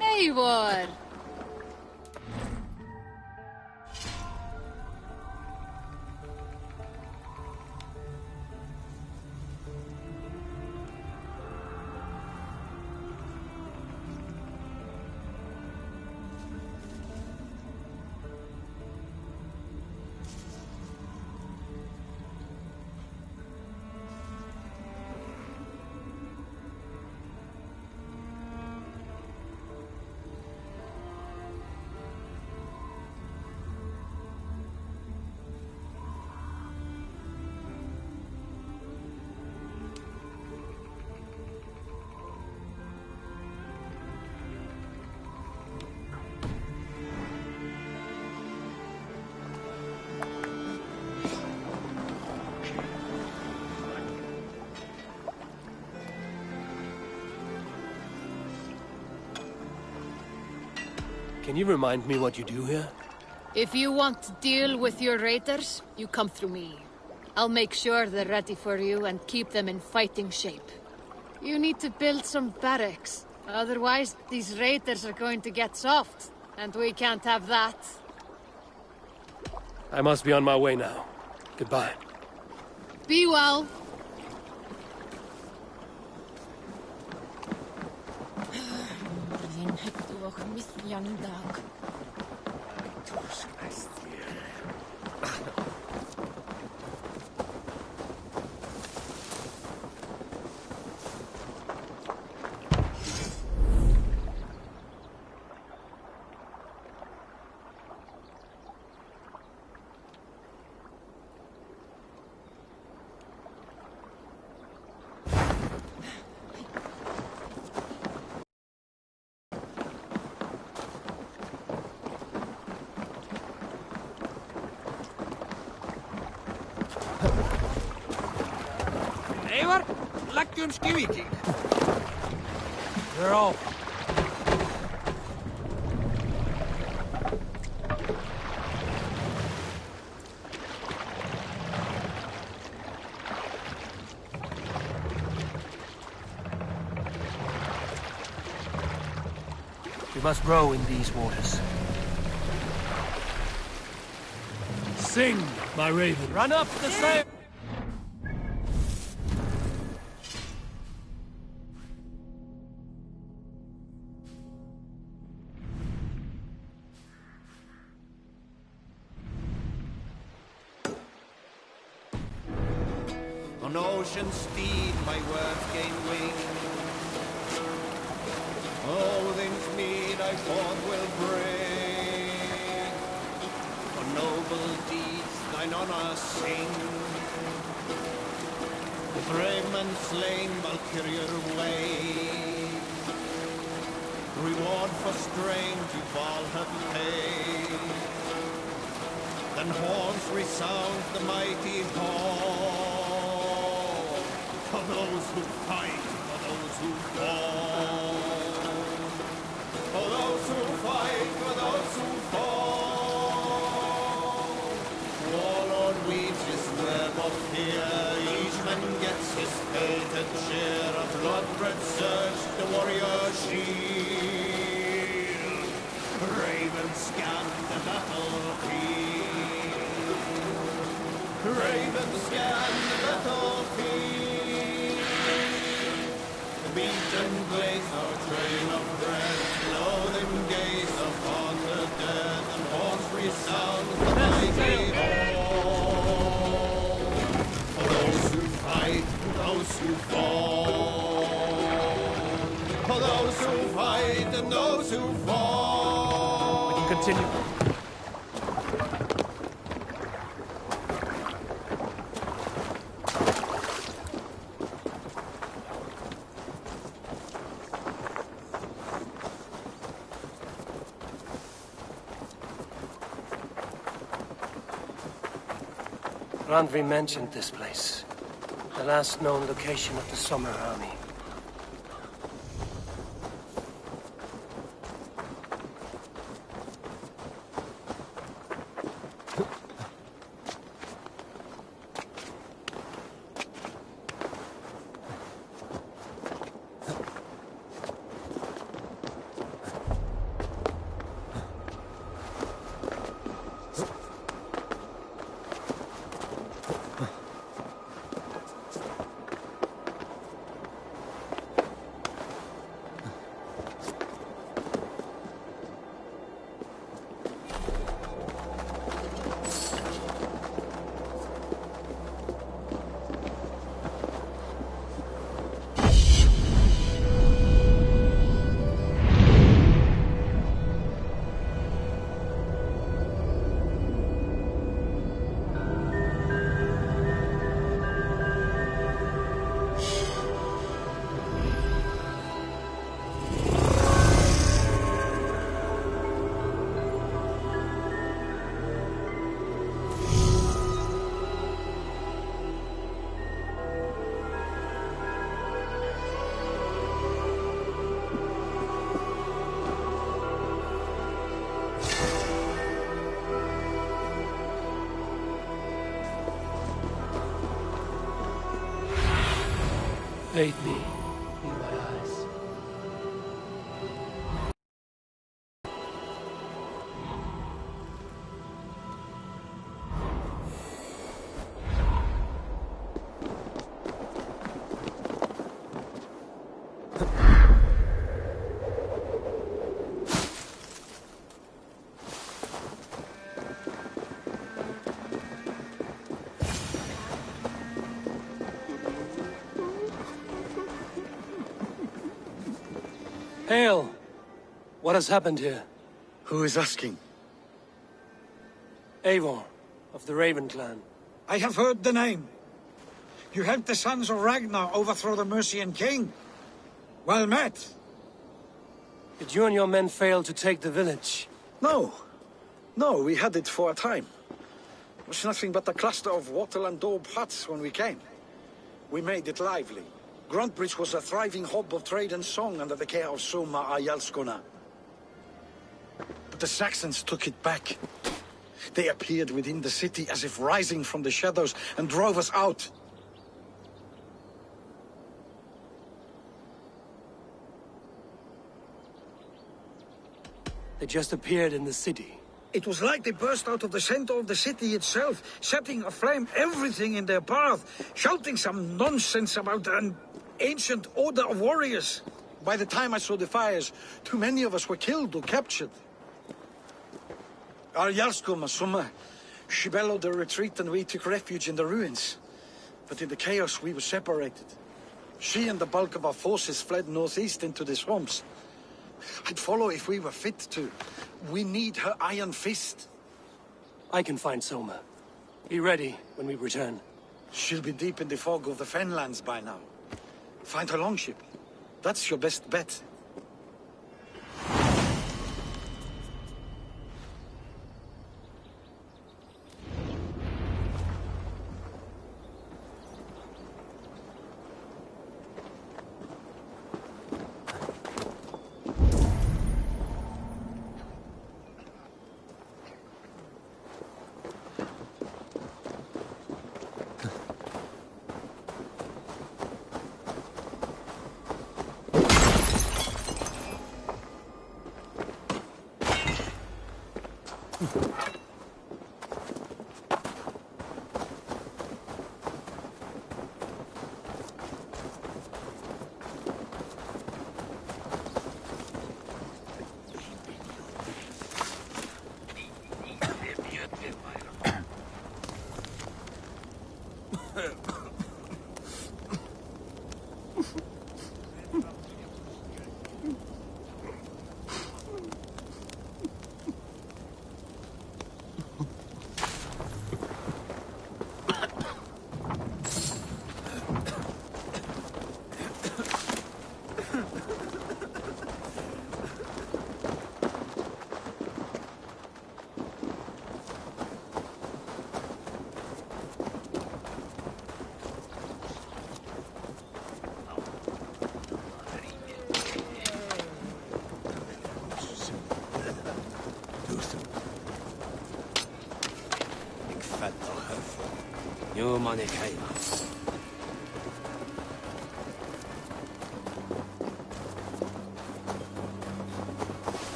Eivor! Can you remind me what you do here? If you want to deal with your raiders, you come through me. I'll make sure they're ready for you and keep them in fighting shape. You need to build some barracks. Otherwise, these raiders are going to get soft. And we can't have that. I must be on my way now. Goodbye. Be well. Eivor, leggjum skívíking. You're off. We must row in these waters. Sing, my raven. Run up the sail. On ocean steed my words gain wing. Odin's mead I forth will bring. For noble deeds thine honor sing. The brave men slain Valkyrier wave. Reward for strange you all have paid. Then horns resound the mighty hall. For those who fight, for those who fall. For those who fight, for those who fall. Warlord weaves his web of fear. Each man gets his fated share. A blood-red surge, the warrior shield. Ravens scan the battlefield. Ravens scan the battlefield. The beaten blaze our trail of bread. Loathing gaze upon the dead. And horns resound the mighty hall. For those who fight, for those who fall. For those who fight and those who fall. We can continue. Randvi mentioned this place. The last known location of the Summer Army. Aid me. In my eyes. Hail! What has happened here? Who is asking? Eivor, of the Raven clan. I have heard the name. You helped the sons of Ragnar overthrow the Mercian king. Well met. Did you and your men fail to take the village? No. No, we had it for a time. It was nothing but a cluster of wattle and daub huts when we came. We made it lively. Gruntbridge was a thriving hub of trade and song under the care of Soma Ayalskona. But the Saxons took it back. They appeared within the city as if rising from the shadows and drove us out. They just appeared in the city. It was like they burst out of the center of the city itself, setting aflame everything in their path, shouting some nonsense about an ancient order of warriors. By the time I saw the fires, too many of us were killed or captured. Ayalskona, Soma, she bellowed a retreat and we took refuge in the ruins. But in the chaos we were separated. She and the bulk of our forces fled northeast into the swamps. I'd follow if we were fit to. We need her iron fist. I can find Soma. Be ready when we return. She'll be deep in the fog of the Fenlands by now. Find her longship. That's your best bet.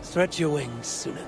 Stretch your wings, Sunan.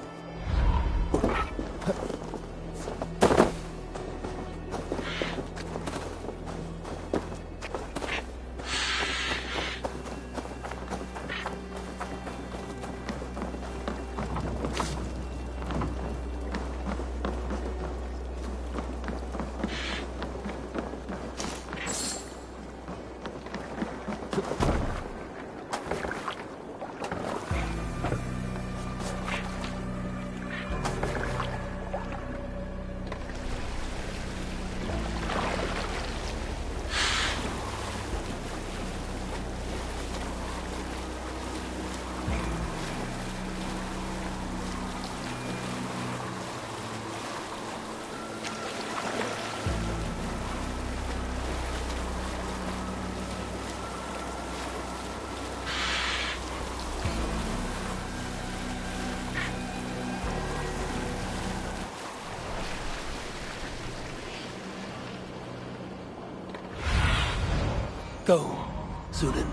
Sunan.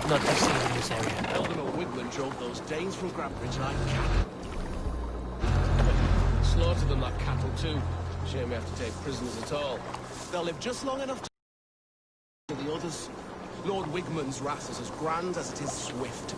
Not be seen in this area. Eldon or Wigman drove those Danes from Grantbridge like cattle. Slaughtered them like cattle too. Shame we have to take prisoners at all. They'll live just long enough to the others. Lord Wigman's wrath is as grand as it is swift.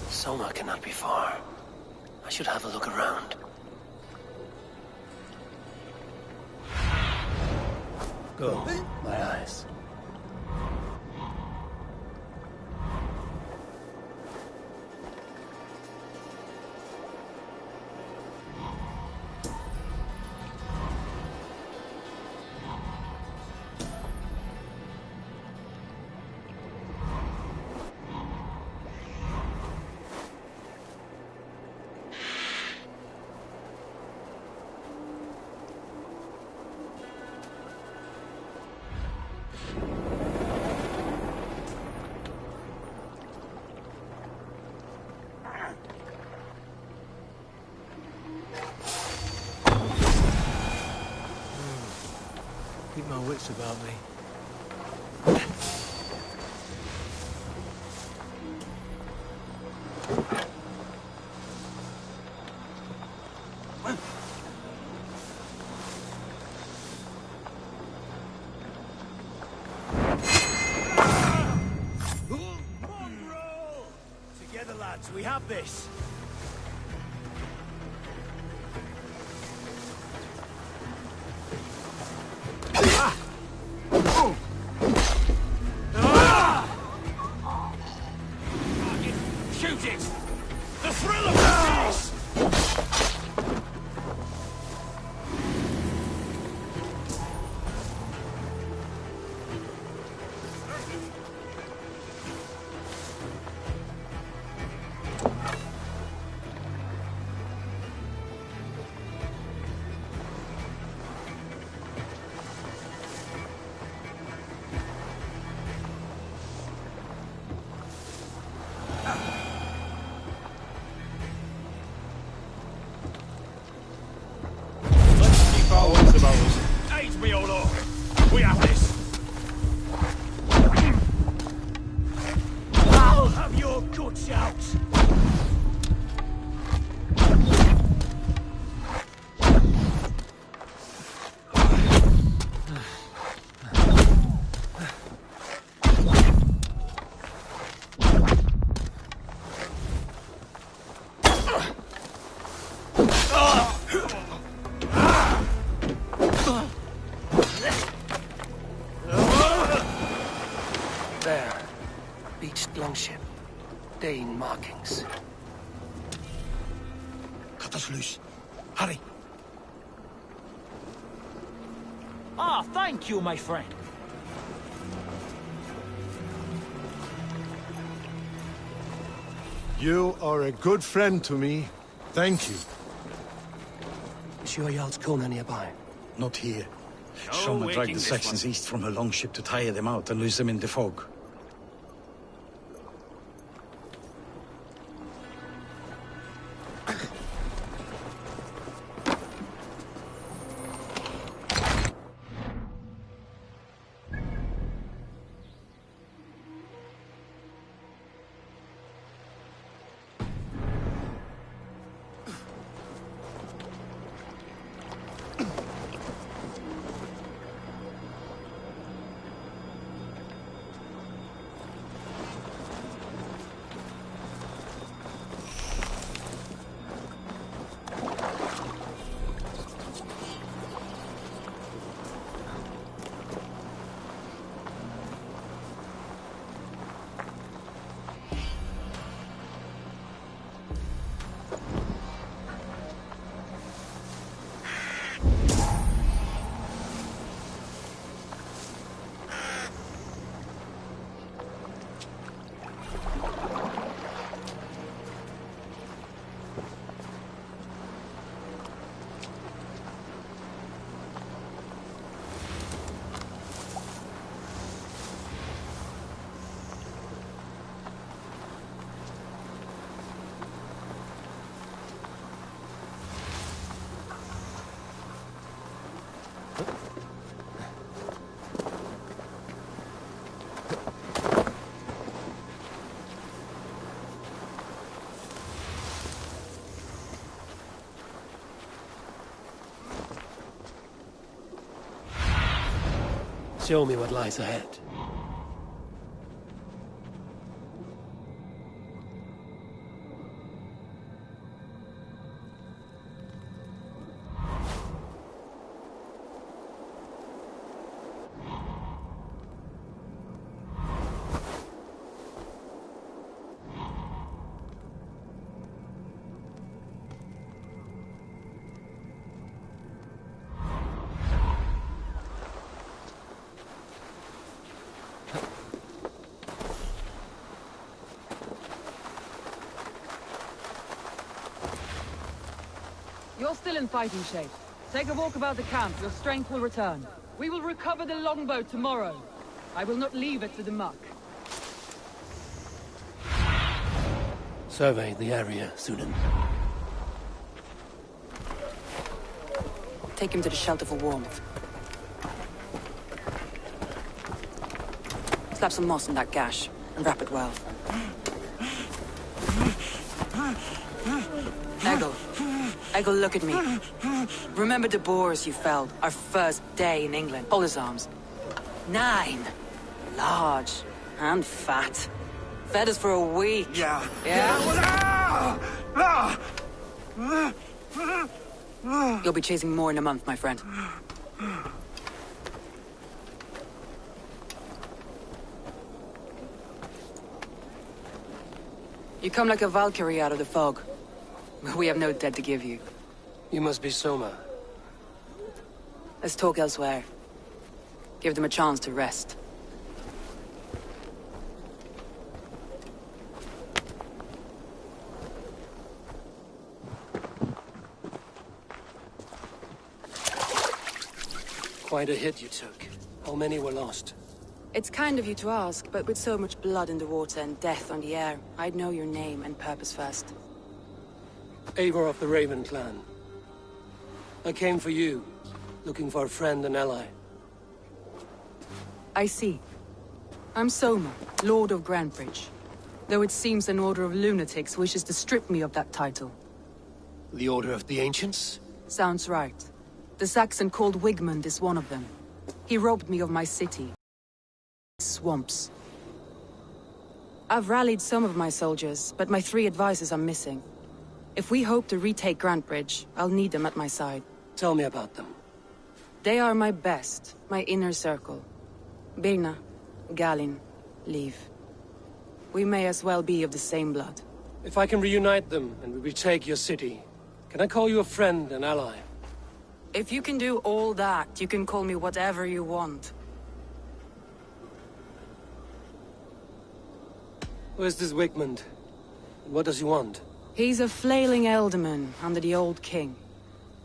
Soma cannot be far. I should have a look around. Go, my eyes. Keep my wits about me. Together, lads, we have this. Shoot it! The thrill of this! Aid me, O Lord! We have this! I'll have your guts out! There. Beached longship. Dane markings. Cut us loose. Hurry. Ah, thank you, my friend. You are a good friend to me. Thank you. Is your Jarl's Kona nearby? Not here. No Soma waking dragged the this Saxons one. east from her longship to tire them out and lose them in the fog. Show me what lies ahead. You're still in fighting shape. Take a walk about the camp, your strength will return. We will recover the longbow tomorrow. I will not leave it to the muck. Survey the area, Sunan. Take him to the shelter for warmth. Slap some moss in that gash, and wrap it well. Eggle, look at me. Remember the boars you felled, our first day in England? Hold his arms. 9. Large. And fat. Fed us for a week. Yeah. You'll be chasing more in a month, my friend. You come like a Valkyrie out of the fog. We have no debt to give you. You must be Soma. Let's talk elsewhere. Give them a chance to rest. Quite a hit you took. How many were lost? It's kind of you to ask, but with so much blood in the water and death on the air, I'd know your name and purpose first. Eivor of the Raven clan. I came for you, looking for a friend and ally. I see. I'm Soma, Lord of Grantebridge. Though it seems an order of lunatics wishes to strip me of that title. The Order of the Ancients? Sounds right. The Saxon called Wigmund is one of them. He robbed me of my city. Swamps. I've rallied some of my soldiers, but my 3 advisors are missing. If we hope to retake Grantebridge, I'll need them at my side. Tell me about them. They are my best, my inner circle. Birna, Galin, Leave. We may as well be of the same blood. If I can reunite them and we retake your city, can I call you a friend and ally? If you can do all that, you can call me whatever you want. Where's this Wigmund? What does he want? He's a flailing elderman under the old king.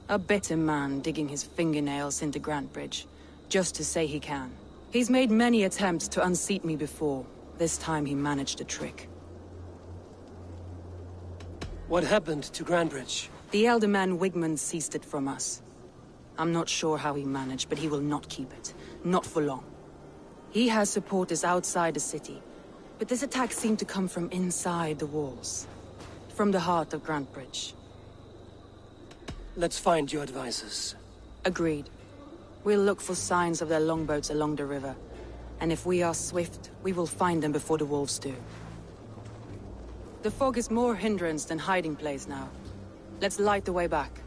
A bitter man digging his fingernails into Grantebridge, just to say he can. He's made many attempts to unseat me before. This time he managed the trick. What happened to Grantebridge? The elderman Wigmund seized it from us. I'm not sure how he managed, but he will not keep it. Not for long. He has supporters outside the city, but this attack seemed to come from inside the walls. From the heart of Grantebridge. Let's find your advisors. Agreed. We'll look for signs of their longboats along the river. And if we are swift, we will find them before the wolves do. The fog is more hindrance than hiding place now. Let's light the way back.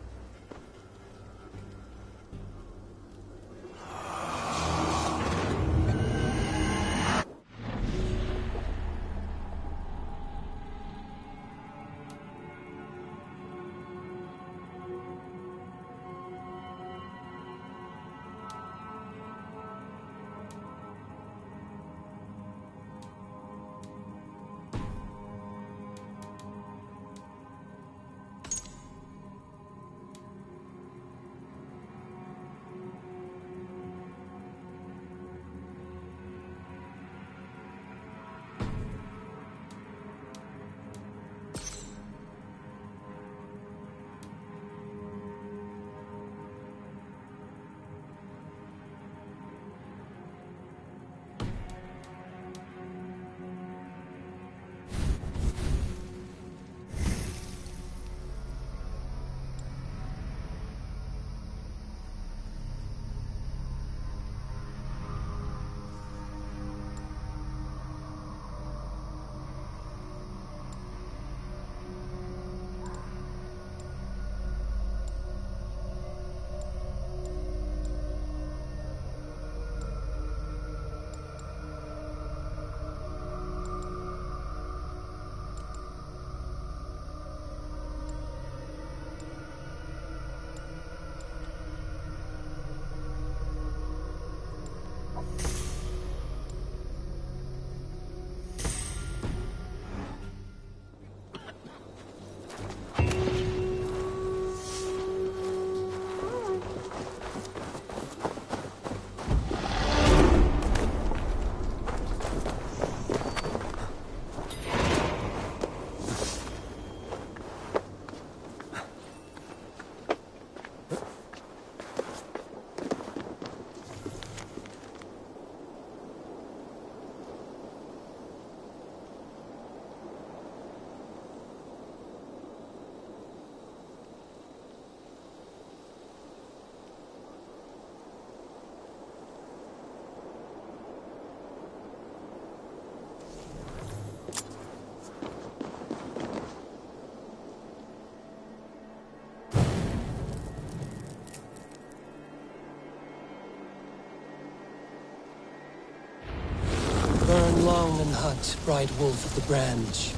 crown and hut, bright wolf of the branch,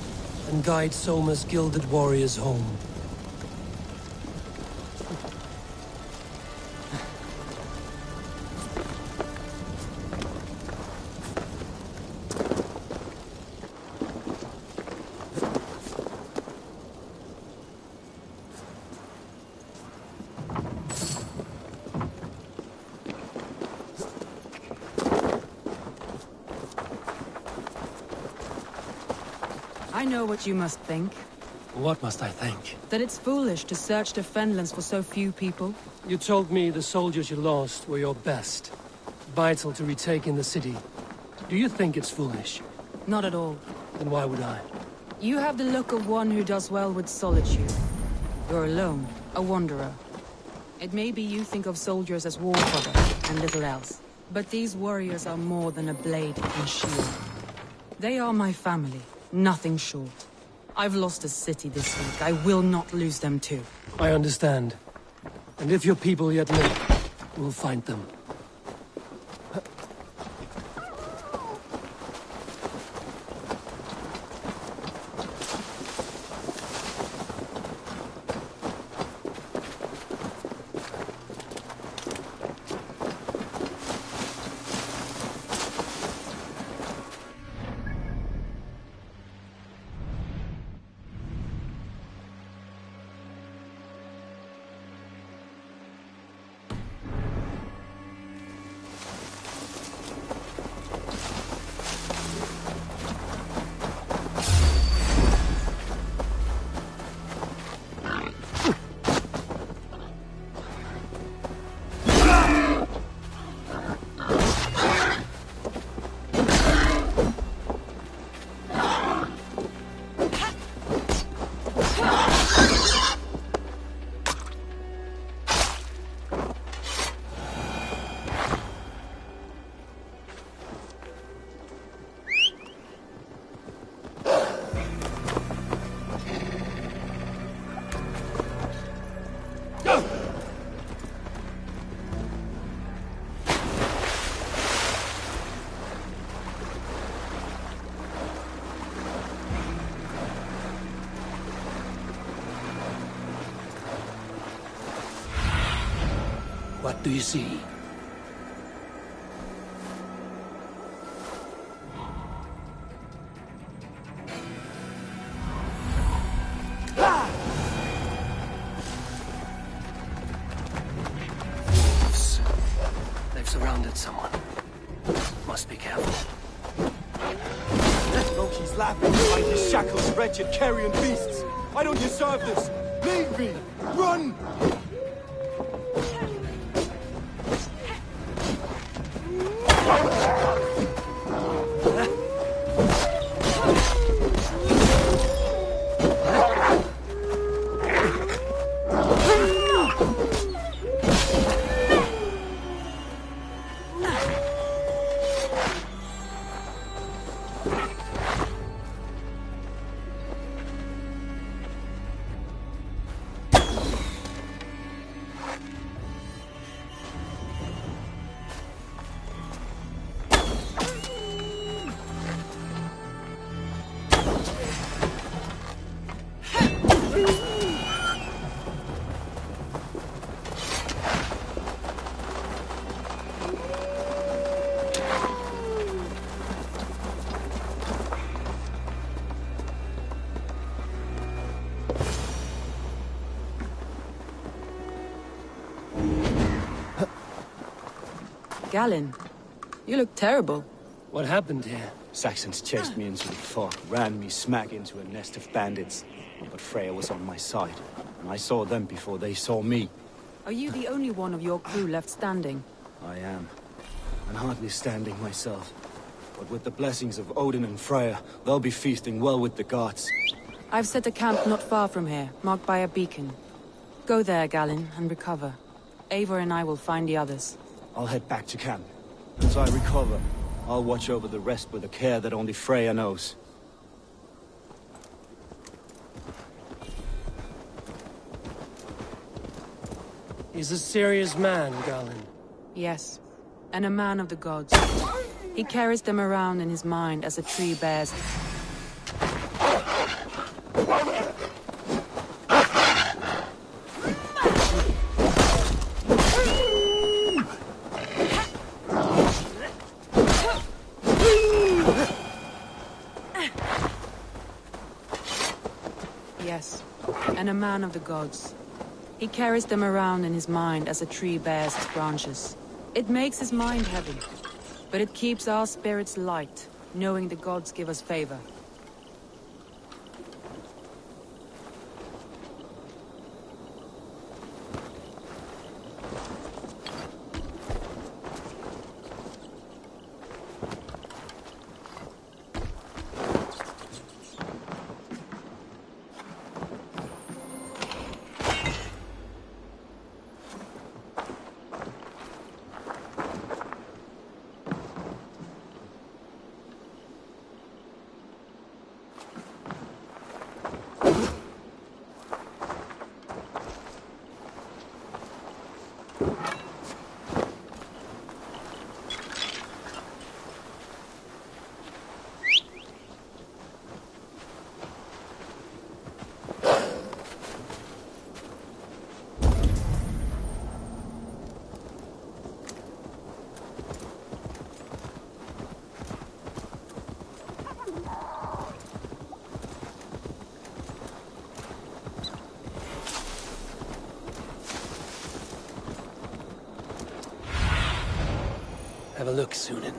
and guide Soma's gilded warriors home. I know what you must think. What must I think? That it's foolish to search the Fenlands for so few people. You told me the soldiers you lost were your best. Vital to retaking the city. Do you think it's foolish? Not at all. Then why would I? You have the look of one who does well with solitude. You're alone, a wanderer. It may be you think of soldiers as war fodder and little else. But these warriors are more than a blade and shield. They are my family, nothing short. I've lost a city this week. I will not lose them too. I understand. And if your people yet live, we'll find them. What do you see? Wolves. They've surrounded someone. Must be careful. Loki's laughing behind his shackles, wretched carrion beasts. I don't deserve this. Leave me. Run! Galen, you look terrible. What happened here? Saxons chased me into the fog, ran me smack into a nest of bandits. But Freya was on my side, and I saw them before they saw me. Are you the only one of your crew left standing? I am. And hardly standing myself. But with the blessings of Odin and Freya, they'll be feasting well with the gods. I've set a camp not far from here, marked by a beacon. Go there, Galen, and recover. Eivor and I will find the others. I'll head back to camp. As I recover, I'll watch over the rest with a care that only Freya knows. He's a serious man, Galen. Yes, and a man of the gods. He carries them around in his mind as a tree bears. Yes, and a man of the gods. He carries them around in his mind as a tree bears its branches. It makes his mind heavy, but it keeps our spirits light, knowing the gods give us favor. Have a look, Sunan.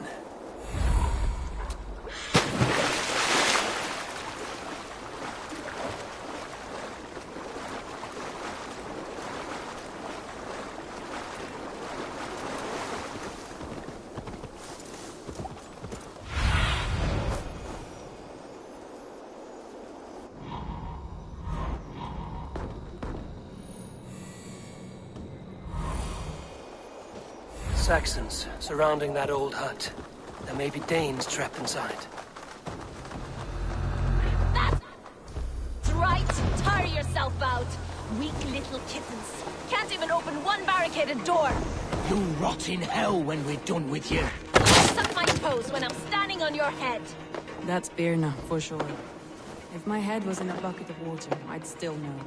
Saxons surrounding that old hut. There may be Danes trapped inside. That's right! Tire yourself out! Weak little kittens. Can't even open one barricaded door! You'll rot in hell when we're done with you. Suck my toes when I'm standing on your head! That's Birna, for sure. If my head was in a bucket of water, I'd still know.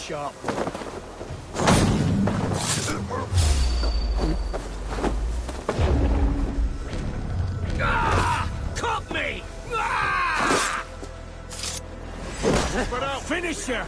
Sharp. Cut me! Finish her!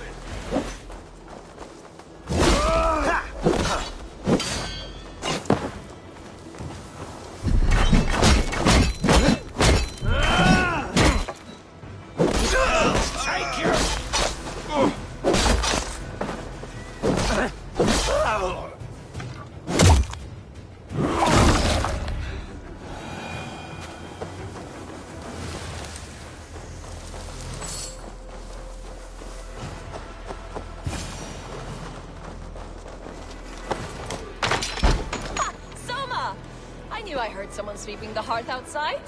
I knew I heard someone sweeping the hearth outside.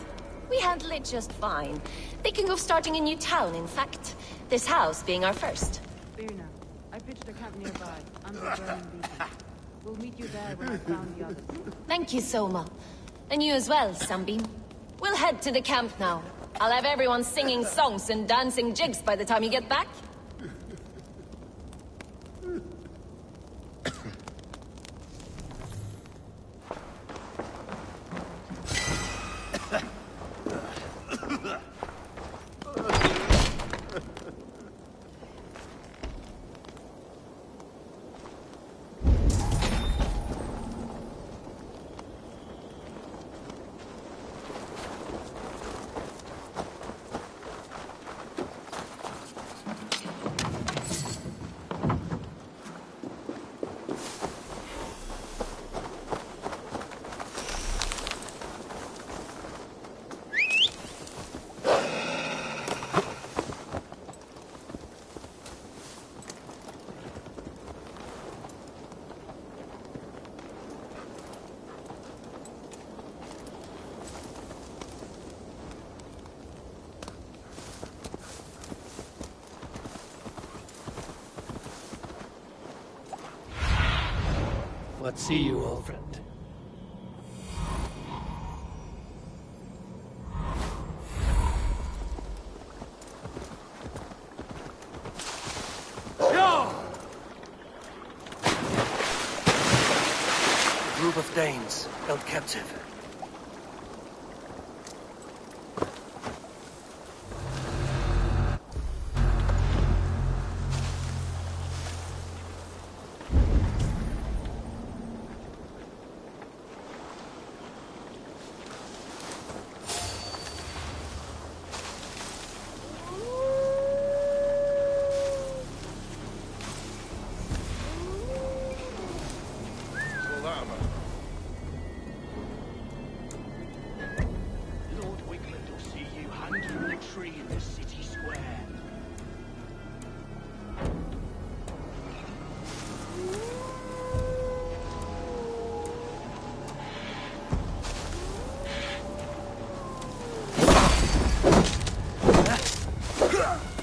We handle it just fine. Thinking of starting a new town, in fact. This house being our first. Birna, I pitched a camp nearby, under a burning beacon. We'll meet you there when I've found the others. Thank you, Soma. And you as well, Sunbeam. We'll head to the camp now. I'll have everyone singing songs and dancing jigs by the time you get back. What see you, old friend? A group of Danes held captive. Lord Wigmund will see you hanged from the tree in the city square.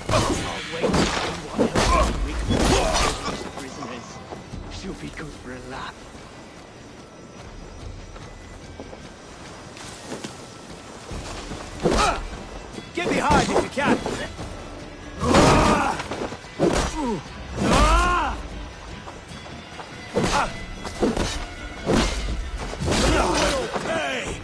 I'll wait to see what else Wigmund does with prisoners. She'll be good for a laugh. Get behind if you can! Hey!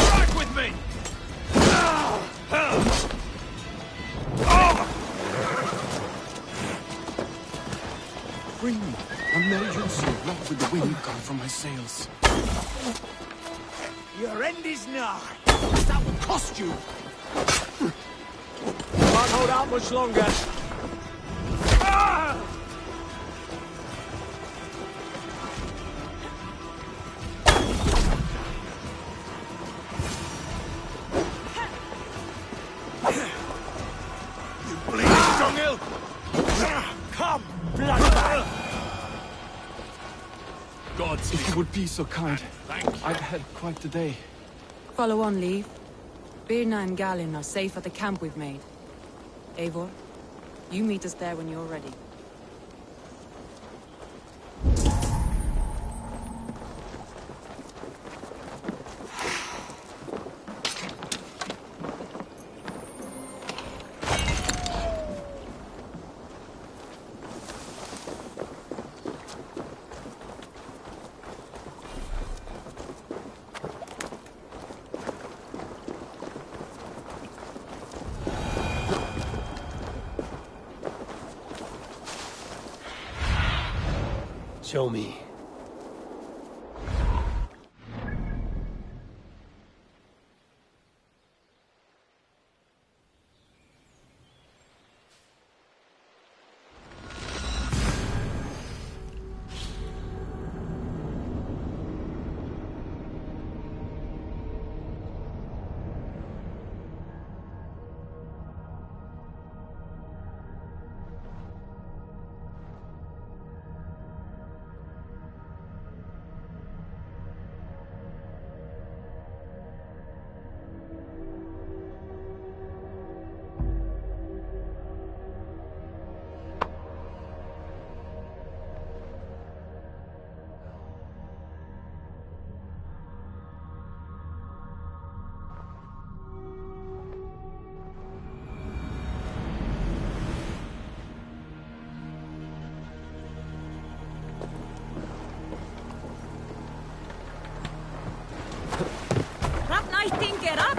Strike with me! Bring me. Emergency. Not with the wind gone from my sails. Your end is nigh. That will cost you! Can't hold out much longer. You bleeding, Stronghill? Come, bloodbag! If you would be so kind. Thank you. I've had quite the day. Follow on, Leave. Birna and Galin are safe at the camp we've made. Eivor, you meet us there when you're ready. Show me. fighting get up!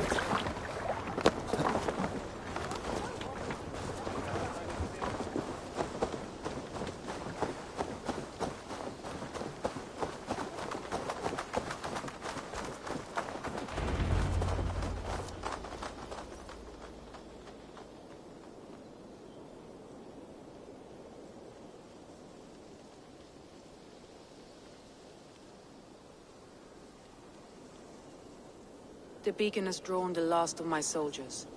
The beacon has drawn the last of my soldiers.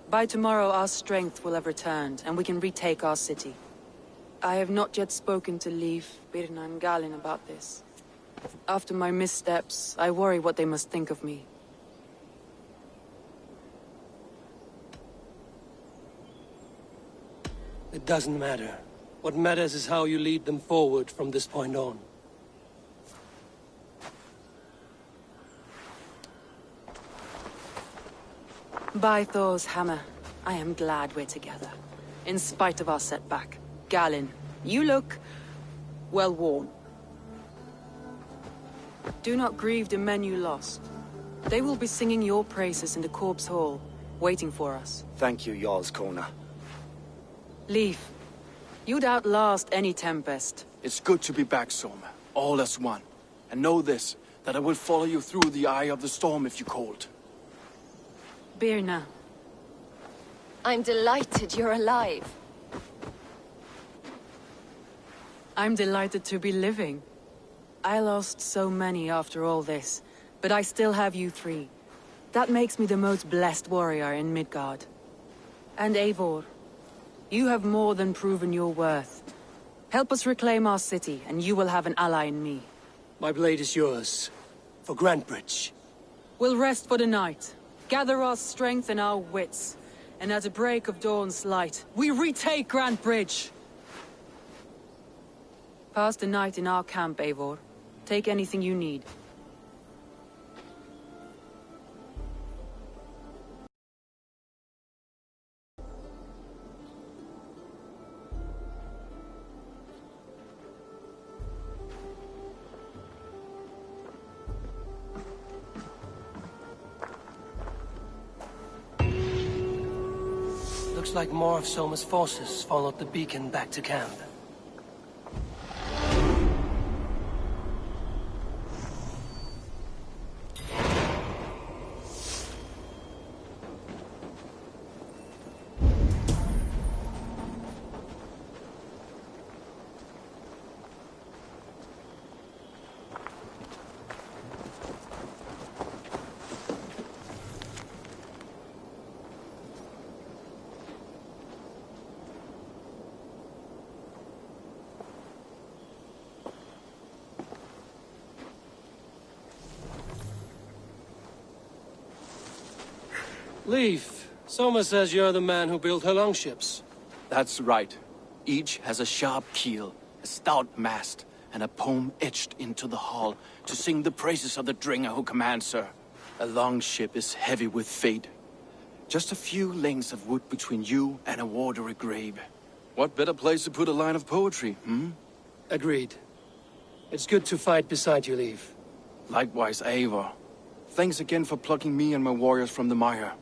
By tomorrow our strength will have returned, and we can retake our city. I have not yet spoken to Leif, Birna and Galin about this. After my missteps, I worry what they must think of me. It doesn't matter. What matters is how you lead them forward from this point on. By Thor's hammer, I am glad we're together. In spite of our setback. Galin, you look... well worn. Do not grieve the men you lost. They will be singing your praises in the Corpse Hall, waiting for us. Thank you, Jarl's Kona. Leif, you'd outlast any tempest. It's good to be back, Soma. All as one. And know this, that I will follow you through the eye of the storm if you called. Birna. I'm delighted you're alive. I'm delighted to be living. I lost so many after all this, but I still have you three. That makes me the most blessed warrior in Midgard. And Eivor, you have more than proven your worth. Help us reclaim our city, and you will have an ally in me. My blade is yours. For Grantebridge. We'll rest for the night. Gather our strength and our wits. And at the break of dawn's light, we retake Grantebridge! Pass the night in our camp, Eivor. Take anything you need. Looks like more of Soma's forces followed the beacon back to camp. Leif, Soma says you're the man who built her longships. That's right. Each has a sharp keel, a stout mast, and a poem etched into the hull to sing the praises of the Dringer who commands her. A longship is heavy with fate. Just a few lengths of wood between you and a watery grave. What better place to put a line of poetry, hmm? Agreed. It's good to fight beside you, Leif. Likewise, Eivor. Thanks again for plucking me and my warriors from the mire.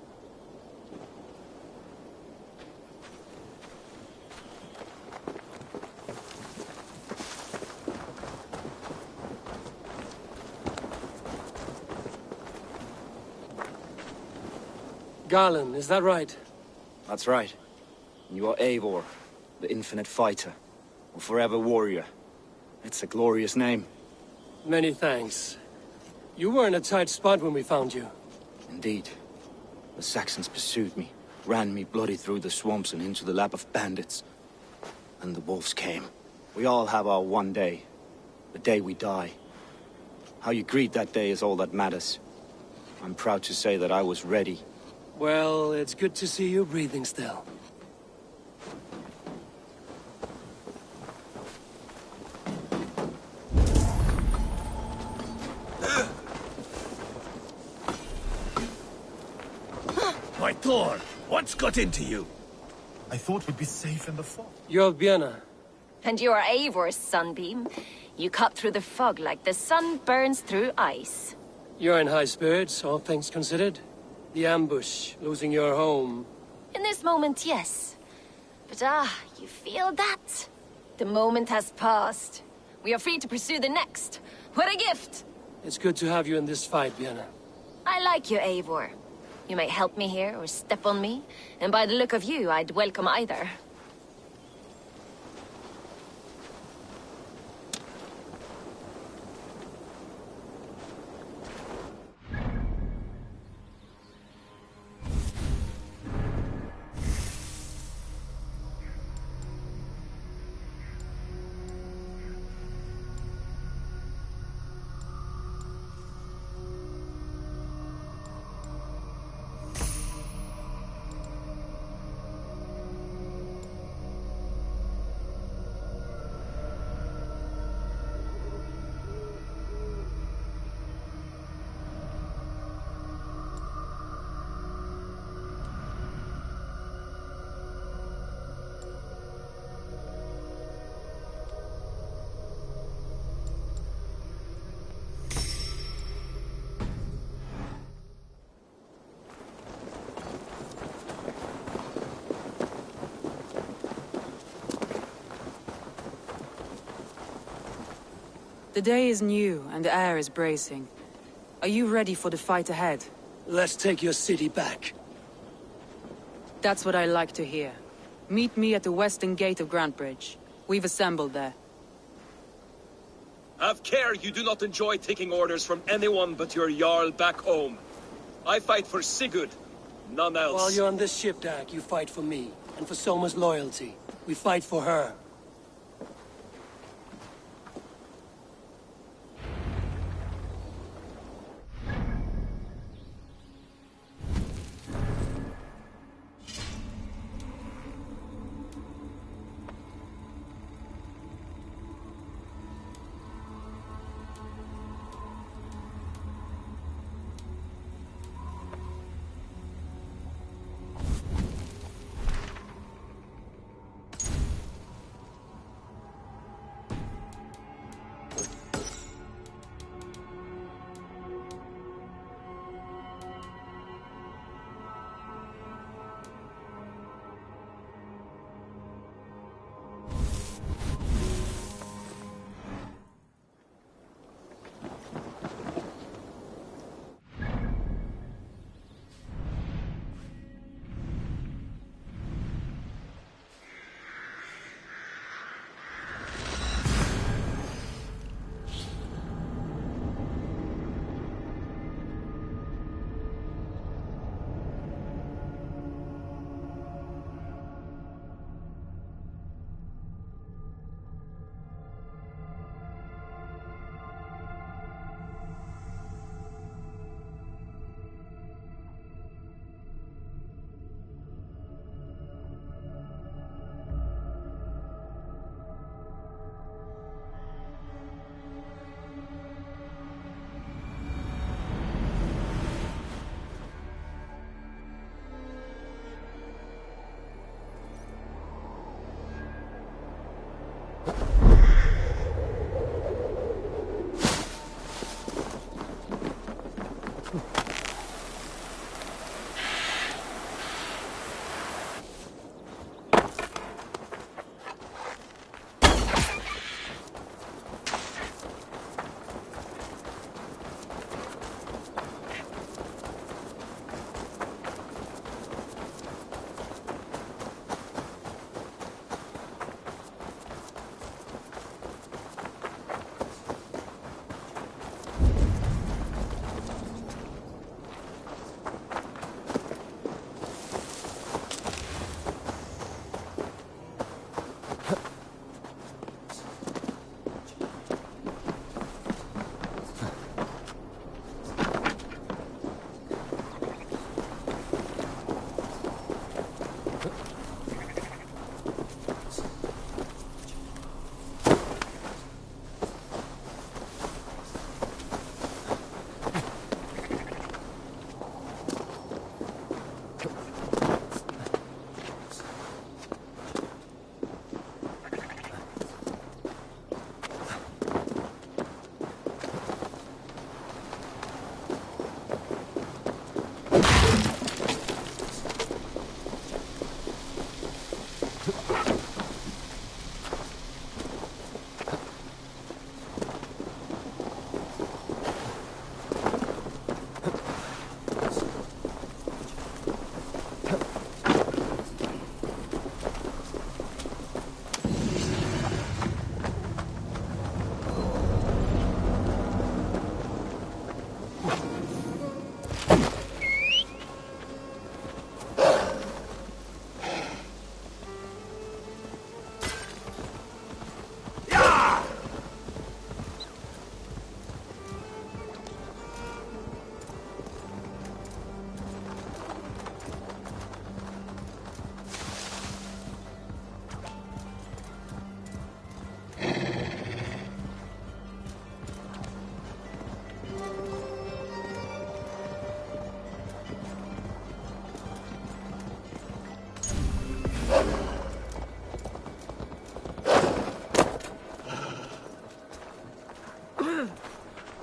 Garland, is that right? That's right. You are Eivor, the infinite fighter, or forever warrior. It's a glorious name. Many thanks. You were in a tight spot when we found you. Indeed. The Saxons pursued me, ran me bloody through the swamps and into the lap of bandits. And the wolves came. We all have our one day. The day we die. How you greet that day is all that matters. I'm proud to say that I was ready. Well, it's good to see you breathing still. My Thor, what's got into you? I thought we'd be safe in the fog. You're Birna. And you are Eivor's sunbeam. You cut through the fog like the sun burns through ice. You're in high spirits, all things considered. The ambush, losing your home. In this moment, yes. But you feel that? The moment has passed. We are free to pursue the next. What a gift! It's good to have you in this fight, Vienna. I like you, Eivor. You may help me here or step on me, and by the look of you, I'd welcome either. The day is new, and the air is bracing. Are you ready for the fight ahead? Let's take your city back. That's what I like to hear. Meet me at the western gate of Grantebridge. We've assembled there. Have care you do not enjoy taking orders from anyone but your Jarl back home. I fight for Sigurd, none else. While you're on this ship, Dag, you fight for me, and for Soma's loyalty. We fight for her.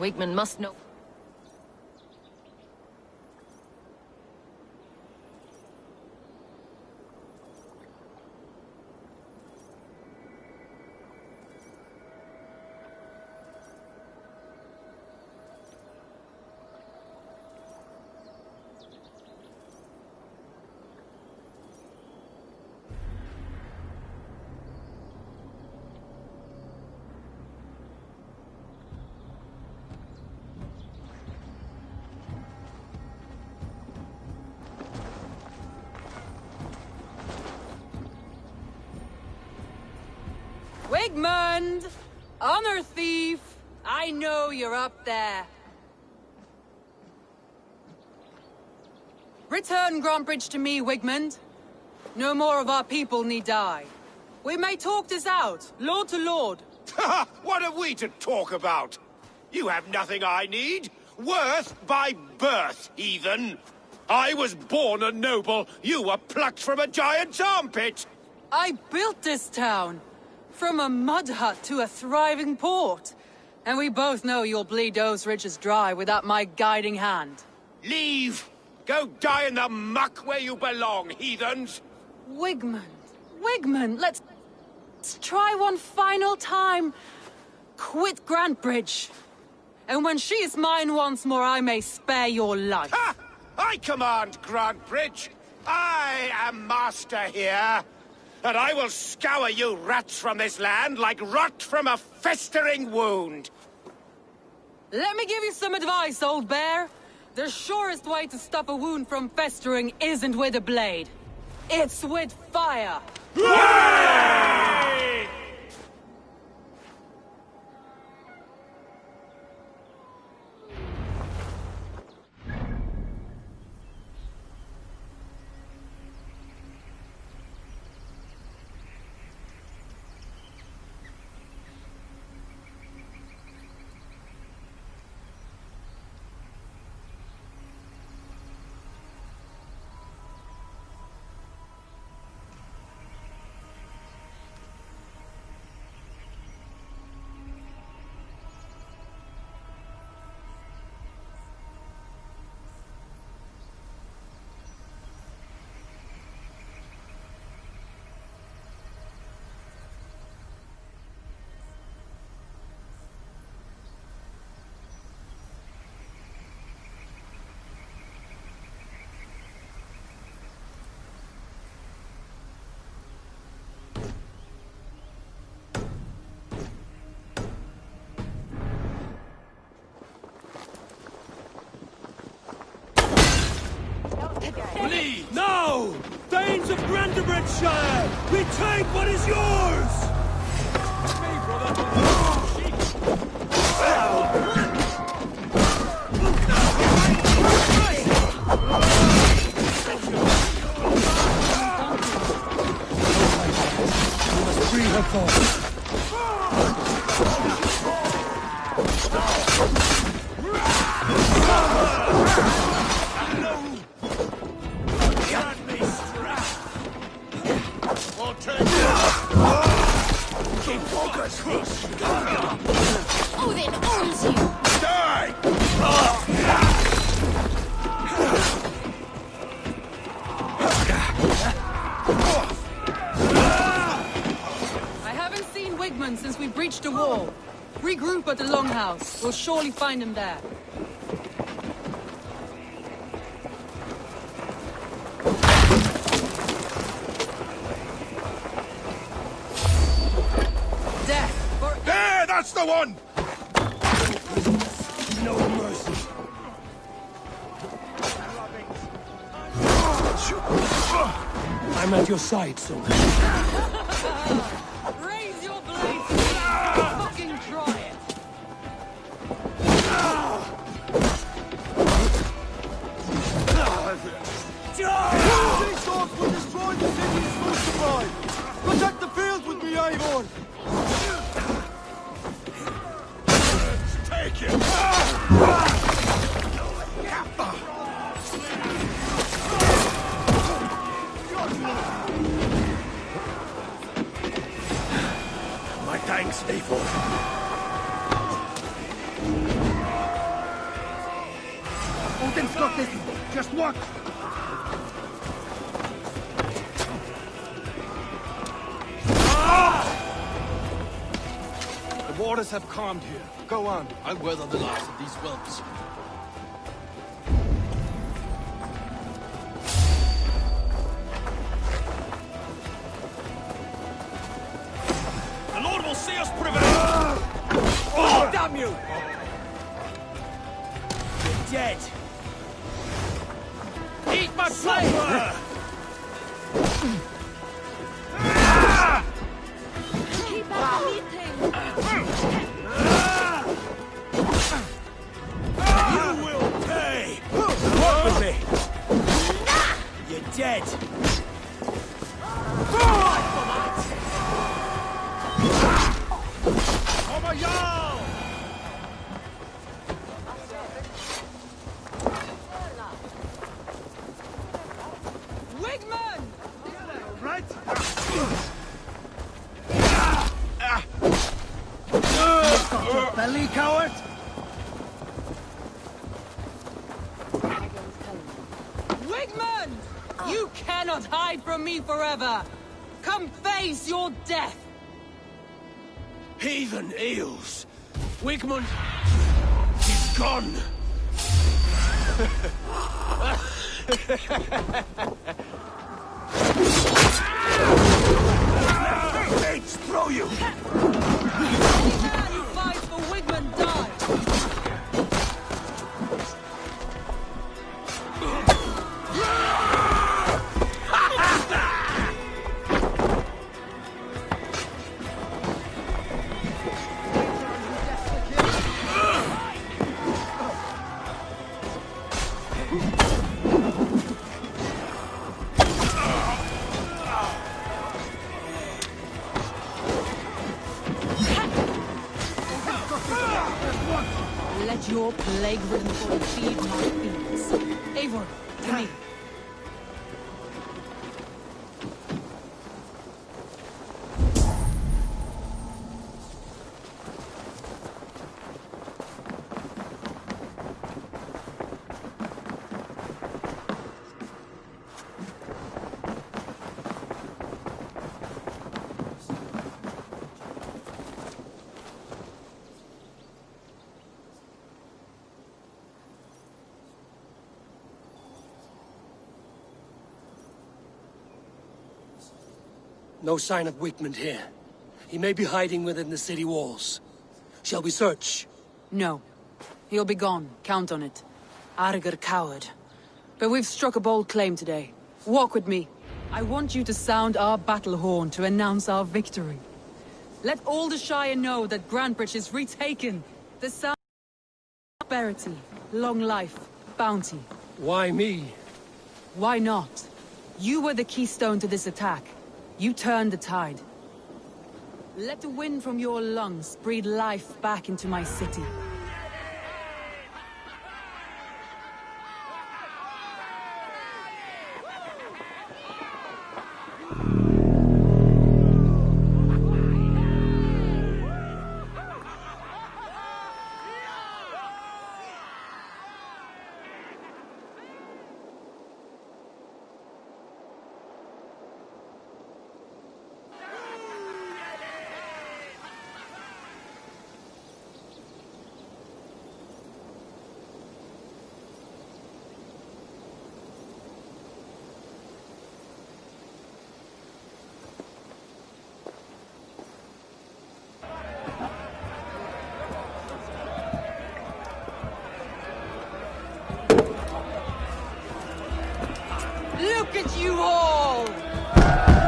Wigman must know. Wigmund! Honor thief! I know you're up there. Return Grantbridge to me, Wigmund. No more of our people need die. We may talk this out, lord to lord. What have we to talk about? You have nothing I need. Worth by birth, heathen. I was born a noble. You were plucked from a giant's armpit. I built this town. From a mud hut to a thriving port. And we both know you'll bleed those riches dry without my guiding hand. Leave! Go die in the muck where you belong, heathens! Wigmund, let's try one final time. Quit Grantbridge. And when she is mine once more, I may spare your life. Ha! I command Grantbridge! I am master here! And I will scour you rats from this land like rot from a festering wound! Let me give you some advice, old bear. The surest way to stop a wound from festering isn't with a blade. It's with fire! Hooray! Flee! No! Danes of Brandenburgshire! Retake what is yours! We must free her force. Odin owns you! Die! I haven't seen Wigmund since we breached the wall. Regroup at the Longhouse. We'll surely find him there. Death for... There! That's the one! No mercy. I'm at your side, soldier. Raise your blades! Fucking try it! These dogs will destroy the city's food supply! Protect the fields with me, Eivor! Take it! My thanks, Eivor. got this. Just watch. The waters have calmed here. Go on. I'll weather the last of these whelps. The Lord will see us prevail! Oh, damn you! You're dead! Eat my flavor! Keep on eating! You will pay! Walk with me! You're dead! Come on, y'all! Wigman! Right? Belly coward! Wigman! You cannot hide from me forever! Come face your death! Heathen eels! Wigman is gone! Mates, throw you! Any man who fights for Wigman dies! Let your plague-ridden body feed my fiends. Eivor, to me. No sign of Wigmund here. He may be hiding within the city walls. Shall we search? No. He'll be gone. Count on it. Arger coward. But we've struck a bold claim today. Walk with me. I want you to sound our battle horn to announce our victory. Let all the Shire know that Grantebridge is retaken. The sound of prosperity, long life, bounty. Why me? Why not? You were the keystone to this attack. You turned the tide. Let the wind from your lungs breathe life back into my city. Look at you all!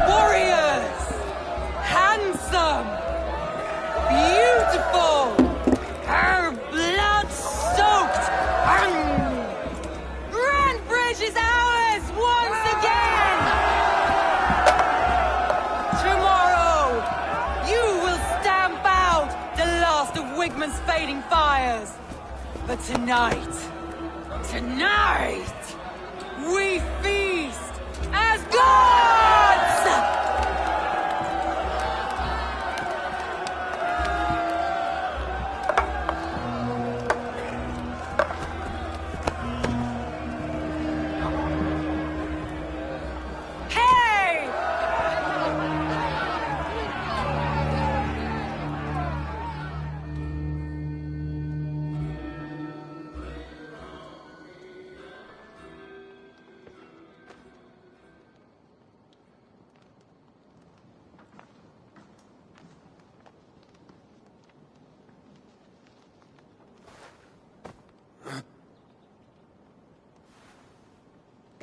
Warriors! Handsome! Beautiful! Her blood-soaked! Grantebridge is ours once again! Tomorrow, you will stamp out the last of Wigman's fading fires. But tonight, we feast as gods!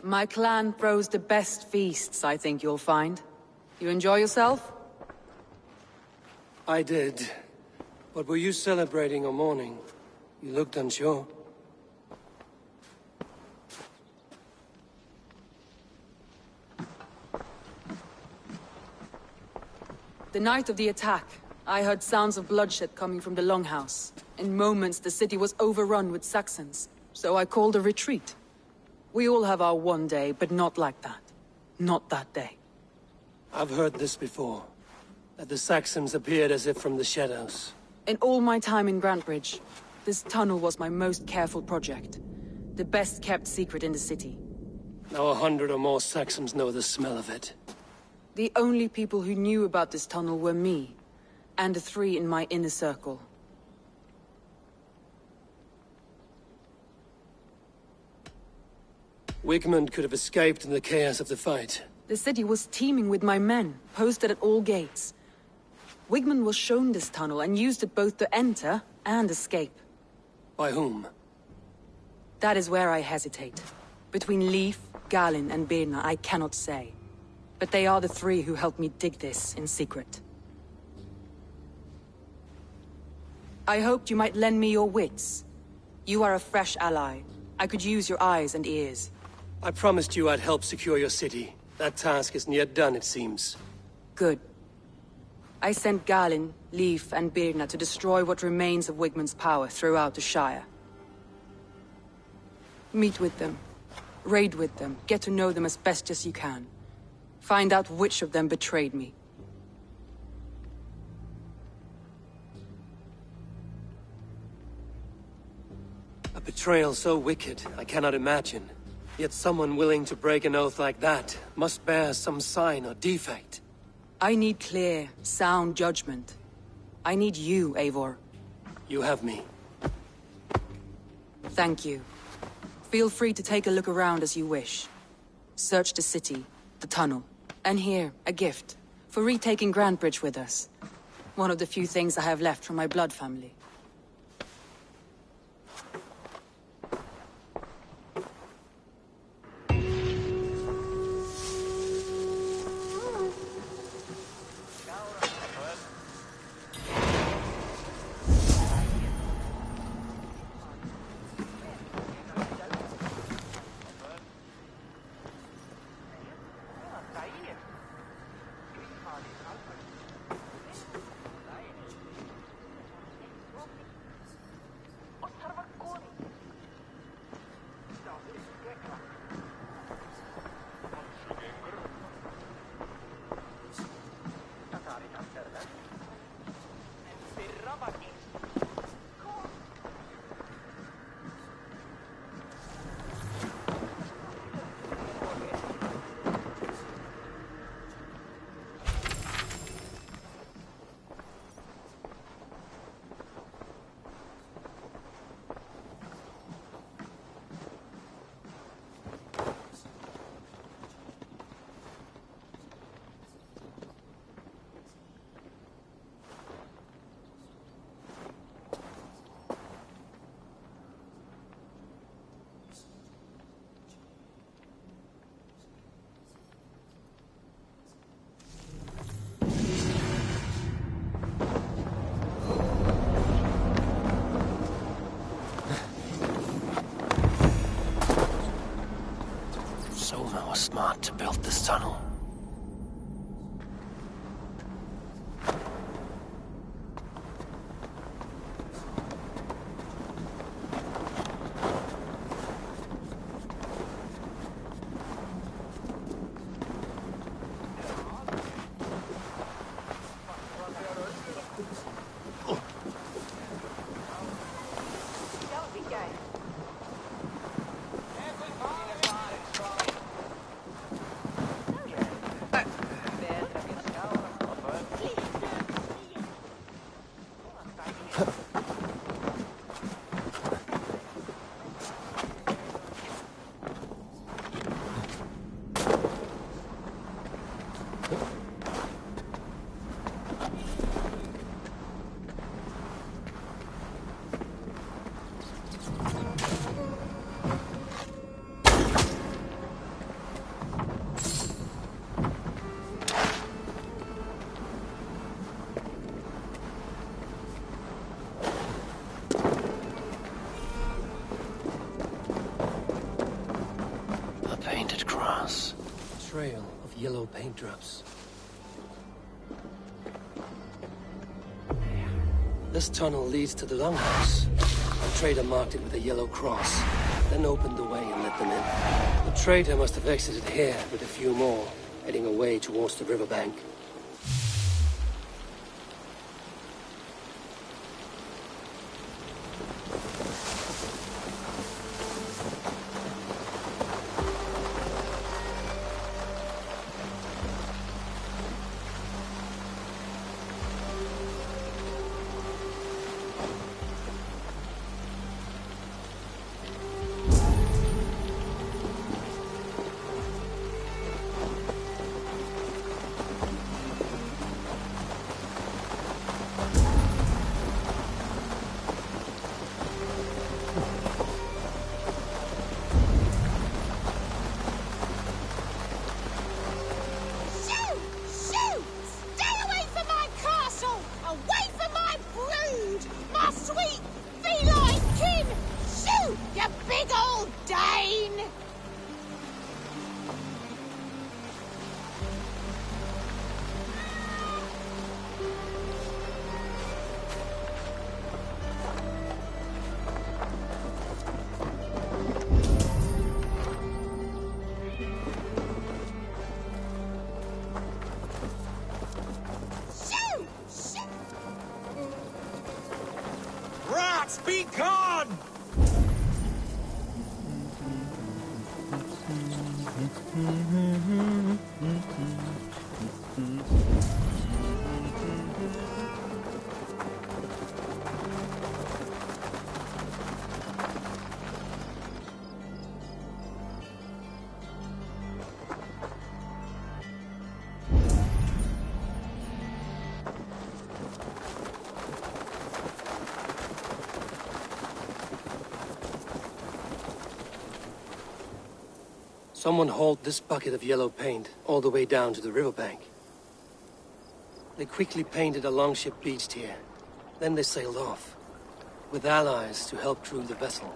My clan throws the best feasts, I think you'll find. You enjoy yourself? I did. But were you celebrating or mourning? You looked unsure. The night of the attack, I heard sounds of bloodshed coming from the Longhouse. In moments, the city was overrun with Saxons, so I called a retreat. We all have our one day, but not like that. Not that day. I've heard this before. That the Saxons appeared as if from the shadows. In all my time in Grantbridge, this tunnel was my most careful project. The best kept secret in the city. Now 100 or more Saxons know the smell of it. The only people who knew about this tunnel were me, and the 3 in my inner circle. Wigmund could have escaped in the chaos of the fight. The city was teeming with my men, posted at all gates. Wigmund was shown this tunnel and used it both to enter and escape. By whom? That is where I hesitate. Between Leif, Galin, and Birna, I cannot say. But they are the 3 who helped me dig this in secret. I hoped you might lend me your wits. You are a fresh ally. I could use your eyes and ears. I promised you I'd help secure your city. That task isn't yet done, it seems. Good. I sent Galin, Leif, and Birna to destroy what remains of Wigmund's power throughout the Shire. Meet with them. Raid with them. Get to know them as best as you can. Find out which of them betrayed me. A betrayal so wicked, I cannot imagine. Yet someone willing to break an oath like that must bear some sign or defect. I need clear, sound judgment. I need you, Eivor. You have me. Thank you. Feel free to take a look around as you wish. Search the city, the tunnel, and here, a gift, for retaking Grantbridge with us. One of the few things I have left from my blood family. Smart to build this tunnel. cross. Trail of yellow paint drops. This tunnel leads to the longhouse. A trader marked it with a yellow cross, then opened the way and let them in. The trader must have exited here with a few more, heading away towards the riverbank. Be gone! Someone hauled this bucket of yellow paint all the way down to the riverbank. They quickly painted a longship beached here. Then they sailed off, with allies to help crew the vessel.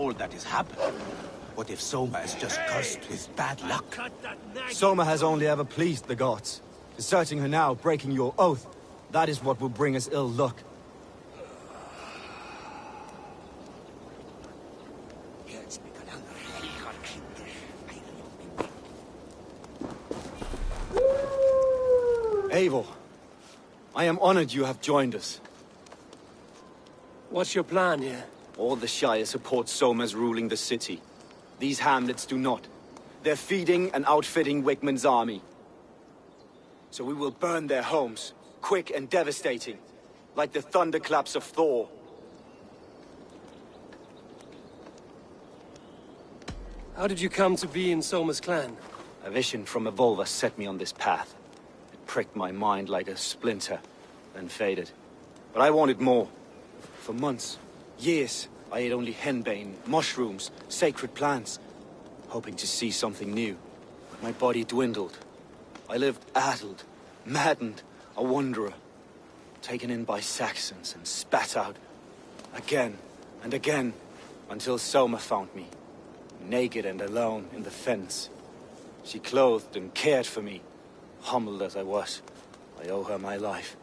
all that is happening. What if Soma is just cursed with bad luck? Soma has only ever pleased the gods. Deserting her now, breaking your oath, that is what will bring us ill luck. Eivor, I am honored you have joined us. What's your plan here? All the Shire support Soma's ruling the city. These hamlets do not. They're feeding and outfitting Wigmund's army. So we will burn their homes, quick and devastating, like the thunderclaps of Thor. How did you come to be in Soma's clan? A vision from Evolva set me on this path. It pricked my mind like a splinter, then faded. But I wanted more. For months, years, I ate only henbane, mushrooms, sacred plants, hoping to see something new. But my body dwindled. I lived addled, maddened, a wanderer, taken in by Saxons and spat out again and again, until Soma found me, naked and alone in the fens. She clothed and cared for me, humbled as I was. I owe her my life.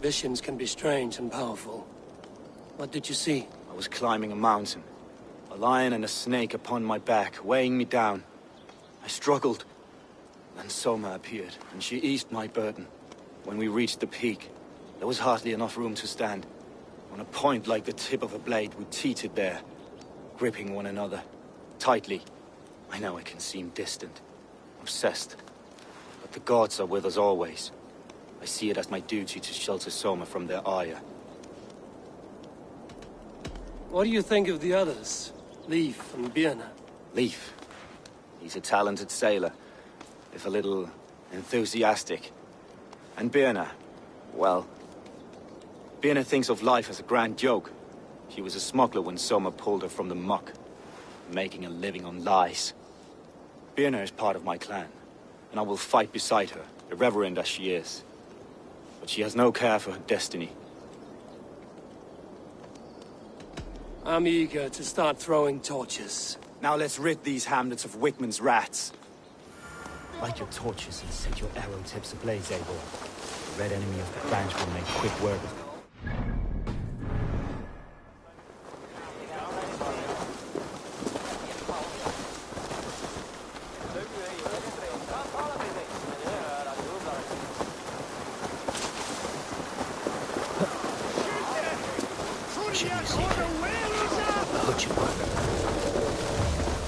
Visions can be strange and powerful. What did you see? I was climbing a mountain. A lion and a snake upon my back, weighing me down. I struggled. Then Soma appeared, and she eased my burden. When we reached the peak, there was hardly enough room to stand. On a point like the tip of a blade, we teetered there, gripping one another, tightly. I know I can seem distant, obsessed. But the gods are with us always. I see it as my duty to shelter Soma from their ire. What do you think of the others? Leif and Birna? Leif. He's a talented sailor, if a little enthusiastic. And Birna, well... Birna thinks of life as a grand joke. She was a smuggler when Soma pulled her from the muck, making a living on lies. Birna is part of my clan, and I will fight beside her, irreverent as she is. But she has no care for her destiny. I'm eager to start throwing torches. Now let's rid these hamlets of Wigmund's rats. Light your torches and set your arrow tips ablaze, Eivor. The red enemy of the branch will make quick work of it.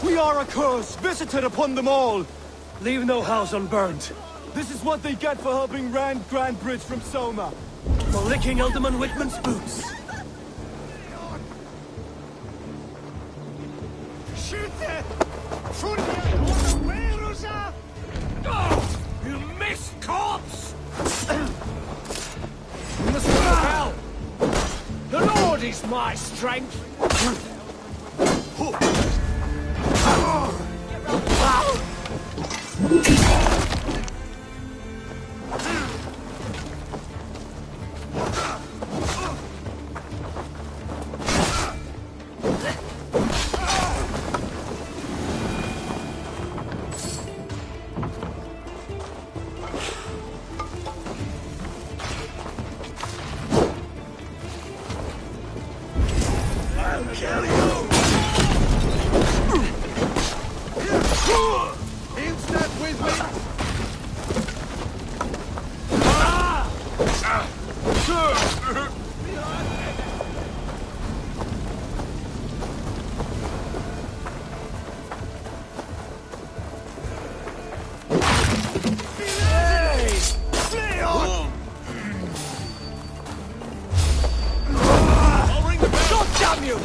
We are a curse visited upon them all! Leave no house unburned. This is what they get for helping Rand Grandbridge from Soma. For licking Alderman Wigmund's boots. You missed, corpse! You must go hell! The Lord is my strength! I'll kill you! Instead with me! Damn you!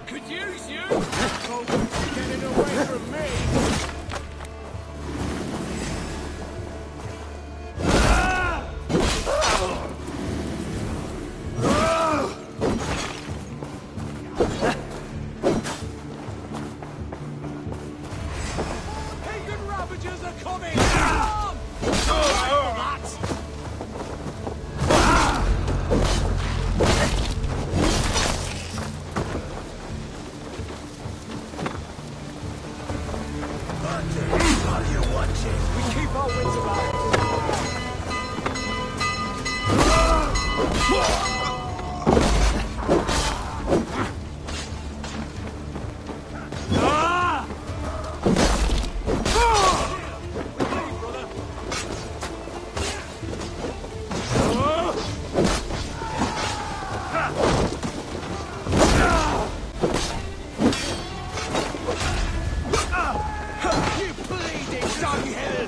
Could use you! Oh, getting away from me! Pagan Ravagers are coming! Come! We keep our wits about you bleeding dunghill!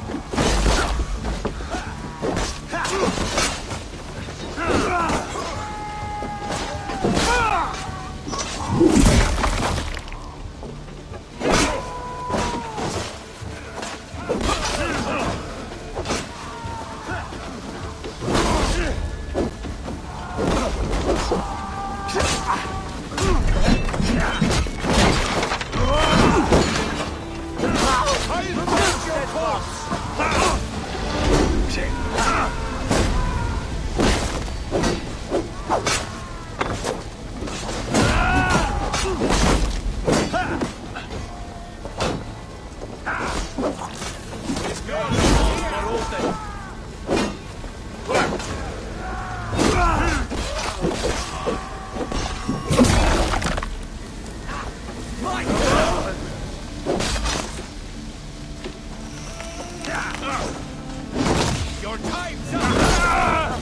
Your time's up!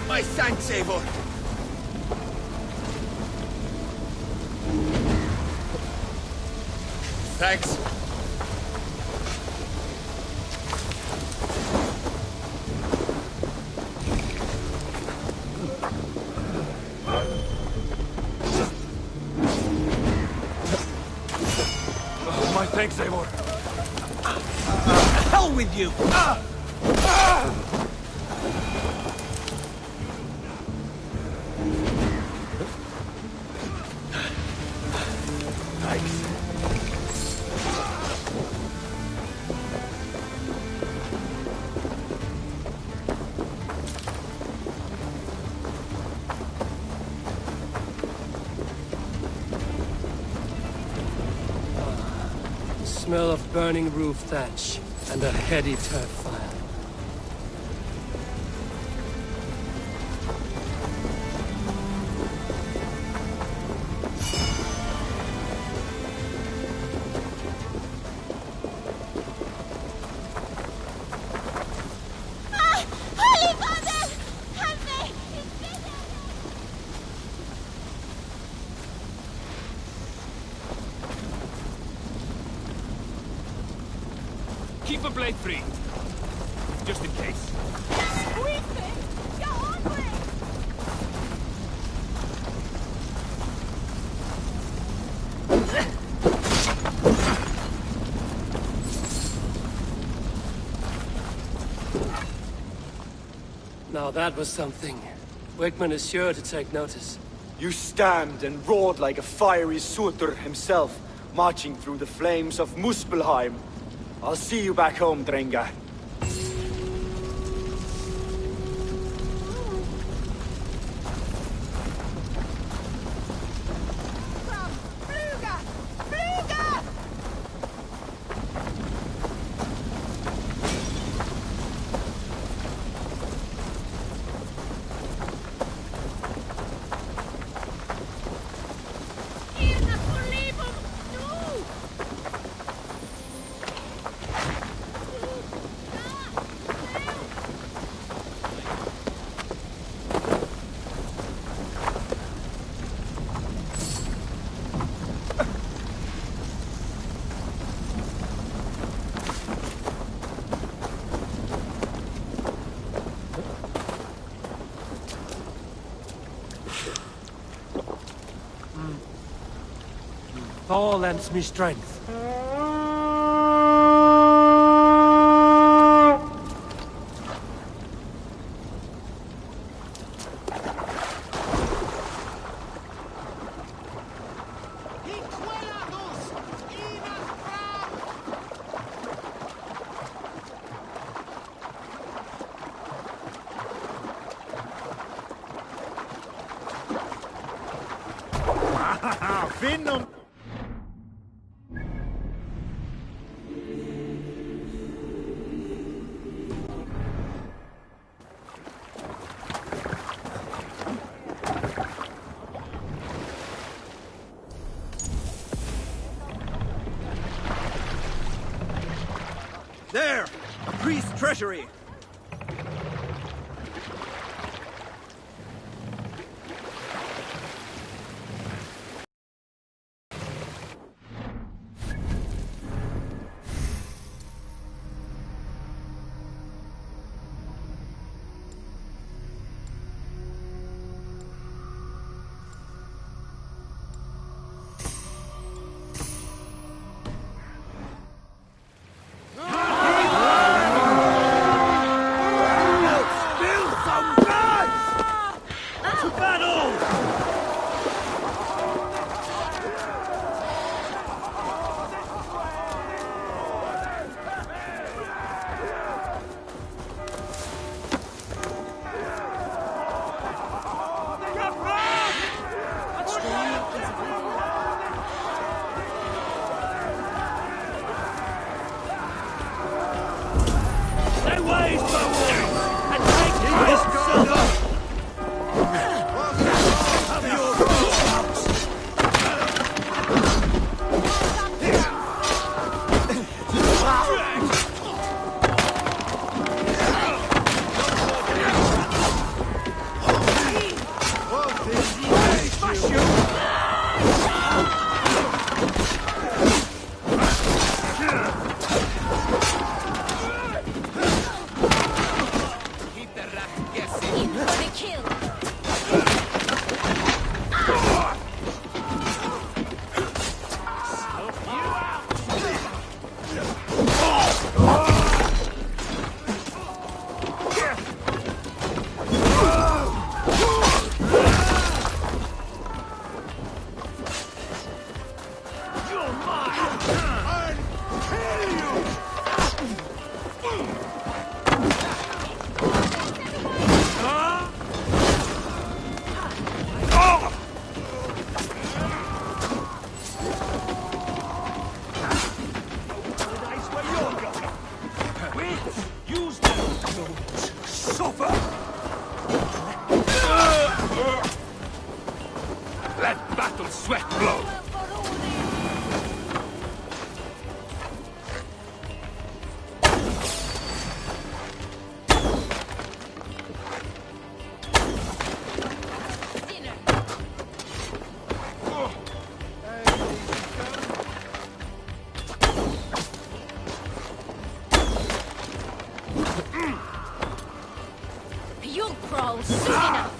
My thanks, Eivor. Thanks. My thanks, Eivor. Hell with you! Thanks. Smell of burning roof thatch and a heady turf fire. Holy Father! Help me! Keep a blade free. Just in case. Now that was something. Wigmund is sure to take notice. You stand and roared like a fiery Surtur himself, marching through the flames of Muspelheim. I'll see you back home, Drenga. Thor lends me strength. Venom! There! A priest's treasury! Let battle sweat flow! You'll crawl soon enough.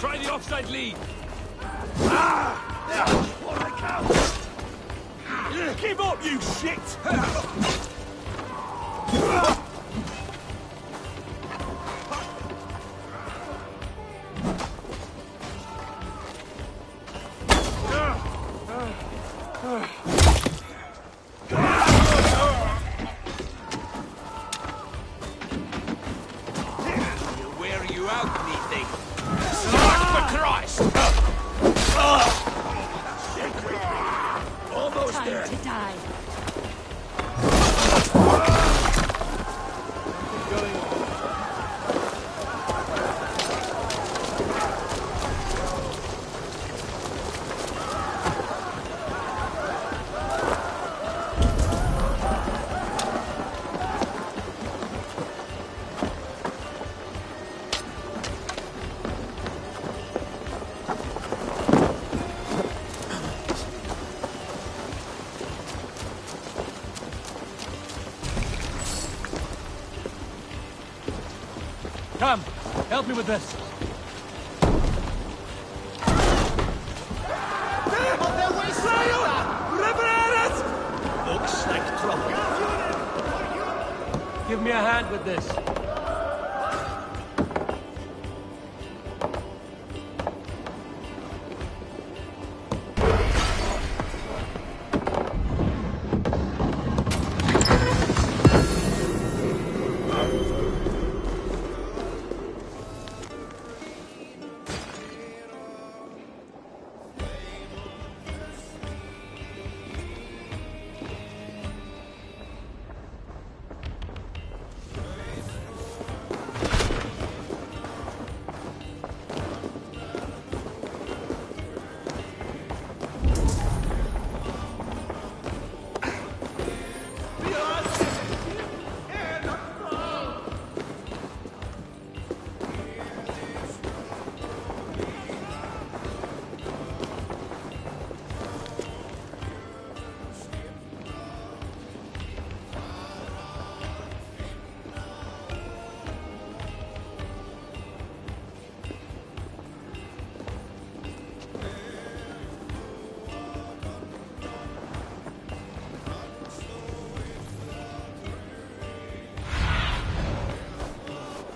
Try the offside lead. Give up, you shit! He'll wear you out, methinks. For Christ! Almost Time there. to die. Come, help me with this. Looks like trouble. Give me a hand with this.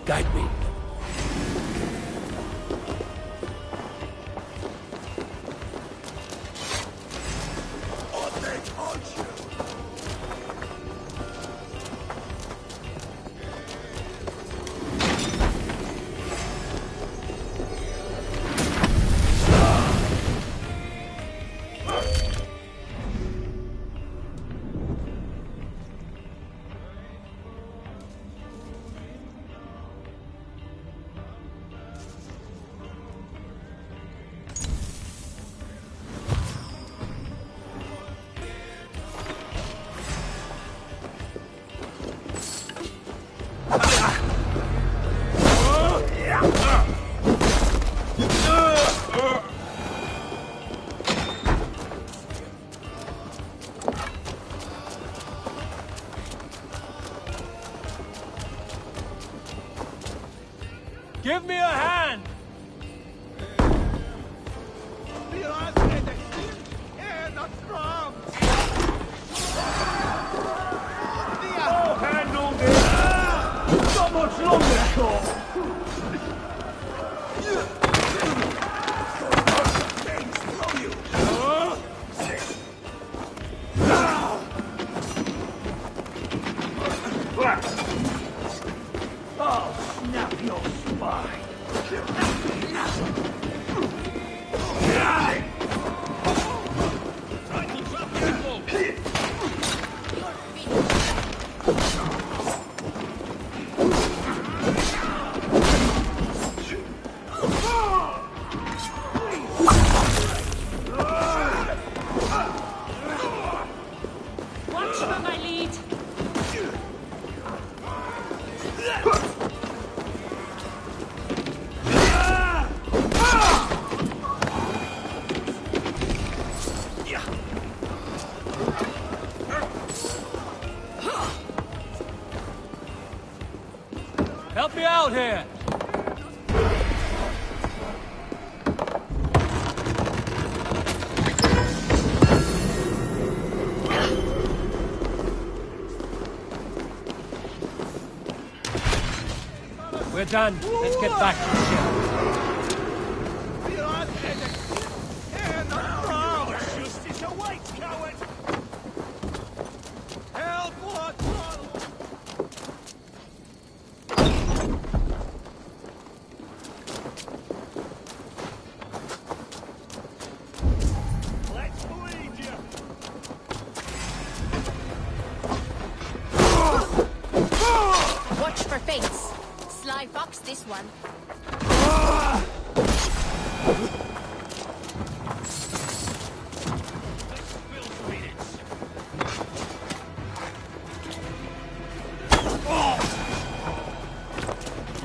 Guide me. Give me a hand! Oh, handle this! Not much longer, Thor! I'll snap your spine! Watch for my lead. Help me out here! We're done. Let's get back to the ship. Justice awaits, coward! Help, what? Let's bleed you! Watch for fates. Sly fox, this one.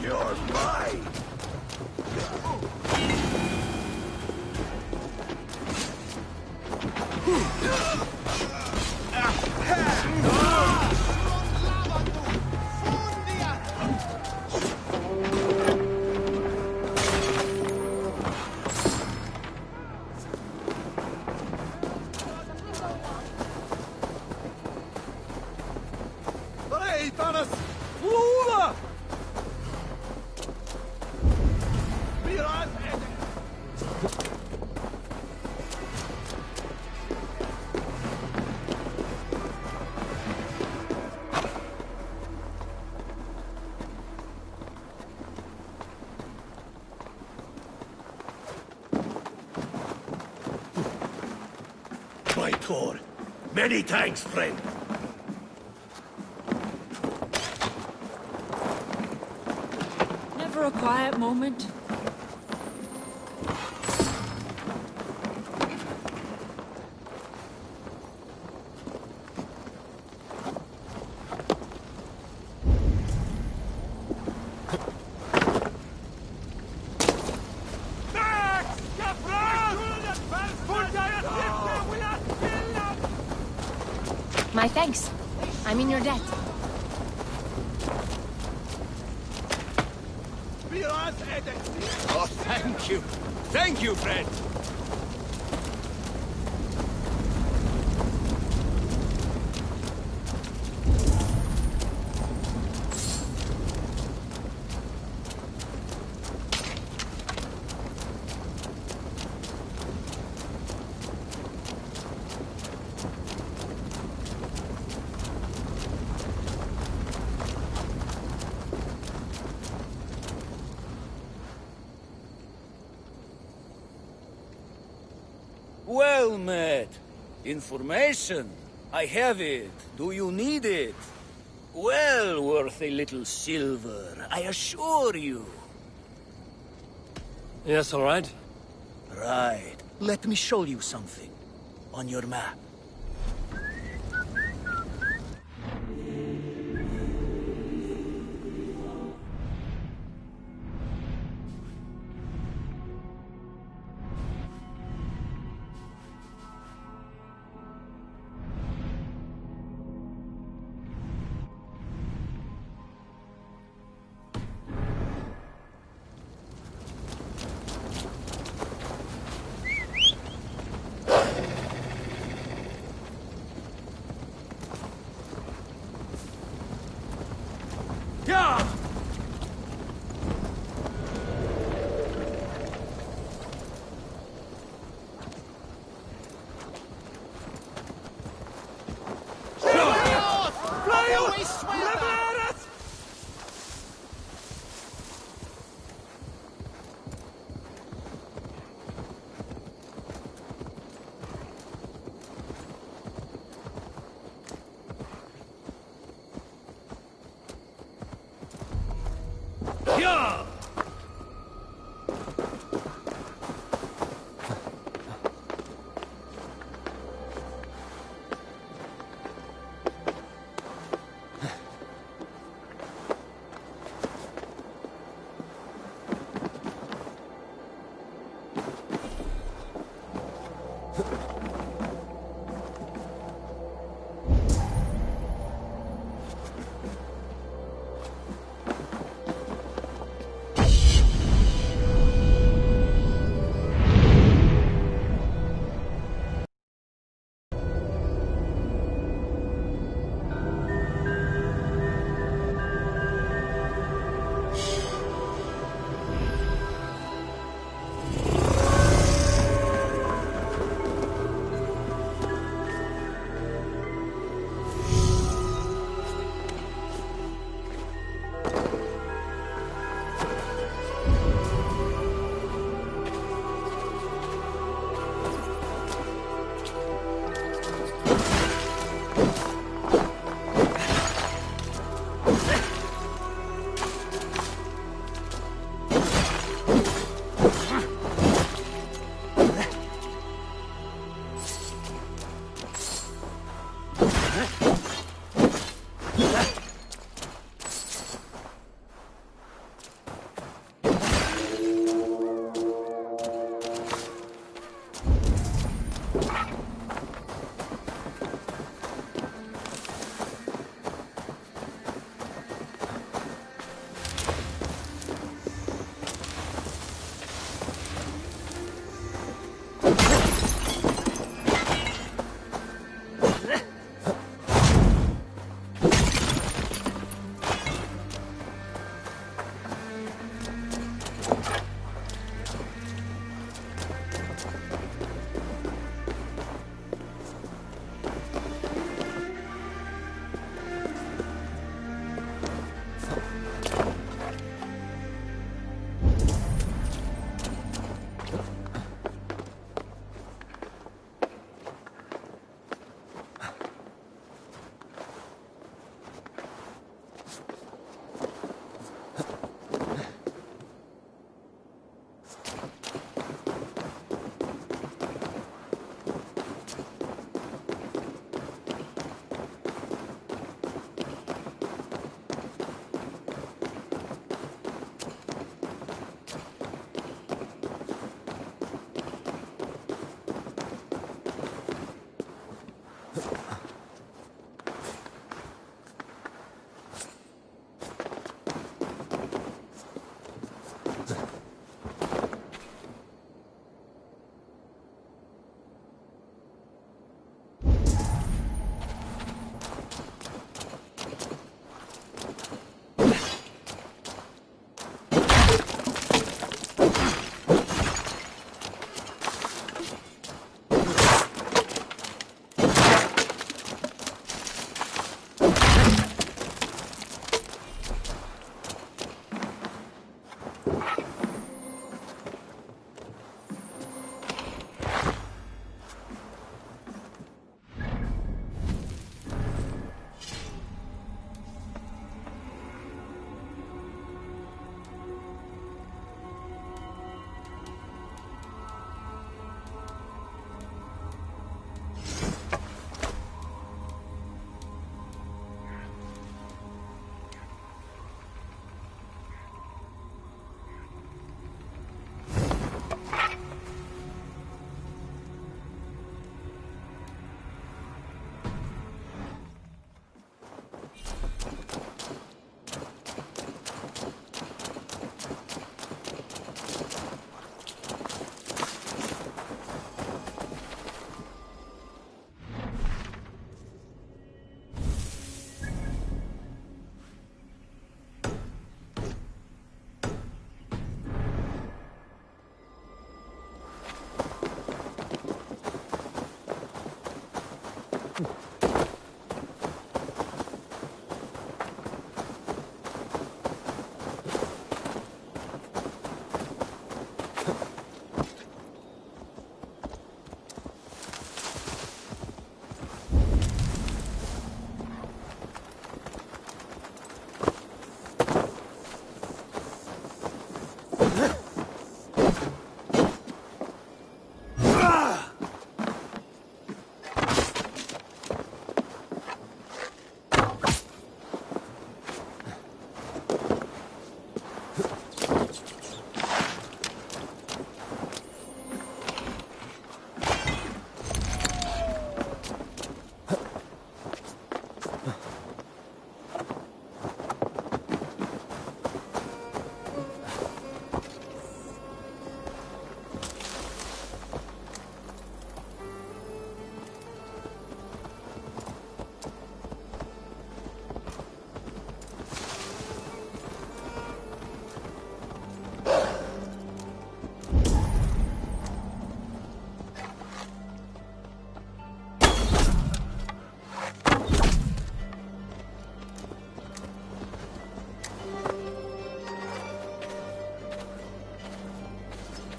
You're mine! Tor. Many thanks, friend. Never a quiet moment. My thanks. I'm in your debt. Oh, thank you. Thank you, friend. Well met. Information. I have it. Do you need it? Well worth a little silver, I assure you. Yes, all right. Right. Let me show you something. On your map.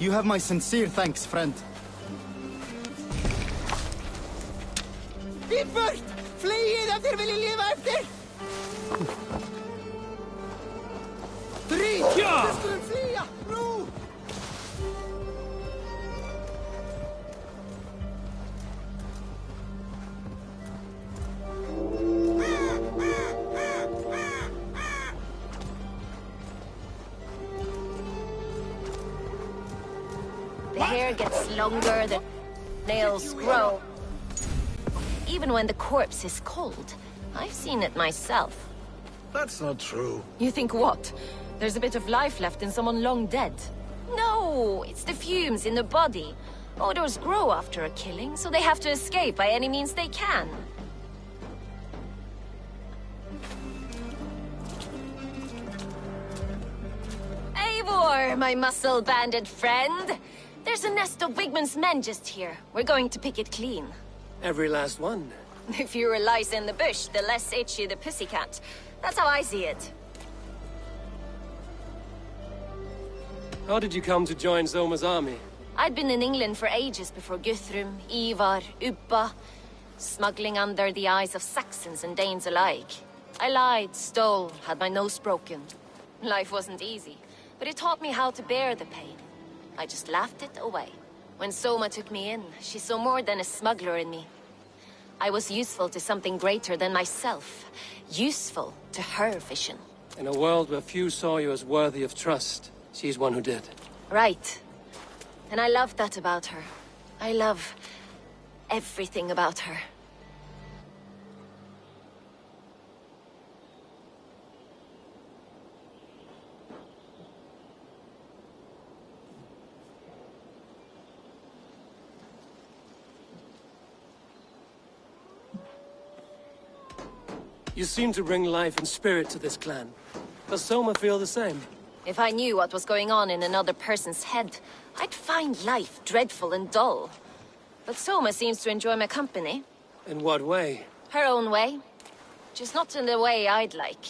You have my sincere thanks, friend. Dit först! Fly in efter vill leva efter! Dryg! Ja! Det skulle flia! Ro! The hair gets longer, the nails grow. Even when the corpse is cold. I've seen it myself. That's not true. You think what? There's a bit of life left in someone long dead? No, it's the fumes in the body. Odors grow after a killing, so they have to escape by any means they can. Eivor, my muscle-banded friend. There's a nest of Wigman's men just here. We're going to pick it clean. Every last one. The fewer lice in the bush, the less itchy the pussycat. That's how I see it. How did you come to join Zoma's army? I'd been in England for ages before Guthrum, Ivar, Ubba, smuggling under the eyes of Saxons and Danes alike. I lied, stole, had my nose broken. Life wasn't easy, but it taught me how to bear the pain. I just laughed it away. When Soma took me in, she saw more than a smuggler in me. I was useful to something greater than myself. Useful to her vision. In a world where few saw you as worthy of trust, she's one who did. Right. And I love that about her. I love everything about her. You seem to bring life and spirit to this clan. Does Soma feel the same? If I knew what was going on in another person's head, I'd find life dreadful and dull. But Soma seems to enjoy my company. In what way? Her own way. Just not in the way I'd like.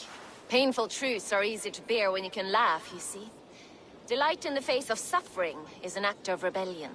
Painful truths are easy to bear when you can laugh, you see. Delight in the face of suffering is an act of rebellion.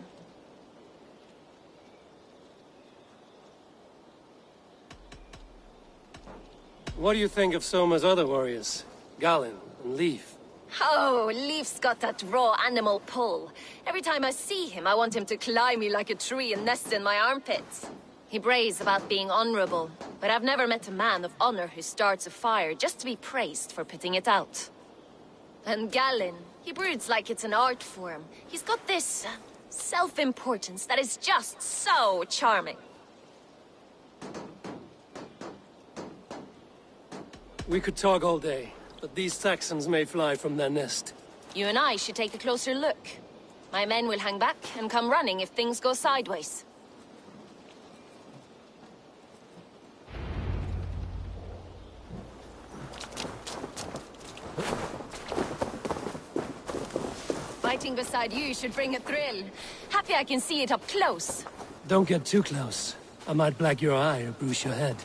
What do you think of Soma's other warriors? Galen and Leaf? Oh, Leaf's got that raw animal pull. Every time I see him, I want him to climb me like a tree and nest in my armpits. He brays about being honorable, but I've never met a man of honor who starts a fire just to be praised for putting it out. And Galen, he broods like it's an art form. He's got this self-importance that is just so charming. We could talk all day, but these Saxons may fly from their nest. You and I should take a closer look. My men will hang back and come running if things go sideways. Fighting beside you should bring a thrill. Happy I can see it up close. Don't get too close. I might black your eye or bruise your head.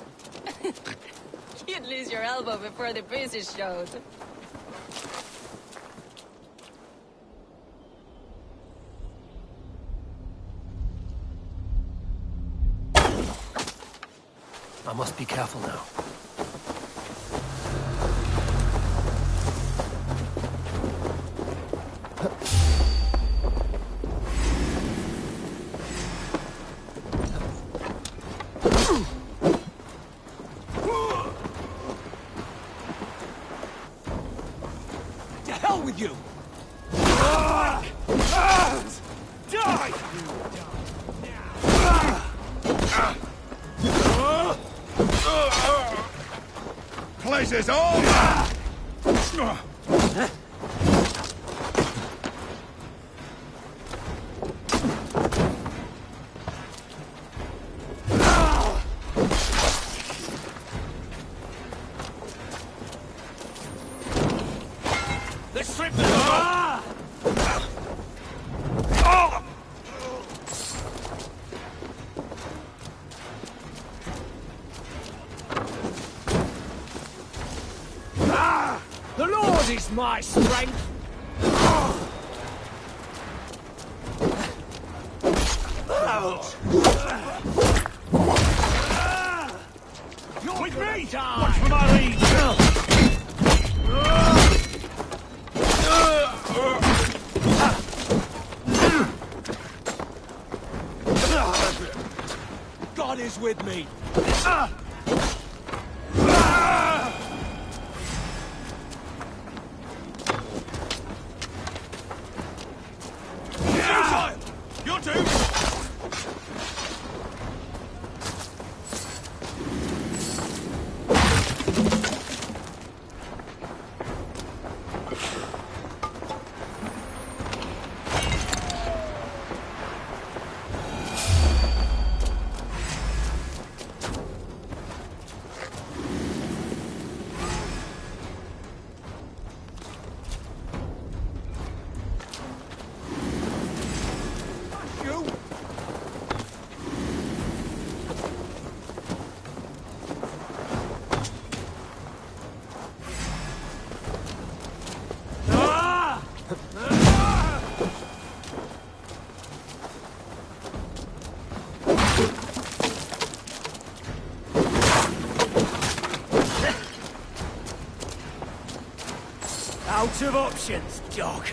You'd lose your elbow before the bruises showed. I must be careful now. To hell with you! Die! Place is over! The strip is over! The Lord is my strength! With me! Watch for my lead! God is with me! You two! Out of options, dog.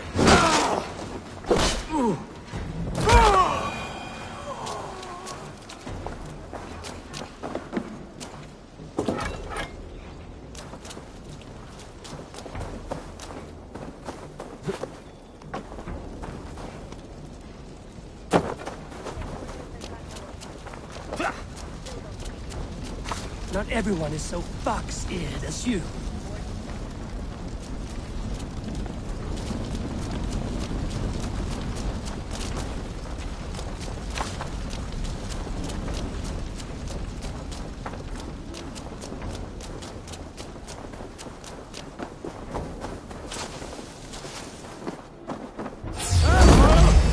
Not everyone is so fox-eared as you.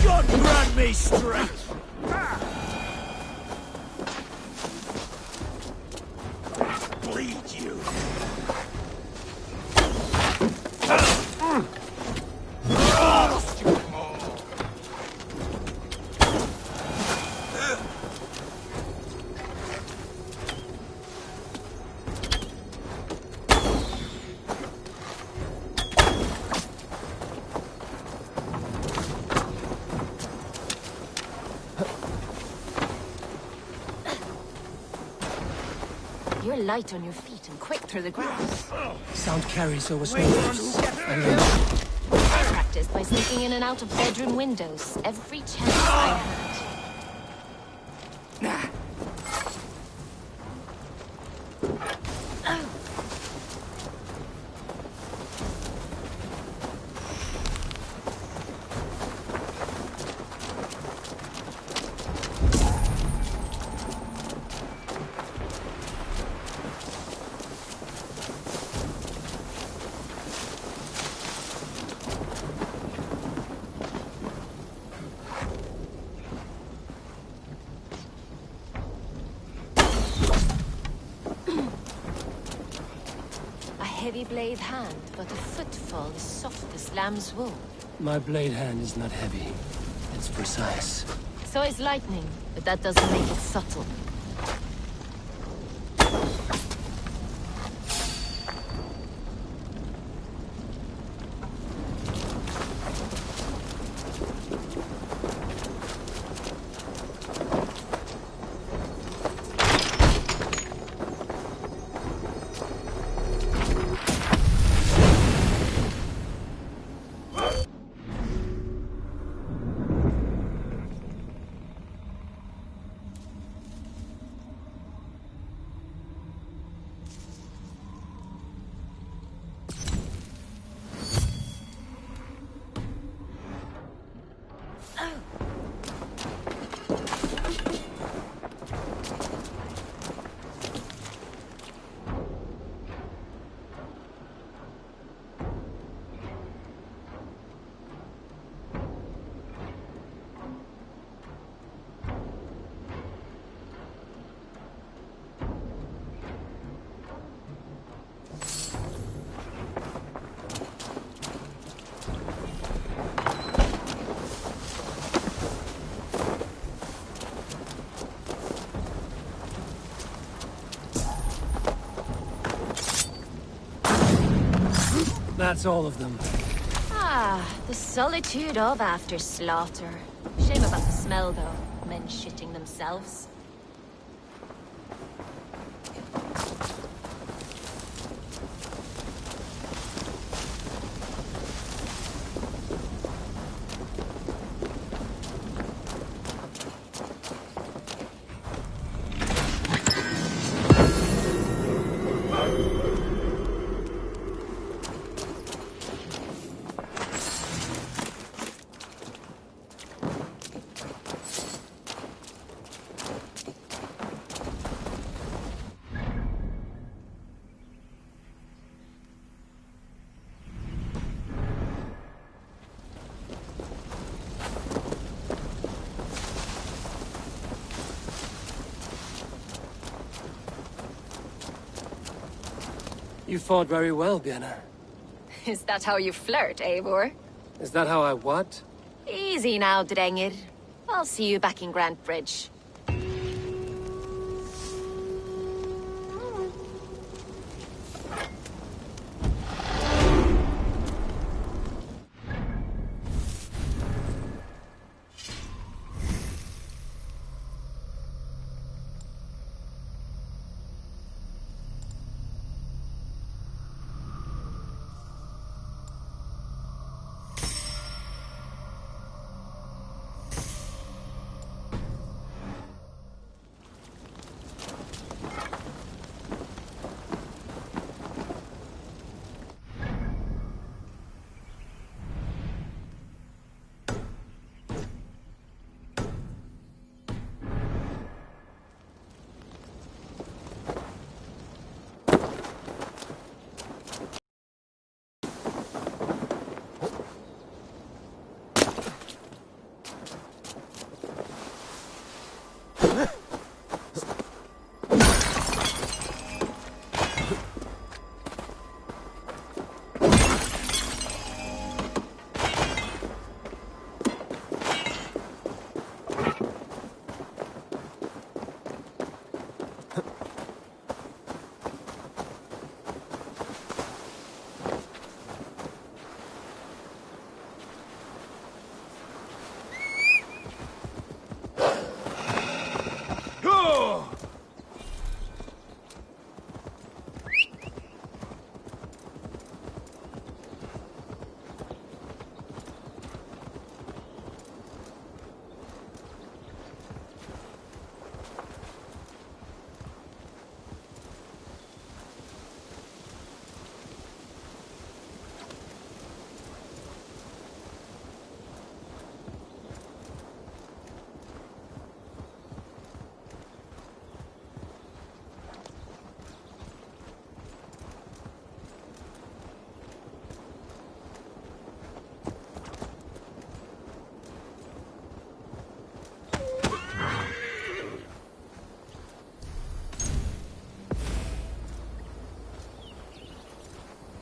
God grant me strength! Bleed you! You're light on your feet and quick through the grass. Sound carries over Wait, smokers. I learned. I practiced by sneaking in and out of bedroom windows every chance I had. Heavy blade hand, but a footfall as soft as lamb's wool. My blade hand is not heavy. It's precise. So is lightning, but that doesn't make it subtle. That's all of them. Ah, the solitude of after slaughter. Shame about the smell, though. Men shitting themselves. You fought very well, Björn. Is that how you flirt, Eivor? Is that how I what? Easy now, Drengir. I'll see you back in Grand Bridge.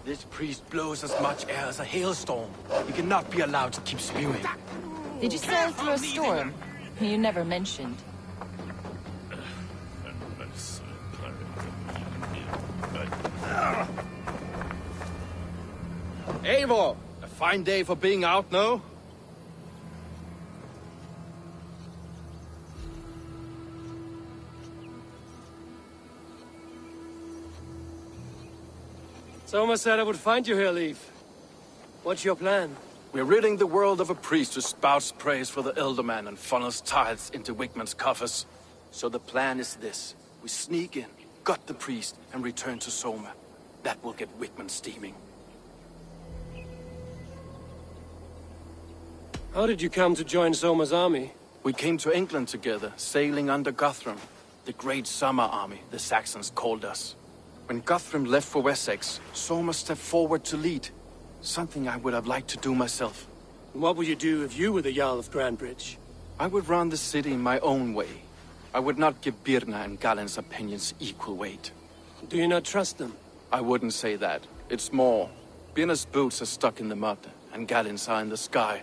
This priest blows as much air as a hailstorm. He cannot be allowed to keep spewing. Did you sail through a storm? You never mentioned. Eivor! A fine day for being out, no? Soma said I would find you here, Leaf. What's your plan? We're ridding the world of a priest who spouts praise for the Elderman and funnels tithes into Wigman's coffers. So the plan is this. We sneak in, gut the priest, and return to Soma. That will get Wigman steaming. How did you come to join Soma's army? We came to England together, sailing under Guthrum. The Great Summer Army, the Saxons called us. When Guthrum left for Wessex, Soma stepped forward to lead. Something I would have liked to do myself. What would you do if you were the Jarl of Grandbridge? I would run the city in my own way. I would not give Birna and Galen's opinions equal weight. Do you not trust them? I wouldn't say that. It's more. Birna's boots are stuck in the mud, and Galen's are in the sky.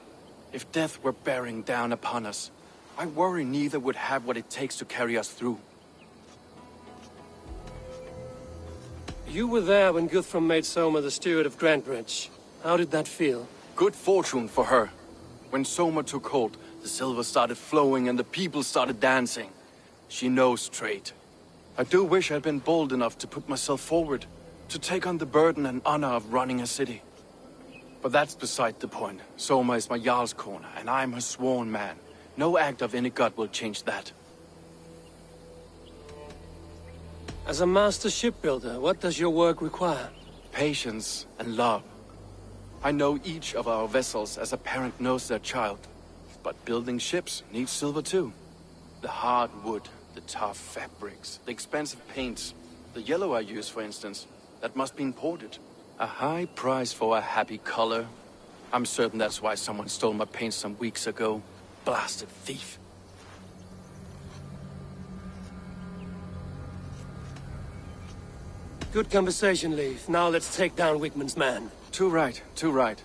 If death were bearing down upon us, I worry neither would have what it takes to carry us through. You were there when Guthrum made Soma the steward of Grandbridge. How did that feel? Good fortune for her. When Soma took hold, the silver started flowing and the people started dancing. She knows trade. I do wish I'd been bold enough to put myself forward, to take on the burden and honor of running a city. But that's beside the point. Soma is my Jarl's corner, and I'm her sworn man. No act of any god will change that. As a master shipbuilder, what does your work require? Patience and love. I know each of our vessels as a parent knows their child. But building ships needs silver too. The hard wood, the tough fabrics, the expensive paints. The yellow I use, for instance, that must be imported. A high price for a happy color. I'm certain that's why someone stole my paint some weeks ago. Blasted thief. Good conversation, Leif. Now let's take down Wigmund's man. Too right, too right.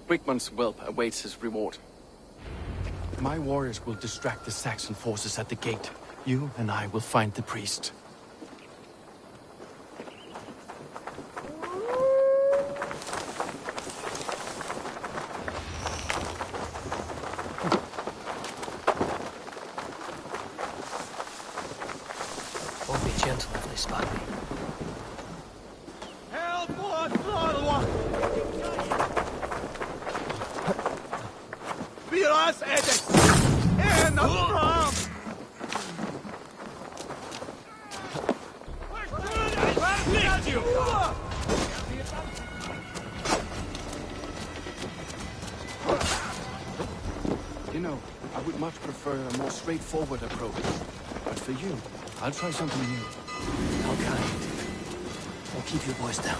Wigmund's whelp awaits his reward. My warriors will distract the Saxon forces at the gate. You and I will find the priest. Won't be gentle if they spot me. Viras edex! En fram! You know, I would much prefer a more straightforward approach. But for you, I'll try something new. How kind. I'll keep your voice down.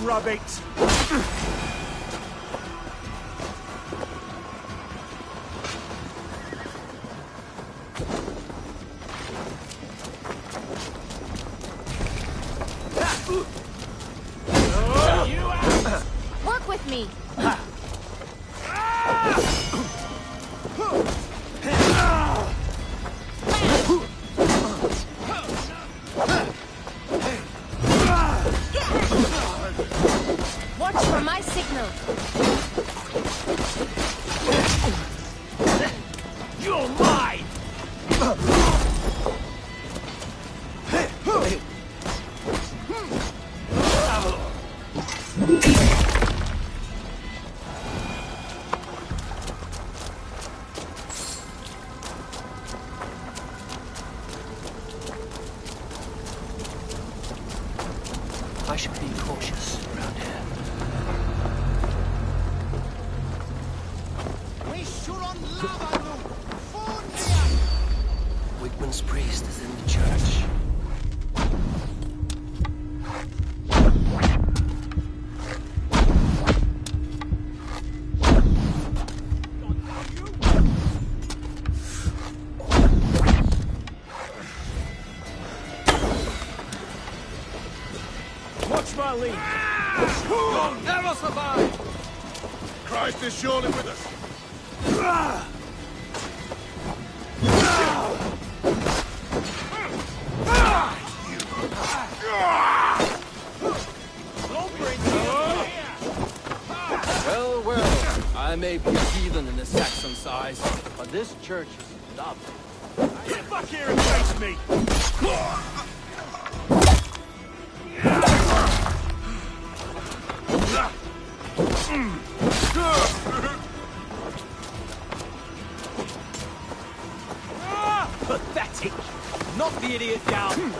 Rabbit! Work with me. Watch for my signal. You're mine! You'll never survive! Christ is surely with us. Well, well, I may be a heathen in the Saxon eyes, but this church is lovely. Get back here and face me! Pathetic! Knock the idiot down!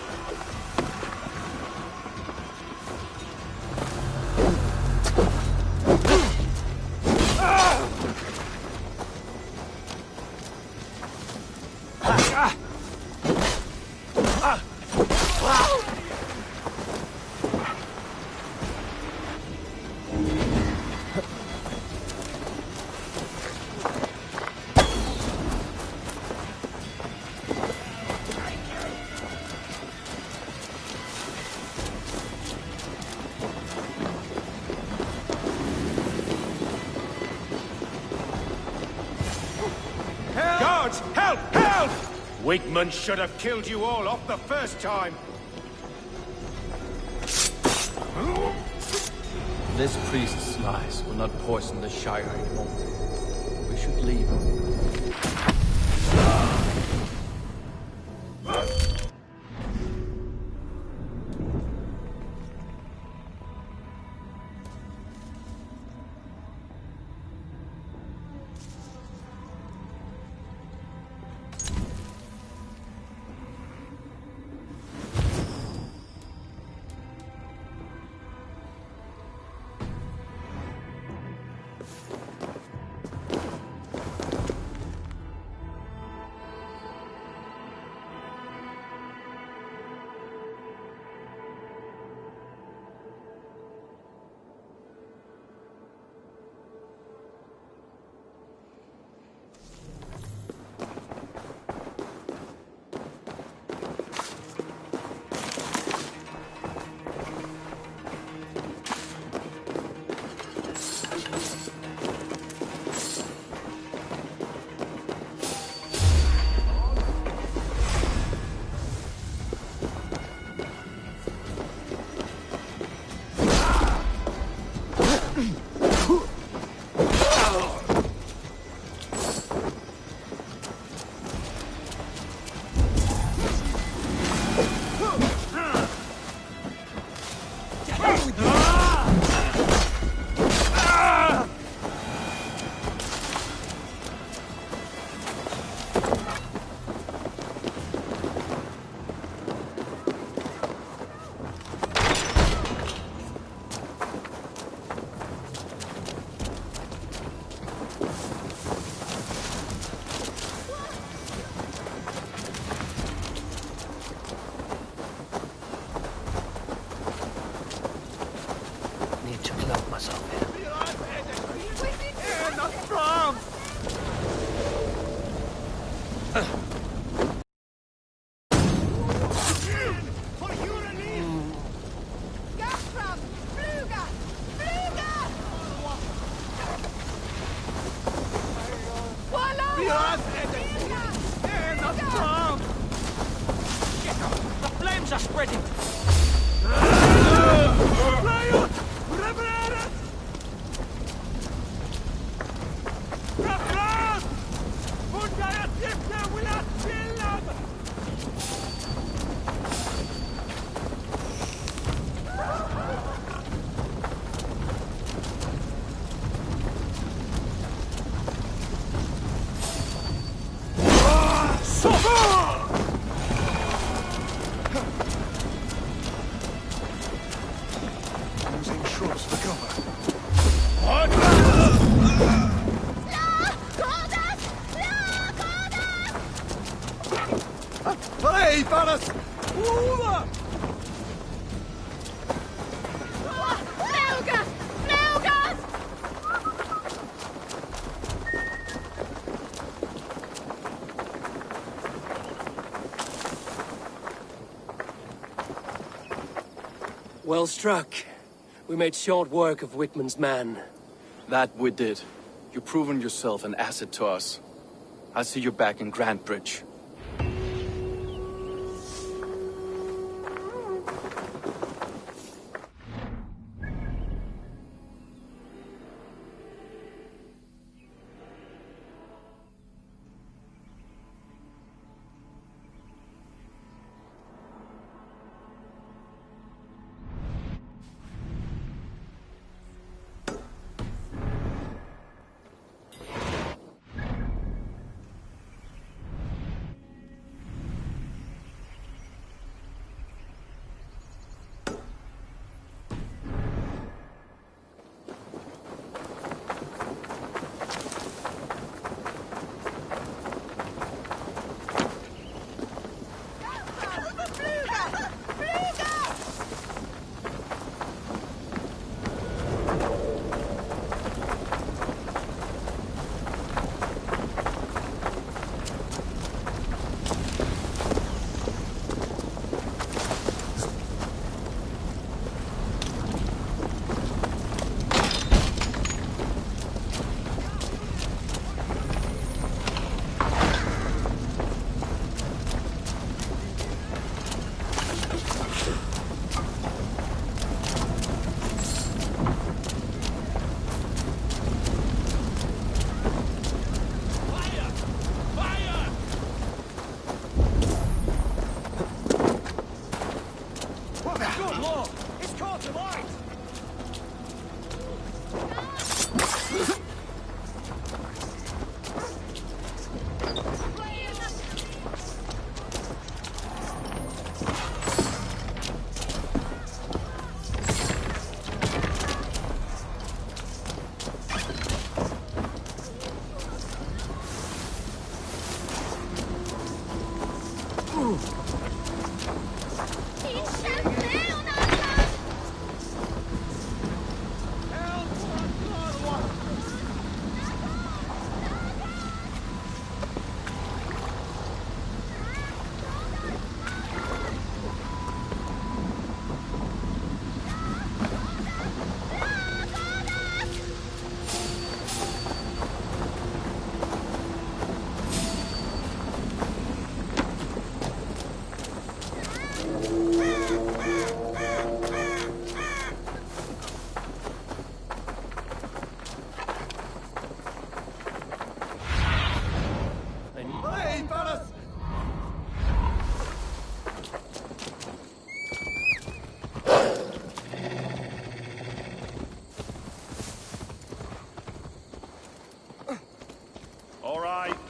Guards, help! Help! Wigman should have killed you all off the first time. This priest's lies will not poison the Shire anymore. We should leave. Well struck. We made short work of Wickman's man. That we did. You've proven yourself an asset to us. I'll see you back in Grantbridge.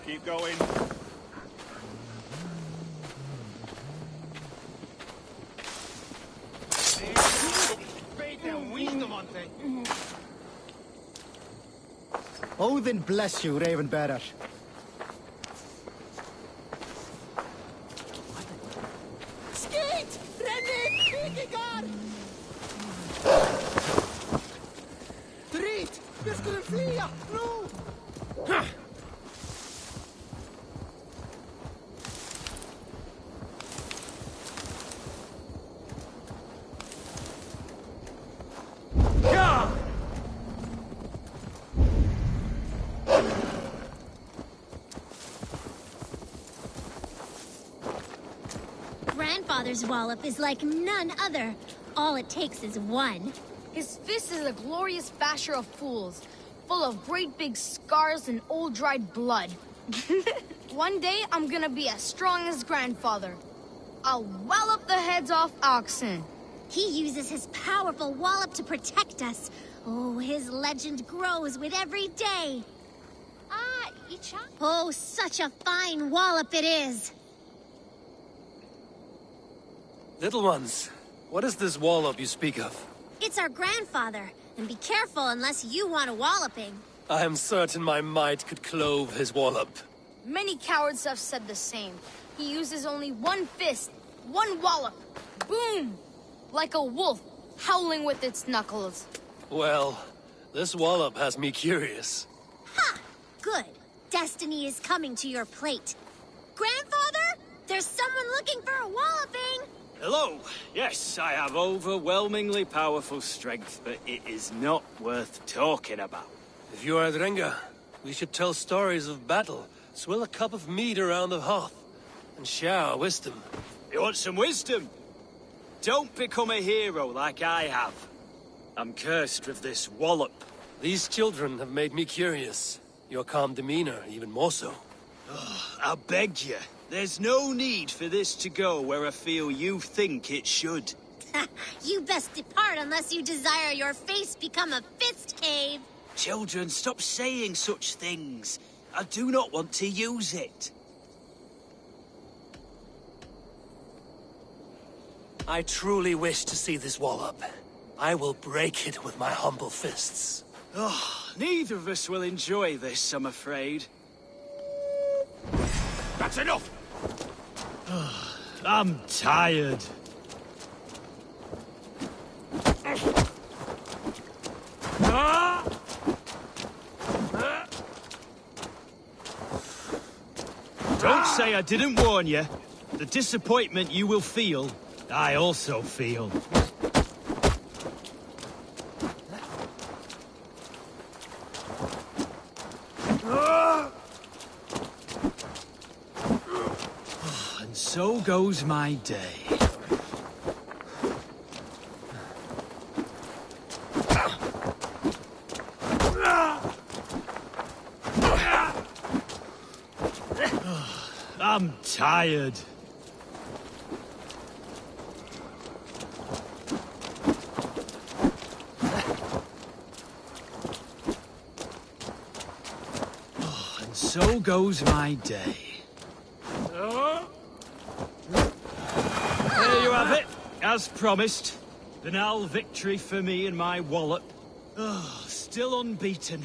Keep going. Odin bless you, Ravenbearer. Skeet! Renni! Vikingar! Drit! Vi skulle flyga! Nu! Grandfather's wallop is like none other. All it takes is one. His fist is a glorious basher of fools, full of great big scars and old dried blood. One day I'm gonna be as strong as grandfather. I'll wallop the heads off oxen. He uses his powerful wallop to protect us. Oh, his legend grows with every day. Oh, such a fine wallop it is. Little ones, what is this wallop you speak of? It's our grandfather, and be careful unless you want a walloping. I am certain my might could clove his wallop. Many cowards have said the same. He uses only one fist, one wallop. Boom! Like a wolf, howling with its knuckles. Well, this wallop has me curious. Ha! Good. Destiny is coming to your plate. Grandfather, there's someone looking for a walloping! Hello. Yes, I have overwhelmingly powerful strength, but it is not worth talking about. If you are Drenga, we should tell stories of battle, swill a cup of mead around the hearth, and share our wisdom. You want some wisdom? Don't become a hero like I have. I'm cursed with this wallop. These children have made me curious. Your calm demeanor, even more so. I beg you. There's no need for this to go where I feel you think it should. You best depart unless you desire your face become a fist cave. Children, stop saying such things. I do not want to use it. I truly wish to see this wallop. I will break it with my humble fists. Oh, neither of us will enjoy this, I'm afraid. That's enough! I'm tired. Don't say I didn't warn you. The disappointment you will feel, I also feel. And so goes my day. I'm tired. And so goes my day. There you have it, as promised. Banal victory for me and my wallop. Oh, still unbeaten.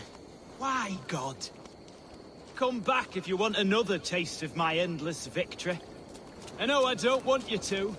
Why, God? Come back if you want another taste of my endless victory. I know I don't want you to.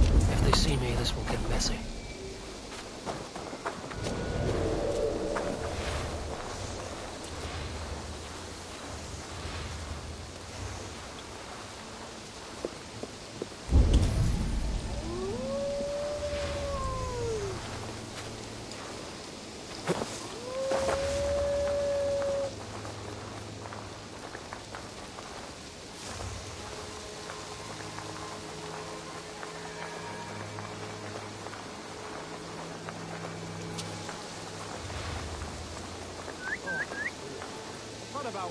If they see me, this will get messy. What about...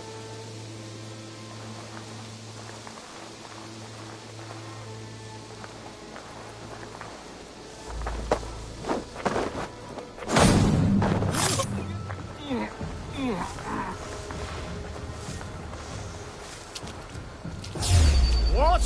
What?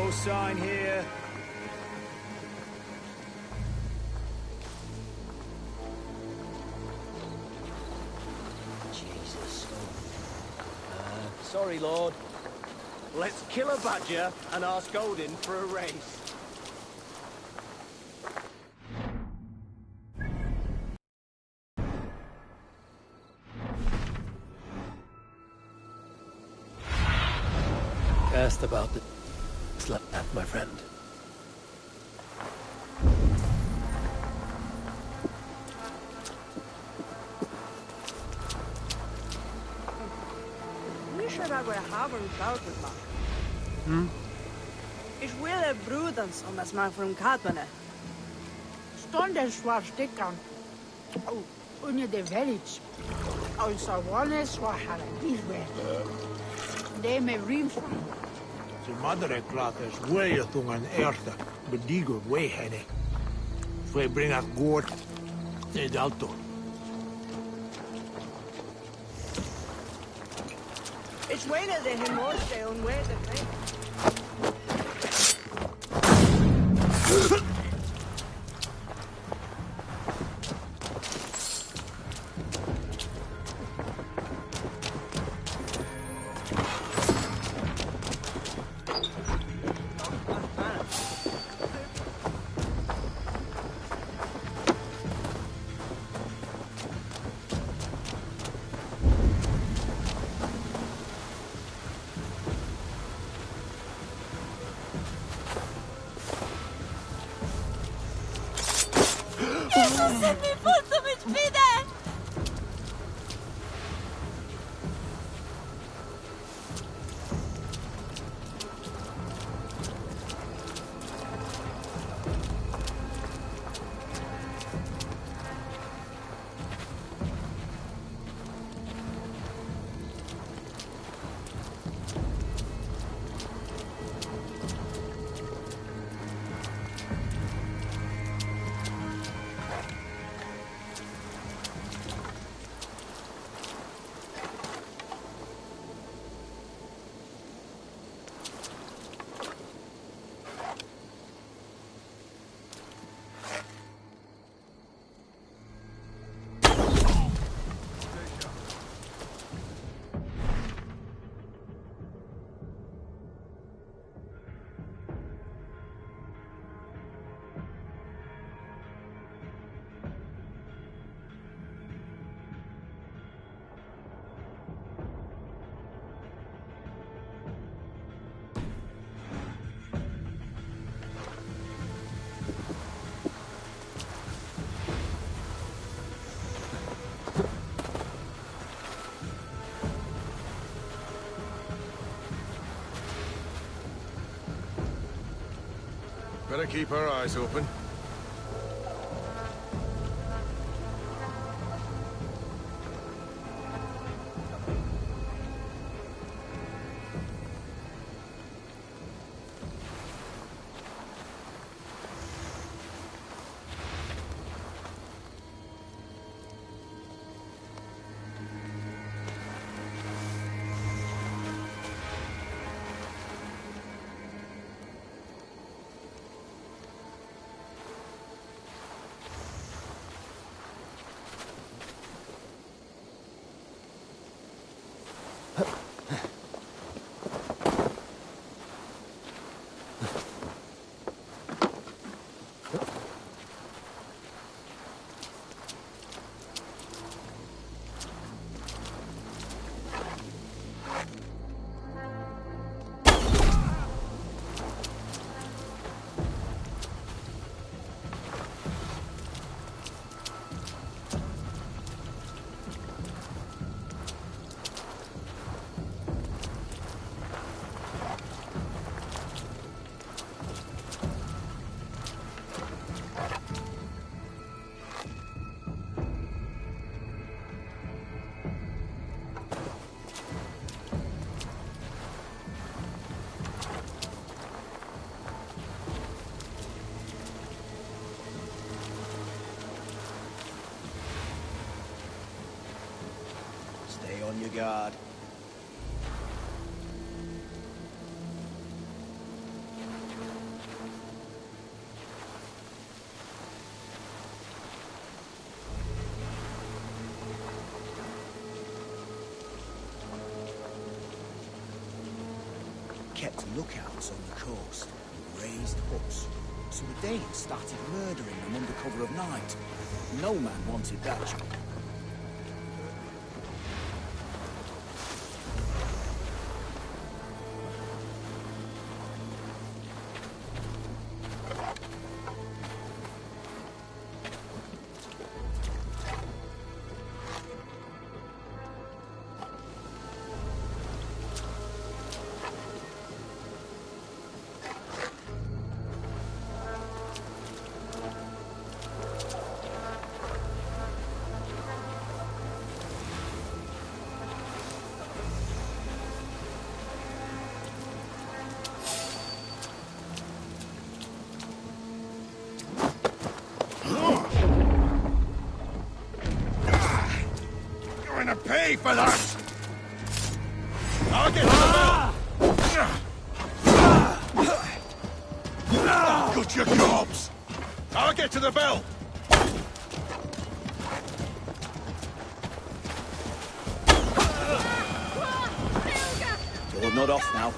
No sign here. Jesus. Sorry, Lord. Let's kill a badger and ask Odin for a race. Cast about the slut, my friend. Nu skal jeg være havren klautet, man. Hm? Ich will brudens om das man från Katmane. Stunden swar stickan. Under the village. Also one swahara diswe. De me rimfra. Se madre klates weetungan eerste bedigo weehenne. Fue bringa goord ed alto. Ich wene de hemorste und wene de Send me for so much vida! Better keep our eyes open. on your guard. lookouts on the coast and raised huts. So the Danes started murdering them under cover of night. No man wanted that job. Pay for that! I'll get to the bell! Good your gobs! I'll get to the bell! You're not off now.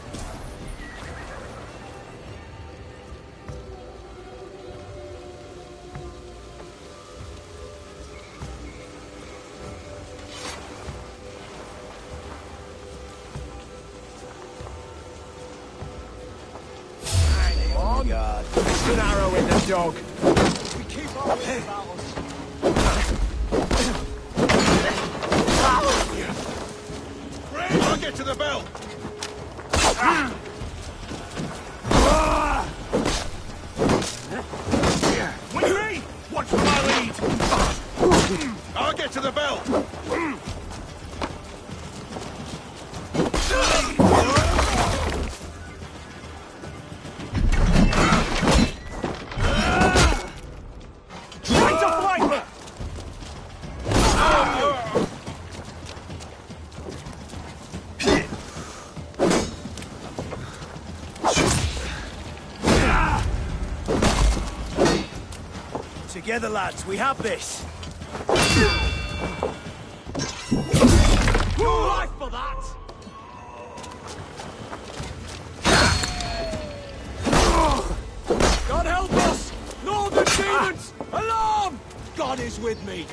An arrow in the dog. We keep our wits about us. I'll get to the bell. With me! Watch for my lead! I'll get to the bell. Together, lads, we have this. Your life for that! God help us! Northern demons! Alarm! God is with me.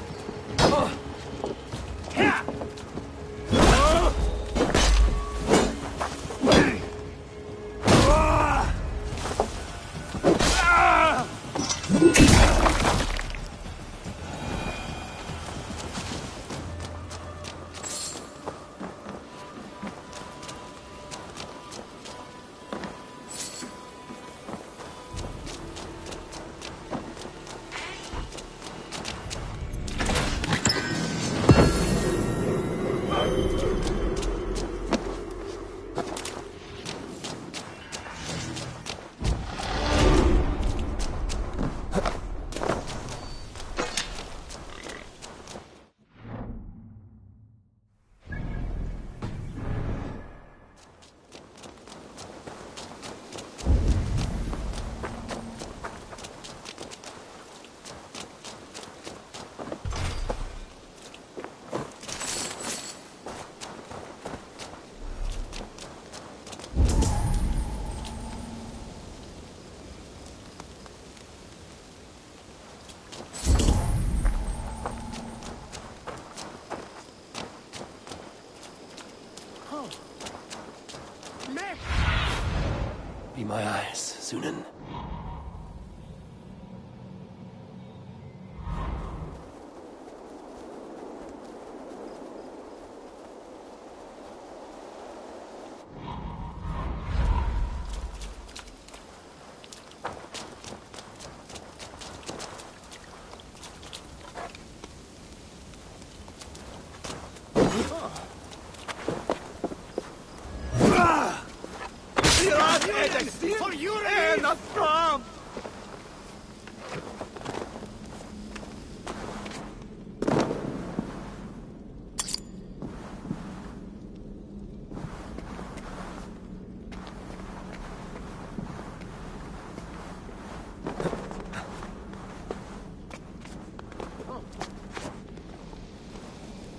Be my eyes, Sunan. For you and the farm!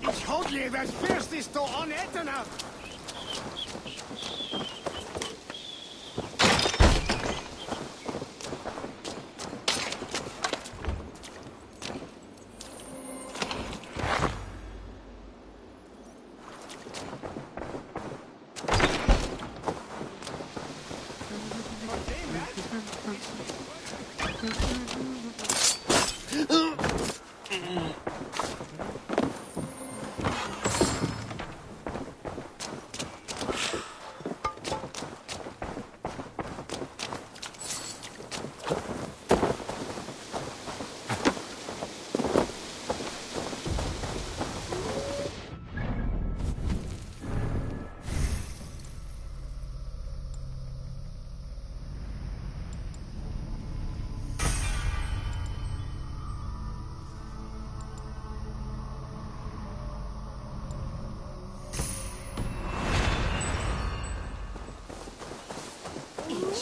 Ich hodlie was fürstest du an Ettenab!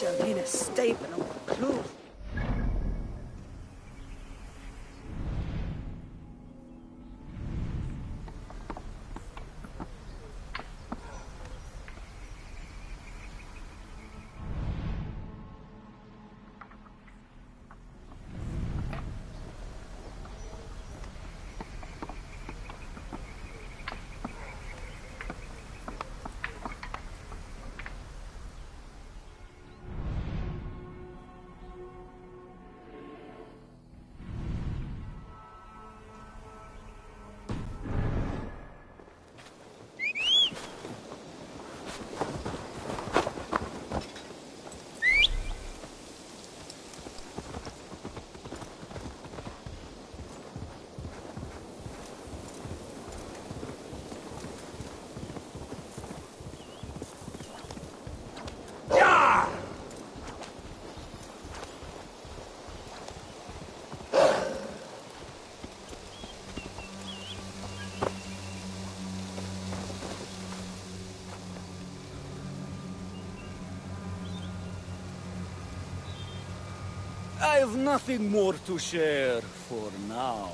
shall need a staple of clothes. I have nothing more to share for now.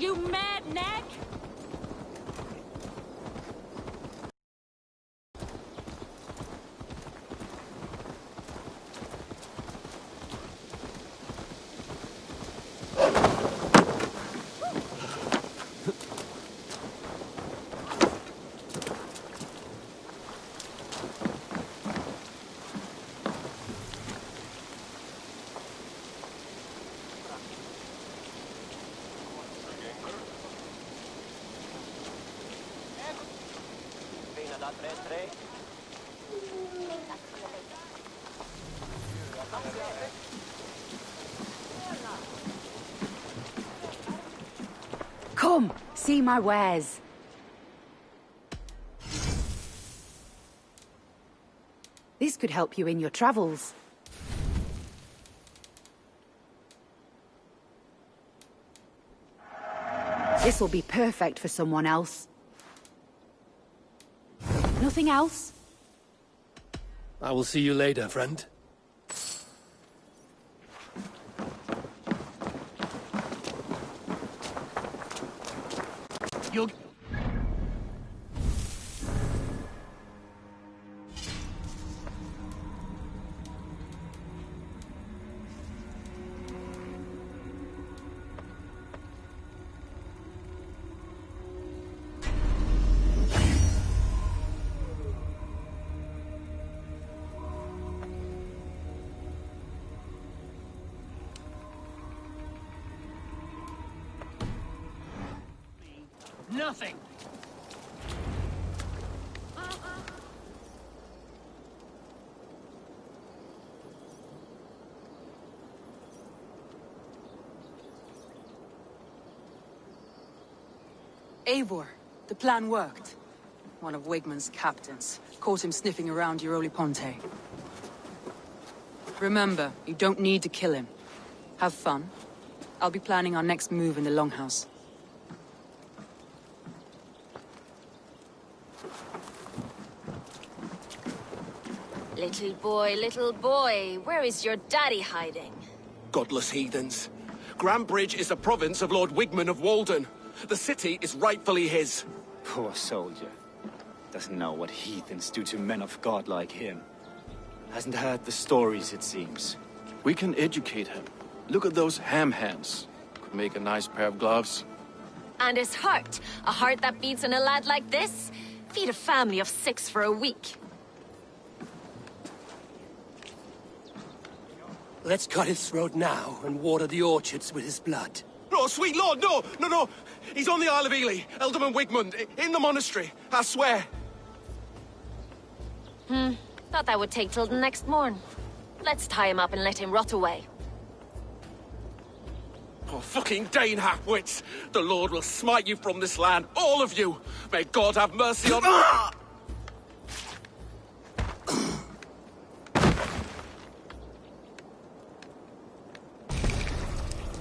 You mad neck! Come, see my wares. This could help you in your travels. This will be perfect for someone else. Nothing else? I will see you later, friend. You'll... Nothing. Eivor, the plan worked. One of Wigmund's captains caught him sniffing around Euroli Ponte. Remember, you don't need to kill him. Have fun. I'll be planning our next move in the Longhouse. Little boy, where is your daddy hiding? Godless heathens. Grandbridge is the province of Lord Wigman of Walden. The city is rightfully his. Poor soldier. Doesn't know what heathens do to men of God like him. Hasn't heard the stories, it seems. We can educate him. Look at those ham hands. Could make a nice pair of gloves. And his heart. A heart that beats in a lad like this? Feed a family of 6 for a week. Let's cut his throat now and water the orchards with his blood. Oh, sweet lord, no! He's on the Isle of Ely, Ealdorman Wigmund, in the monastery, I swear. Thought that would take till the next morn. Let's tie him up and let him rot away. Oh, fucking Dane halfwits! The Lord will smite you from this land, all of you! May God have mercy on...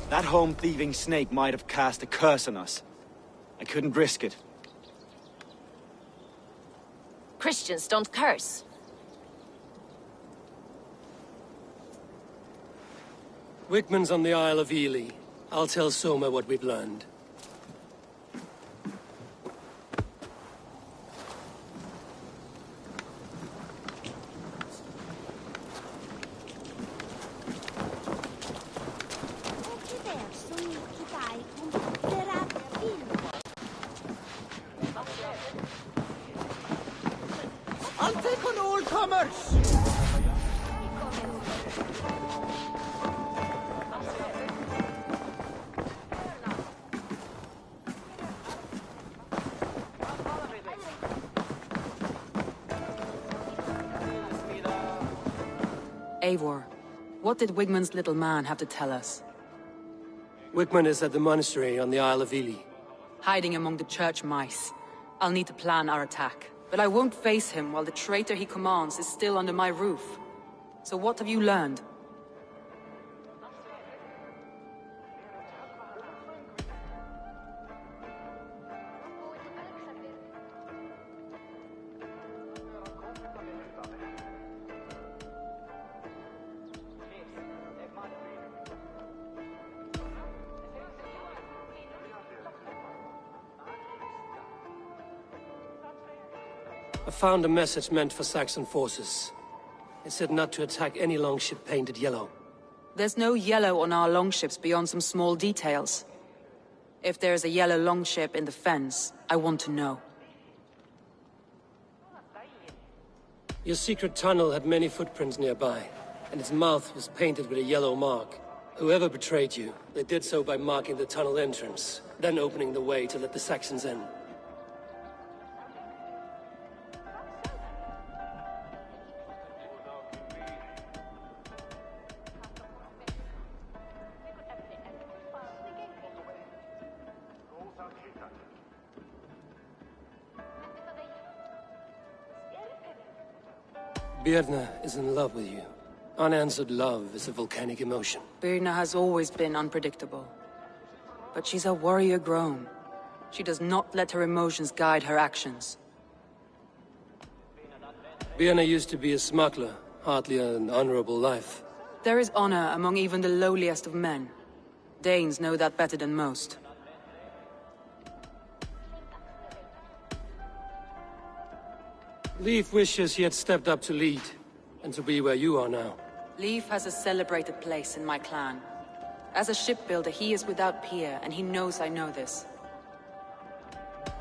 That home-thieving snake might have cast a curse on us. I couldn't risk it. Christians don't curse. Wigman's on the Isle of Ely. I'll tell Soma what we've learned. I'll take on all comers! Eivor, what did Wigmund's little man have to tell us? Wigman is at the monastery on the Isle of Ely. Hiding among the church mice. I'll need to plan our attack. But I won't face him while the traitor he commands is still under my roof. So what have you learned? I found a message meant for Saxon forces. It said not to attack any longship painted yellow. There's no yellow on our longships beyond some small details. If there's a yellow longship in the fens, I want to know. Your secret tunnel had many footprints nearby, and its mouth was painted with a yellow mark. Whoever betrayed you, they did so by marking the tunnel entrance, then opening the way to let the Saxons in. Birna is in love with you. Unanswered love is a volcanic emotion. Birna has always been unpredictable. But she's a warrior grown. She does not let her emotions guide her actions. Birna used to be a smuggler, hardly an honorable life. There is honor among even the lowliest of men. Danes know that better than most. Leif wishes he had stepped up to lead, and to be where you are now. Leif has a celebrated place in my clan. As a shipbuilder, he is without peer, and he knows I know this.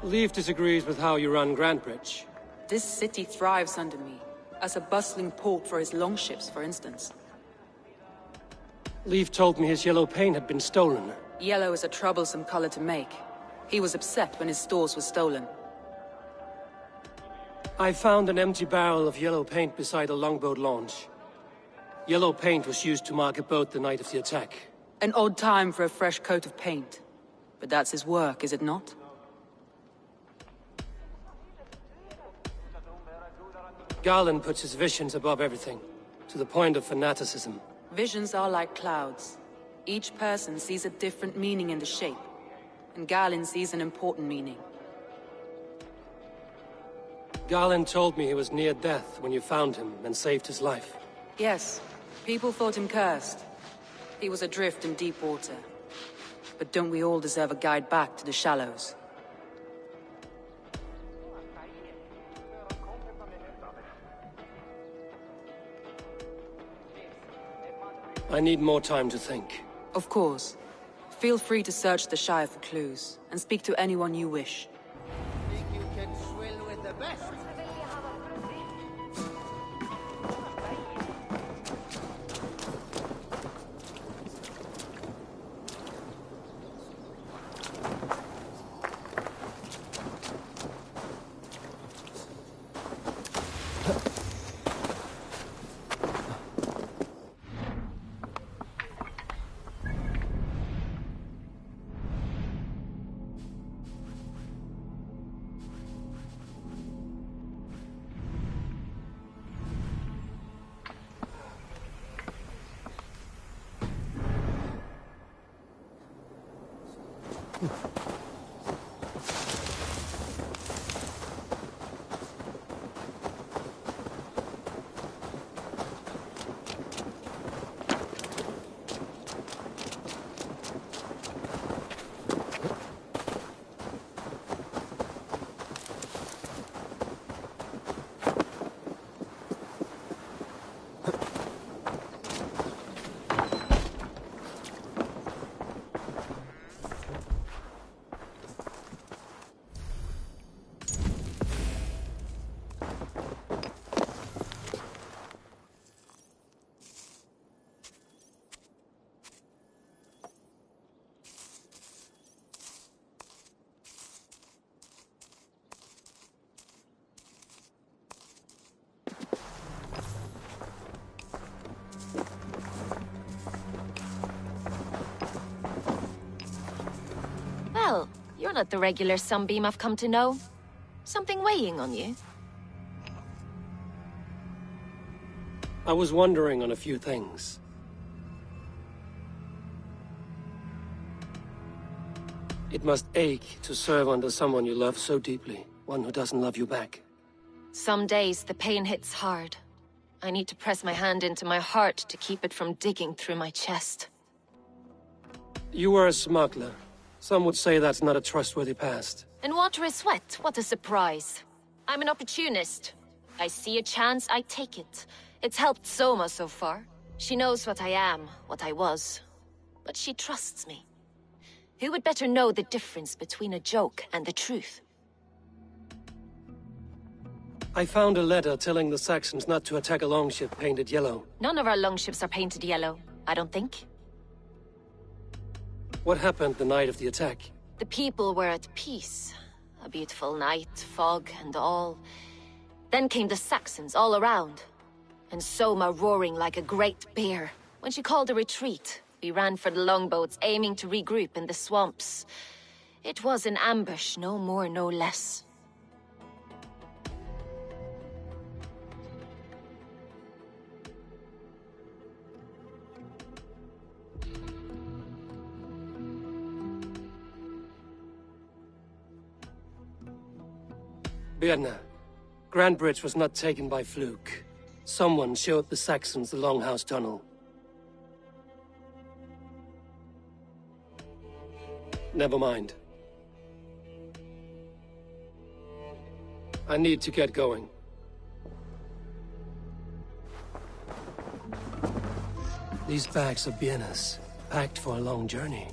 Leif disagrees with how you run Grandbridge. This city thrives under me, as a bustling port for his longships, for instance. Leif told me his yellow paint had been stolen. Yellow is a troublesome color to make. He was upset when his stores were stolen. I found an empty barrel of yellow paint beside a longboat launch. Yellow paint was used to mark a boat the night of the attack. An odd time for a fresh coat of paint. But that's his work, is it not? Garland puts his visions above everything, to the point of fanaticism. Visions are like clouds. Each person sees a different meaning in the shape, and Garland sees an important meaning. Garland told me he was near death when you found him and saved his life. Yes, people thought him cursed. He was adrift in deep water. But don't we all deserve a guide back to the shallows? I need more time to think. Of course. Feel free to search the Shire for clues, and speak to anyone you wish. Think you can swill with the best? Well, you're not the regular sunbeam I've come to know. Something weighing on you? I was wondering on a few things. It must ache to serve under someone you love so deeply, one who doesn't love you back. Some days the pain hits hard. I need to press my hand into my heart to keep it from digging through my chest. You were a smuggler. Some would say that's not a trustworthy past. And water is wet, what a surprise. I'm an opportunist. I see a chance, I take it. It's helped Soma so far. She knows what I am, what I was. But she trusts me. Who would better know the difference between a joke and the truth? I found a letter telling the Saxons not to attack a longship painted yellow. None of our longships are painted yellow, I don't think. What happened the night of the attack? The people were at peace. A beautiful night, fog and all. Then came the Saxons all around. And Soma roaring like a great bear. When she called a retreat, we ran for the longboats, aiming to regroup in the swamps. It was an ambush, no more, no less. Birna, Grand Bridge was not taken by fluke. Someone showed the Saxons the Longhouse Tunnel. Never mind. I need to get going. These bags are Birna's, packed for a long journey.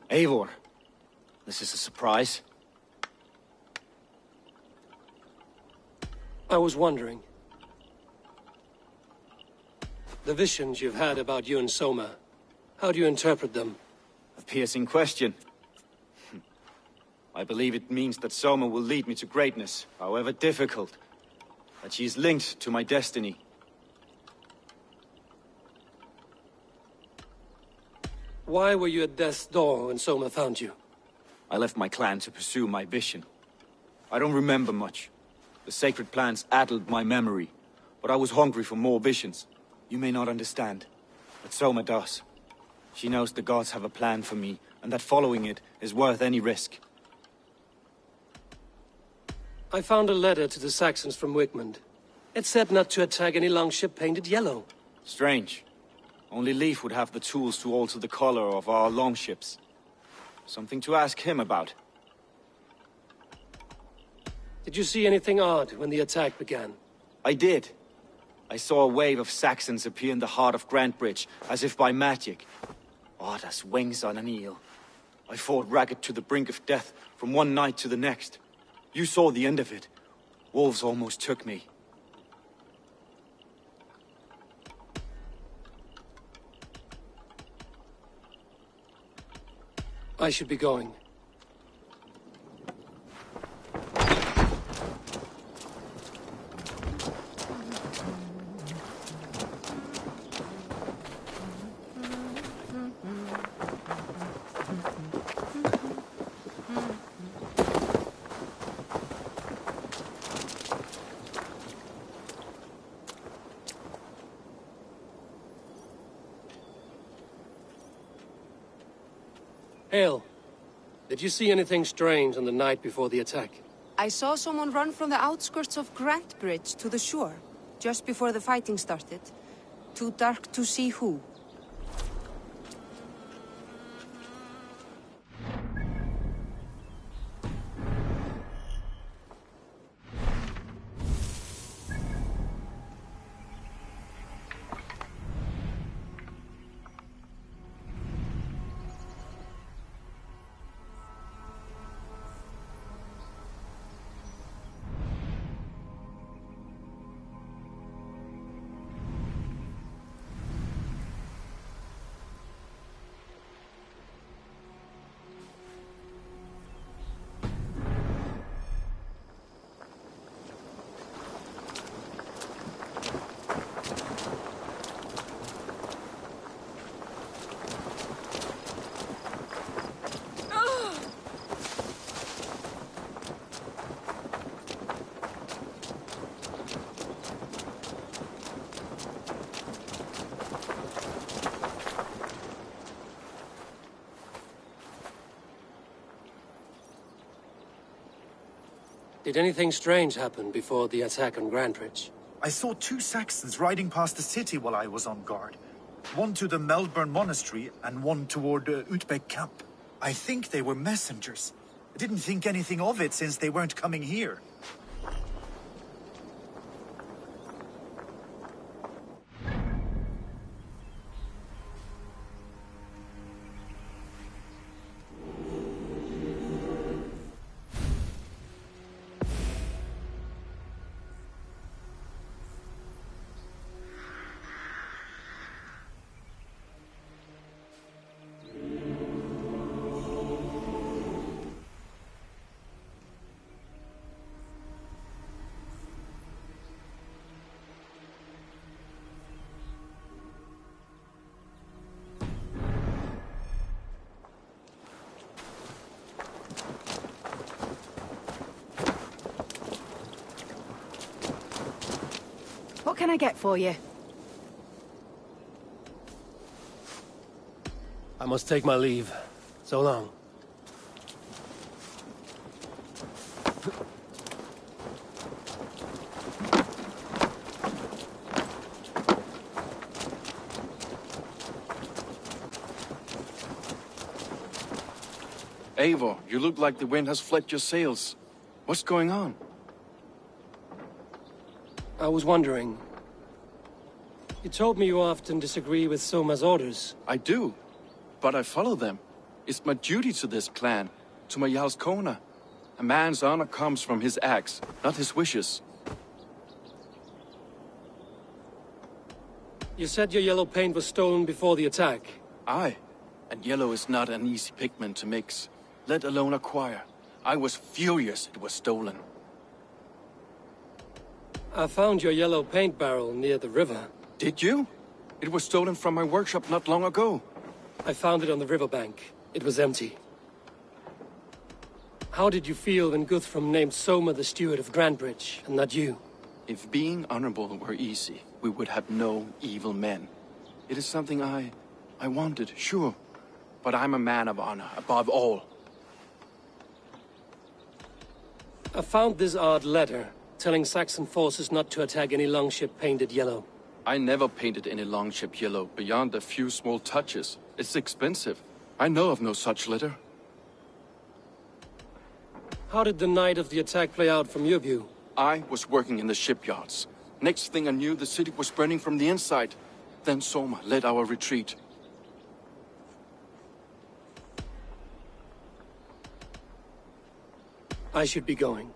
Eivor, this is a surprise. I was wondering. The visions you've had about you and Soma, how do you interpret them? A piercing question. I believe it means that Soma will lead me to greatness, however difficult. That she is linked to my destiny. Why were you at death's door when Soma found you? I left my clan to pursue my vision. I don't remember much. The sacred plants addled my memory, but I was hungry for more visions. You may not understand, but Soma does. She knows the gods have a plan for me, and that following it is worth any risk. I found a letter to the Saxons from Wigmund. It said not to attack any longship painted yellow. Strange. Only Leif would have the tools to alter the color of our longships. Something to ask him about. Did you see anything odd when the attack began? I did. I saw a wave of Saxons appear in the heart of Grantbridge, as if by magic. Odd as wings on an eel. I fought ragged to the brink of death from one night to the next. You saw the end of it. Wolves almost took me. I should be going. Hale, did you see anything strange on the night before the attack? I saw someone run from the outskirts of Grantbridge to the shore, just before the fighting started. Too dark to see who. Did anything strange happen before the attack on Grantbridge? I saw two Saxons riding past the city while I was on guard. One to the Melbourne Monastery and one toward Utbeck Camp. I think they were messengers. I didn't think anything of it since they weren't coming here. What can I get for you? I must take my leave. So long. Eivor, you look like the wind has flecked your sails. What's going on? I was wondering. You told me you often disagree with Soma's orders. I do, but I follow them. It's my duty to this clan, to my Jarl's Kona. A man's honor comes from his acts, not his wishes. You said your yellow paint was stolen before the attack. Aye, and yellow is not an easy pigment to mix, let alone acquire. I was furious it was stolen. I found your yellow paint barrel near the river. Did you? It was stolen from my workshop not long ago. I found it on the riverbank. It was empty. How did you feel when Guthrum named Soma the steward of Grantebridge, and not you? If being honorable were easy, we would have no evil men. It is something I wanted, sure. But I'm a man of honor, above all. I found this odd letter, telling Saxon forces not to attack any longship painted yellow. I never painted any longship yellow, beyond a few small touches. It's expensive. I know of no such letter. How did the night of the attack play out from your view? I was working in the shipyards. Next thing I knew, the city was burning from the inside. Then Soma led our retreat. I should be going.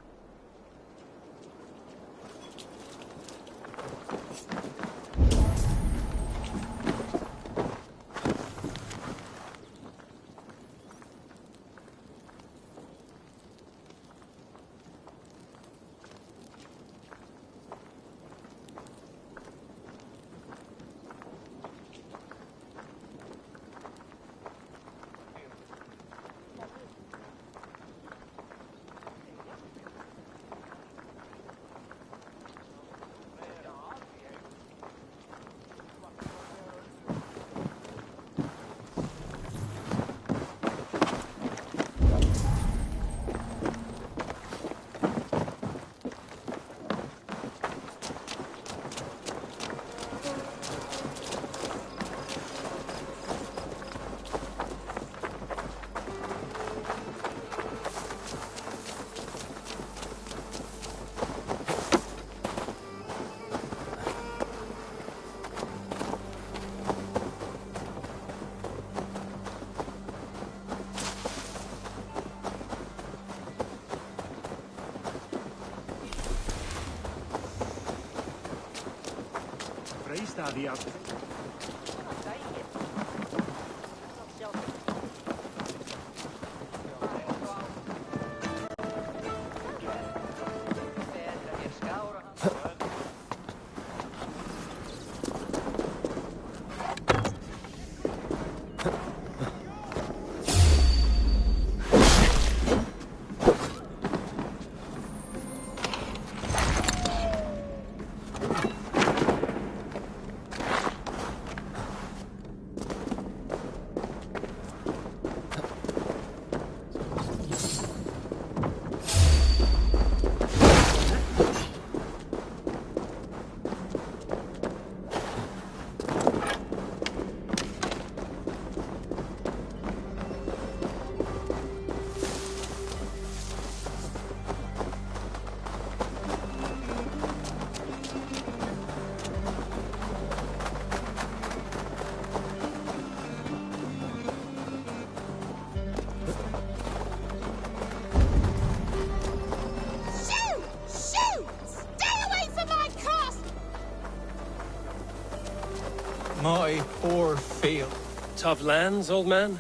My poor field. Tough lands, old man?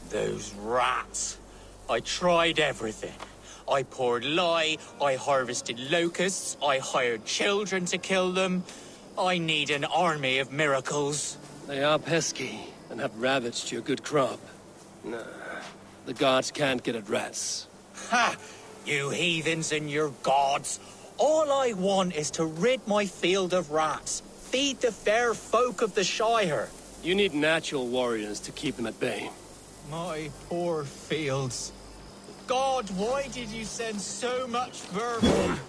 Those rats. I tried everything. I poured lye, I harvested locusts, I hired children to kill them. I need an army of miracles. They are pesky, and have ravaged your good crop. Nah, the gods can't get at rats. Ha! You heathens and your gods. All I want is to rid my field of rats. Feed the fair folk of the Shire. You need natural warriors to keep them at bay. My poor fields. God, why did you send so much vermin?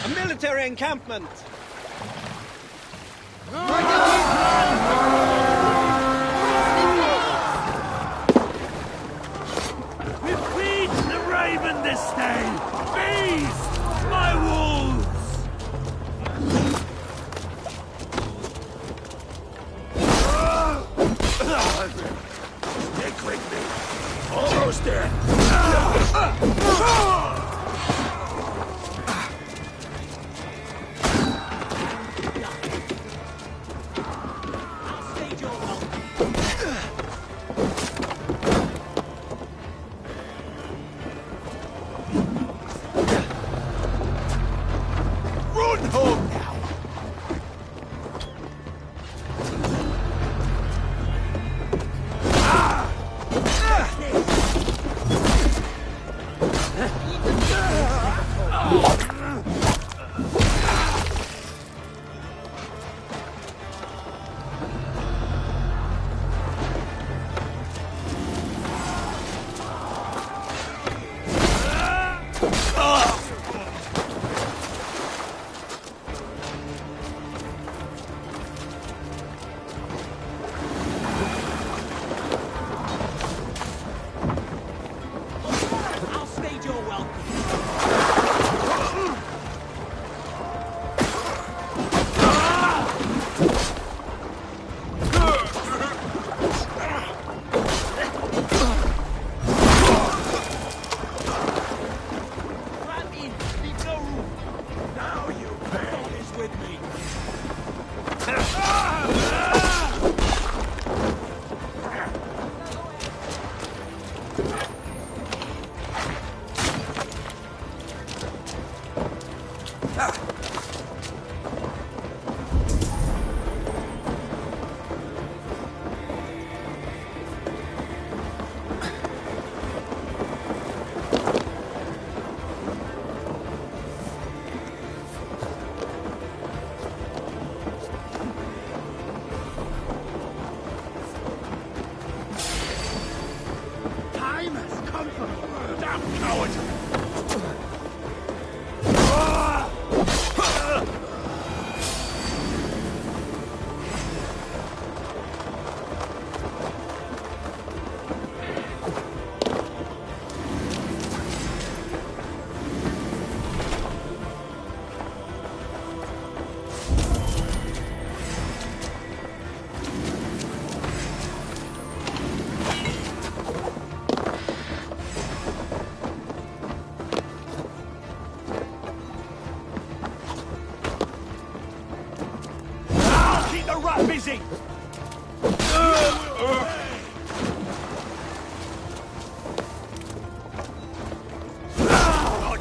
A military encampment! We feed the raven this day! Feast my wolves! Stick with me. Almost there. Run home now! I'll stage your welcome. Grab in, leave no room. Now you pay. Is with me. Time has come for you, damn coward! I'll keep the rat busy!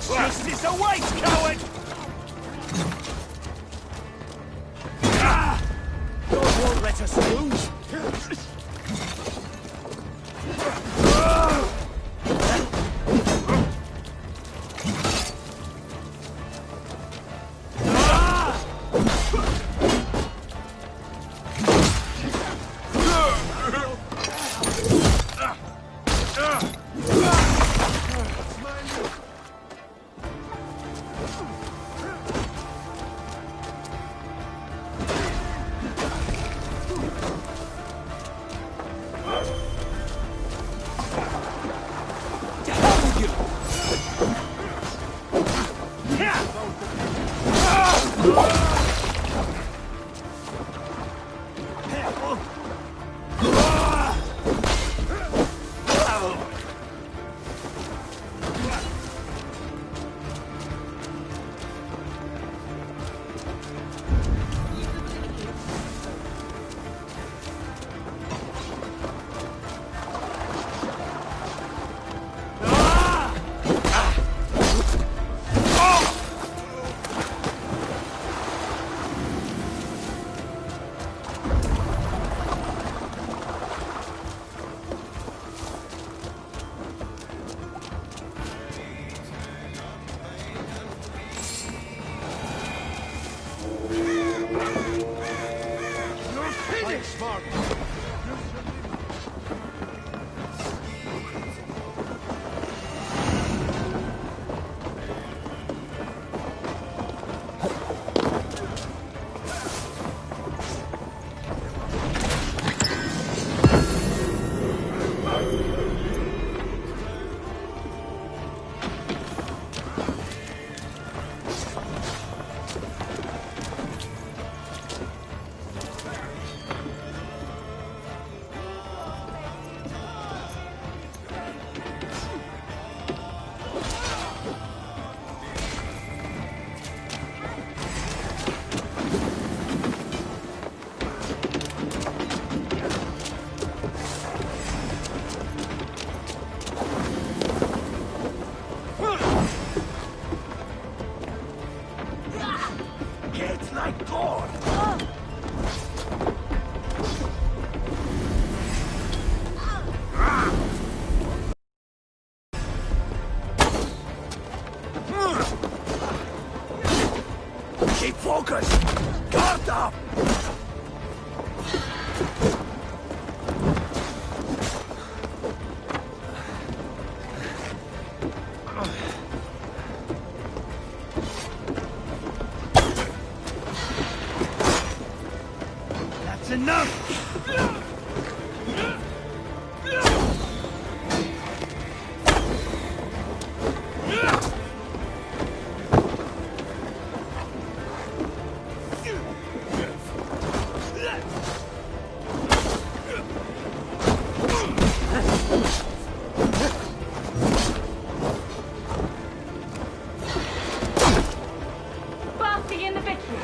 Justice awaits, coward! God won't let us lose! Focus! Guard up! That's enough! Basking in the victory.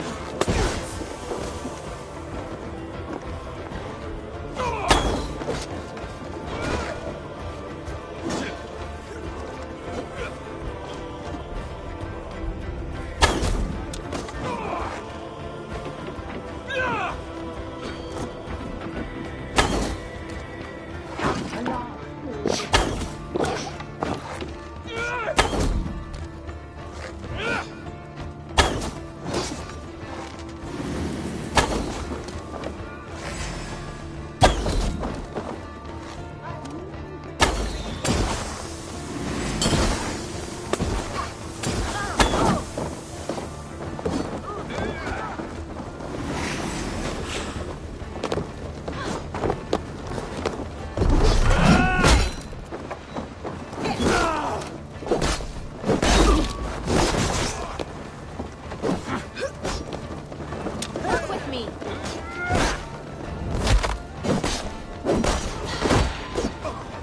Work with me.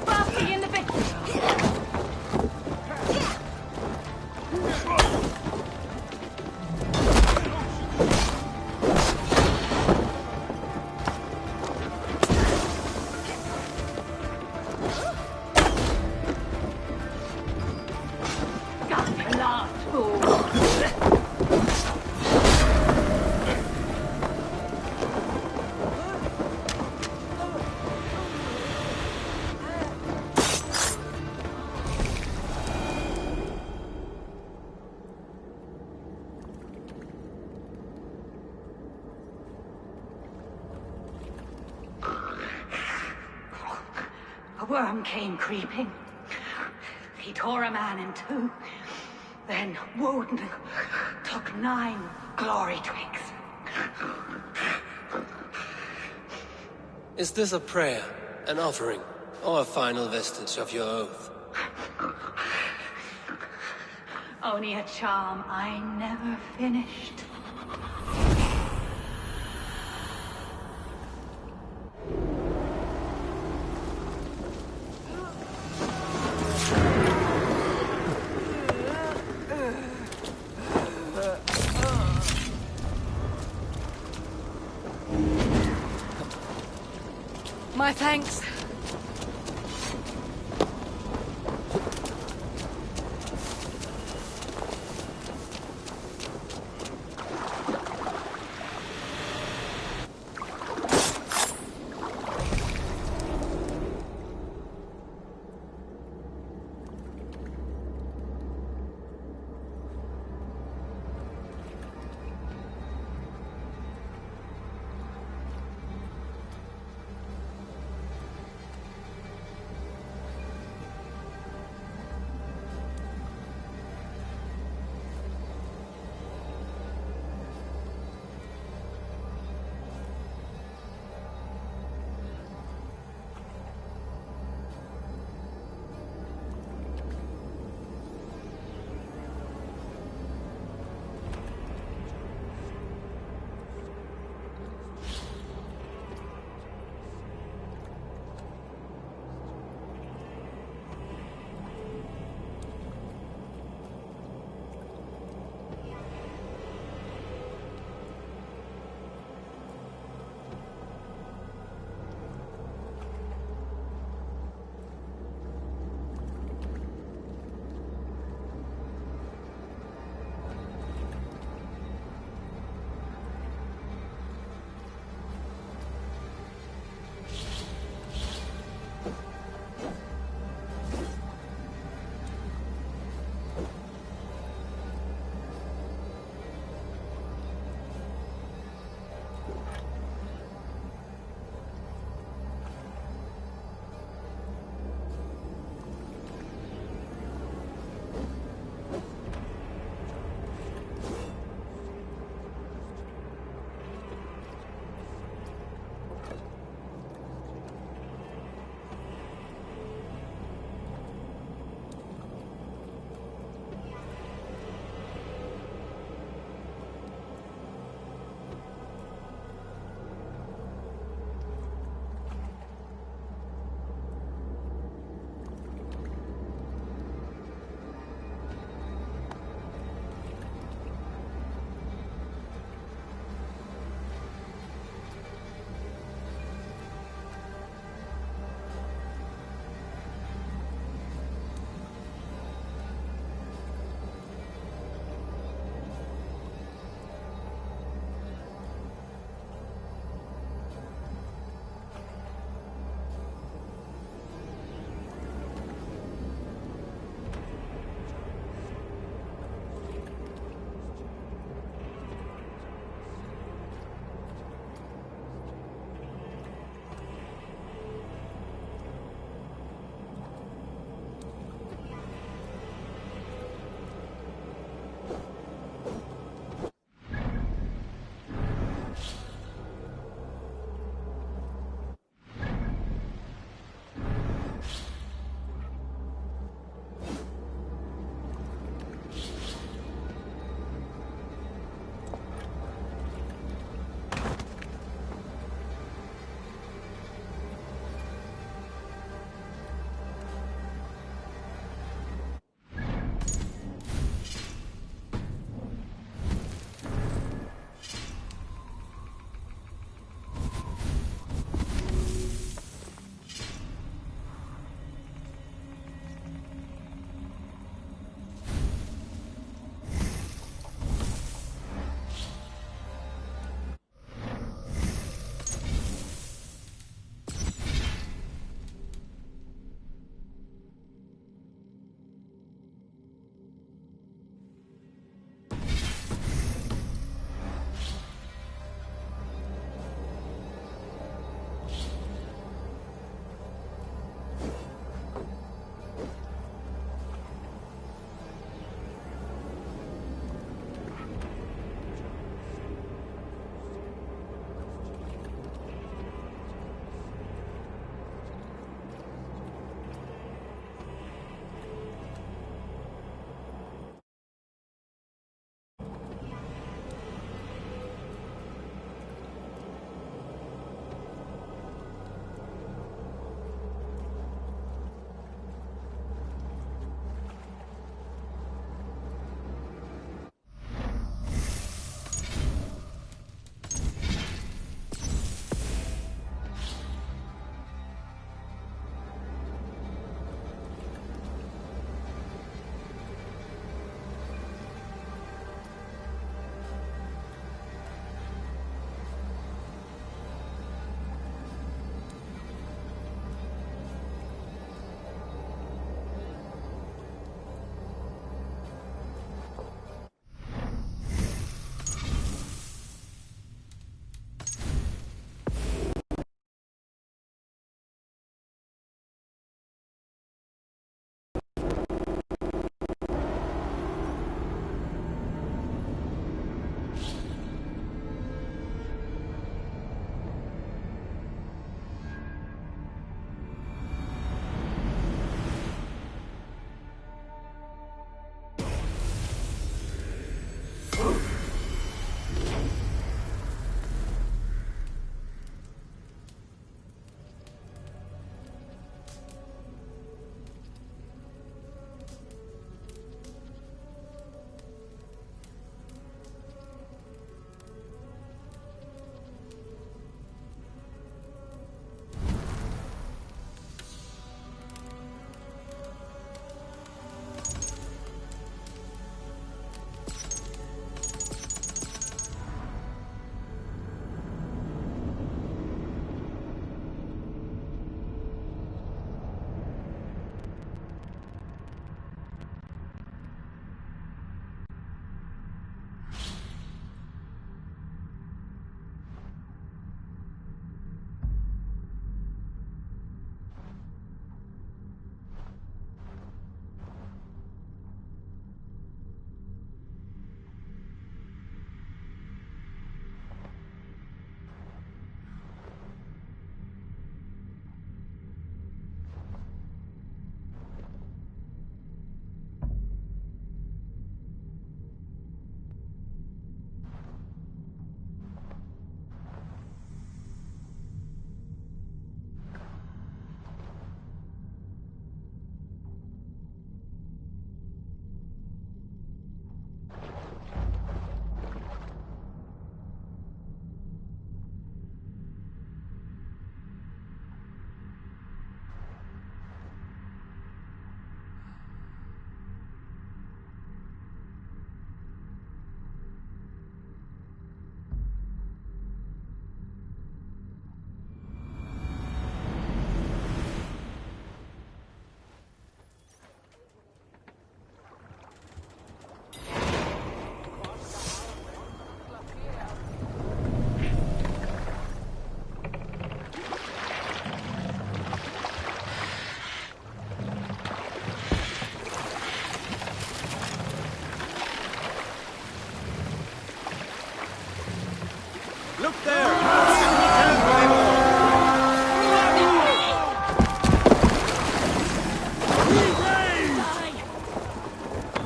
Basking in the victory. Got your last fool. A worm came creeping. He tore a man in two. Then Woden took 9 glory twigs. Is this a prayer, an offering, or a final vestige of your oath? Only a charm I never finished. My thanks.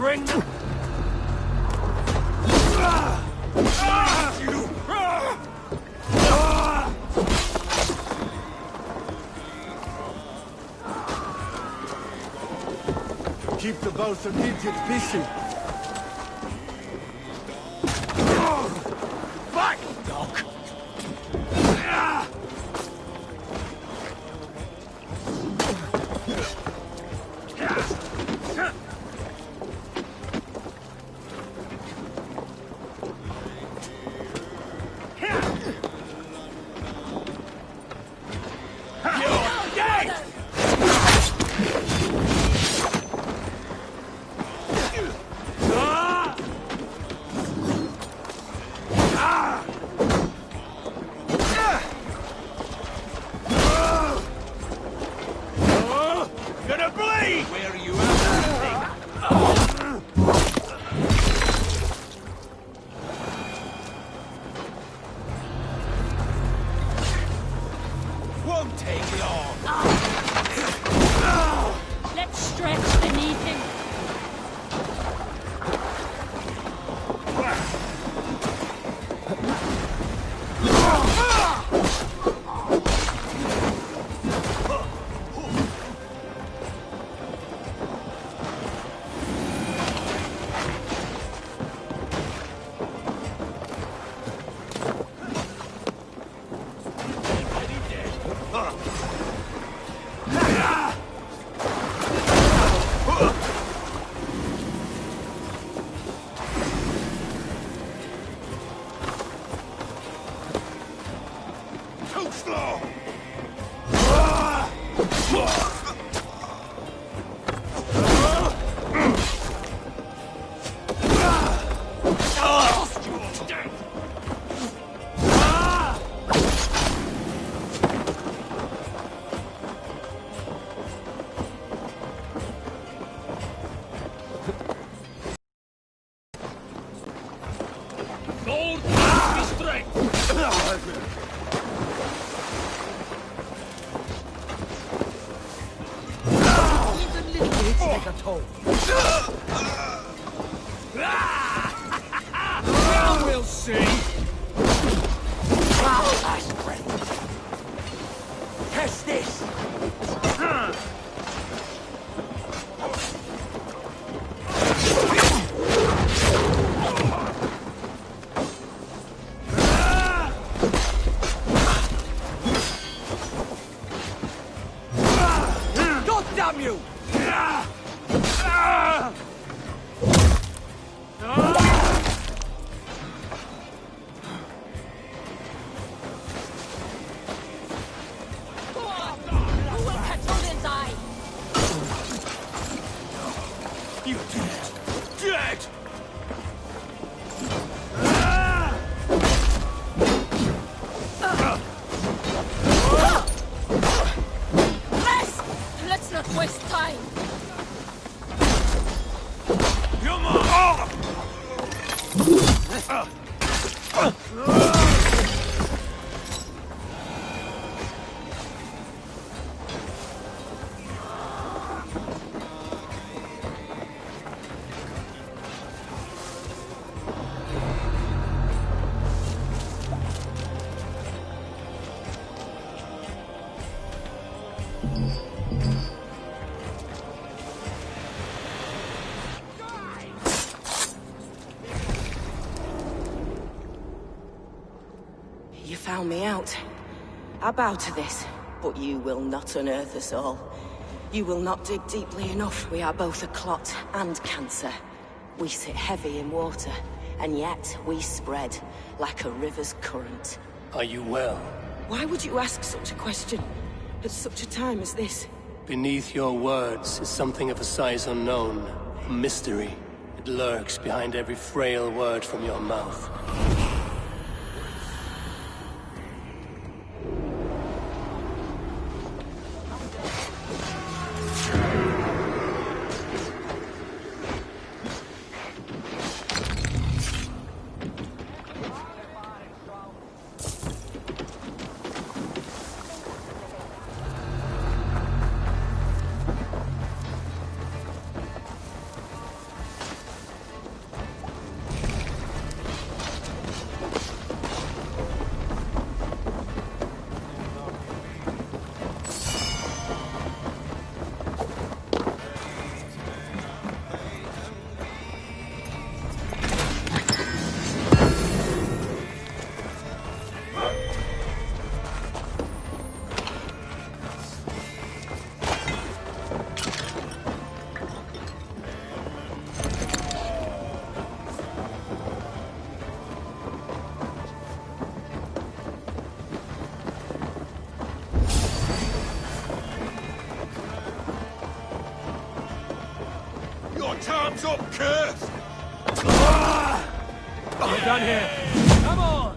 bring them. Keep the both idiots busy. Back, dog! Gonna bleed! Where are you at? Won't take long. Let's stretch beneath him. Too slow. Gold gives me strength. Even little hits take a toll. Now we'll see. Test this! God damn you! Who will catch Odin's eye? You dead. Dead! Let's not waste time. Come on! You found me out. I bow to this, but you will not unearth us all. You will not dig deeply enough. We are both a clot and cancer. We sit heavy in water, and yet we spread like a river's current. Are you well? Why would you ask such a question at such a time as this? Beneath your words is something of a size unknown, a mystery. It lurks behind every frail word from your mouth. Your time's up, Kurth! We're done here. Come on!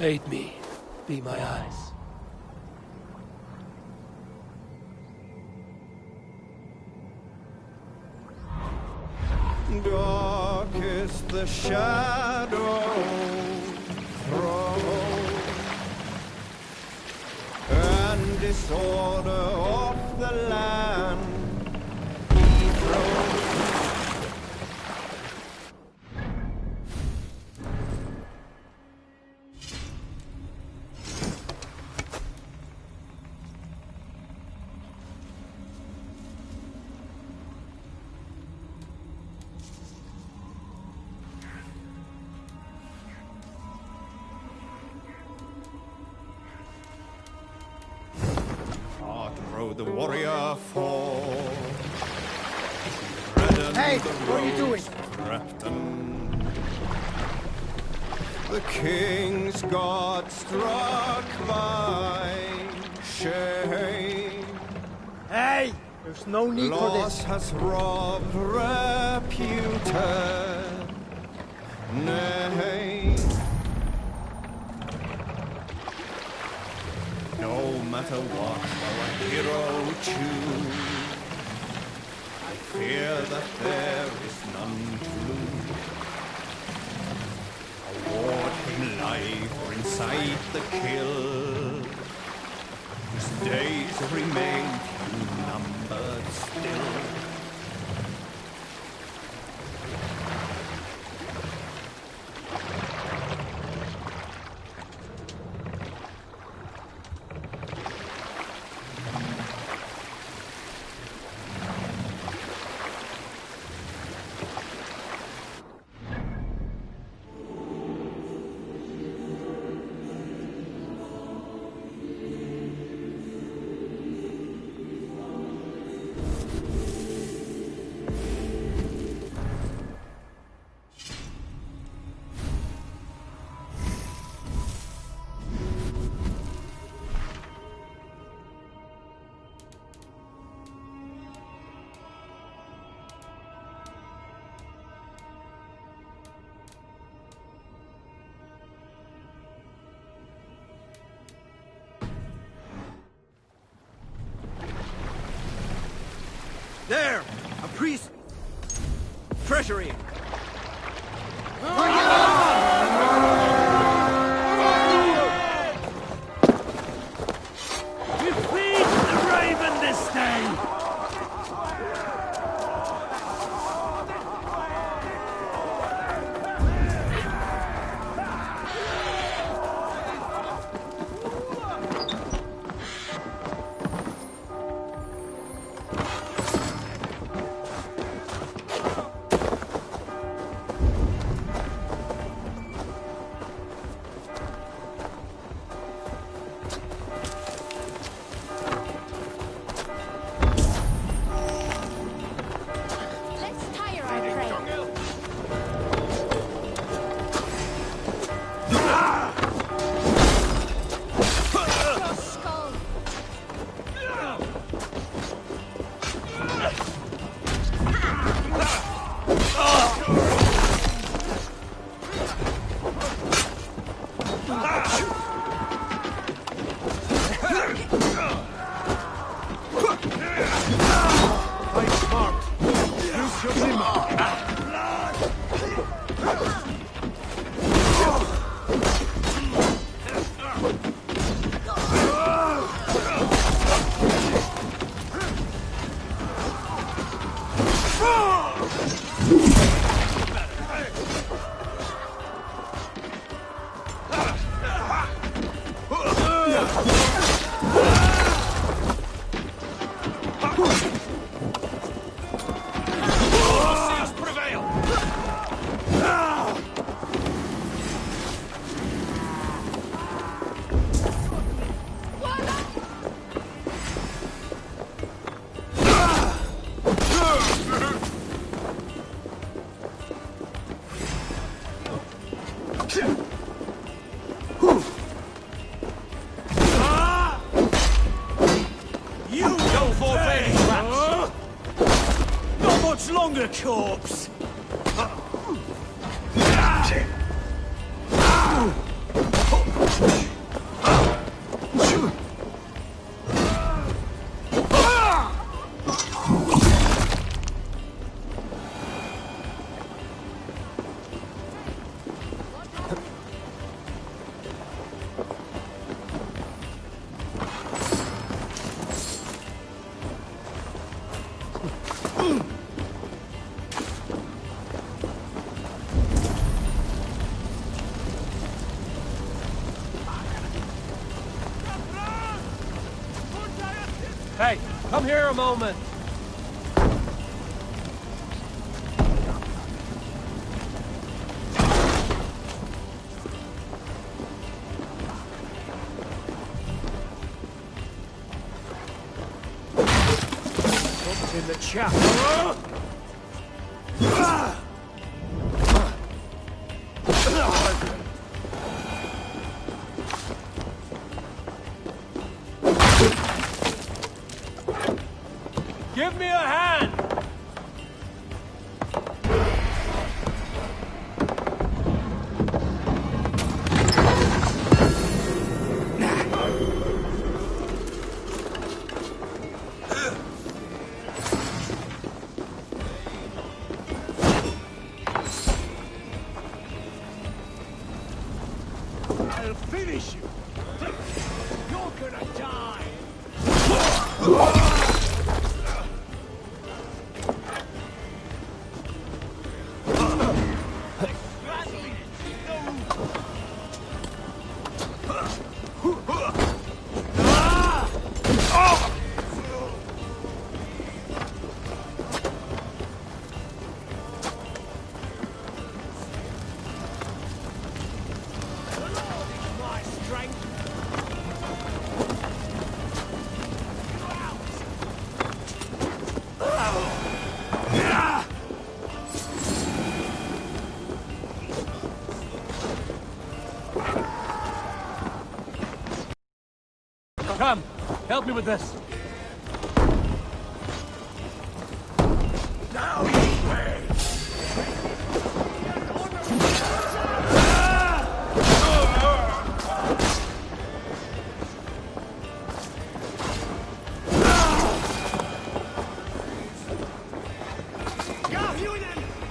Aid me. Be my eyes. Dark is the shadow thrown, and disorder of the land dethroned. The warrior fall. Hey, what are you doing? The king's god struck by shame. Hey, there's no need for this. Loss has robbed reputed name. No matter what our hero choose, I fear that there is none to lose. Award him life or incite the kill. His days remain few numbered still. There! A priest! Treasury! Defeat the Raven this day! You don't forfeit, rats! Not much longer, corpse! Hey, come here a moment. Something in the chap. Give me a hand! I'll finish you! You're gonna die! My strength! Come, help me with this. Now you way!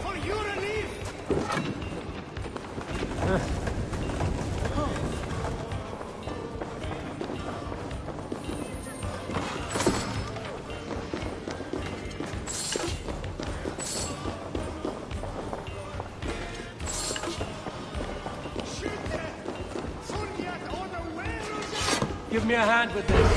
For your relief! Give me a hand with this.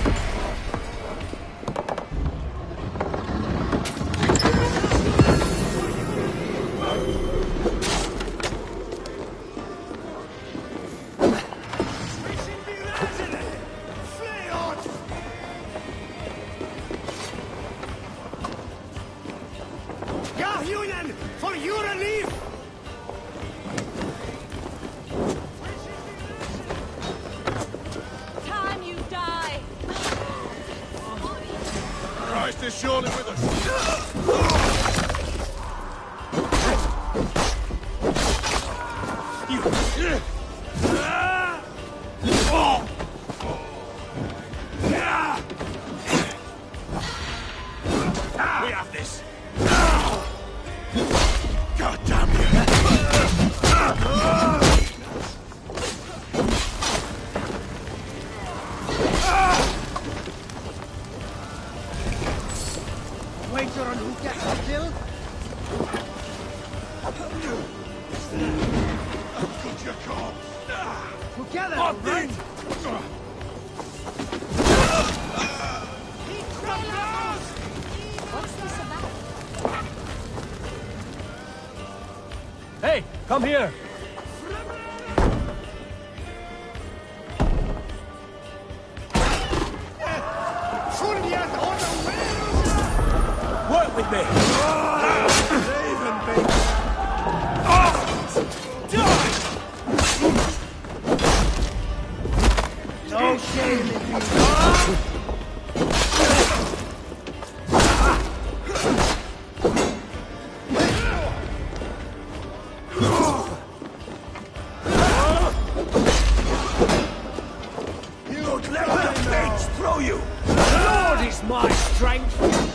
For your relief! Time you die! Christ is surely with us. We have this! God damn you! Wager on who gets the kill? Good your corpse! Together, Up right? What's this about? Hey, come here. Work with me! No shame in you! Lord is my strength!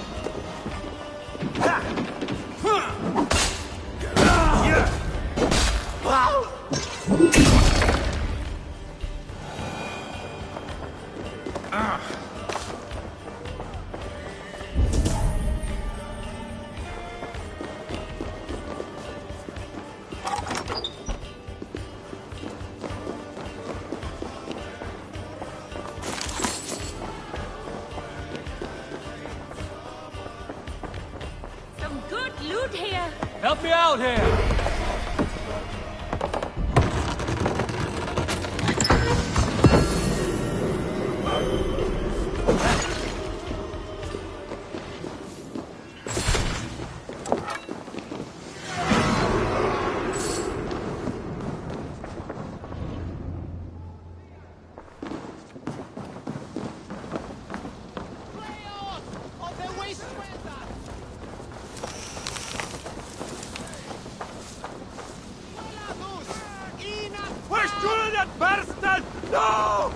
Some good loot here. Help me out here! No!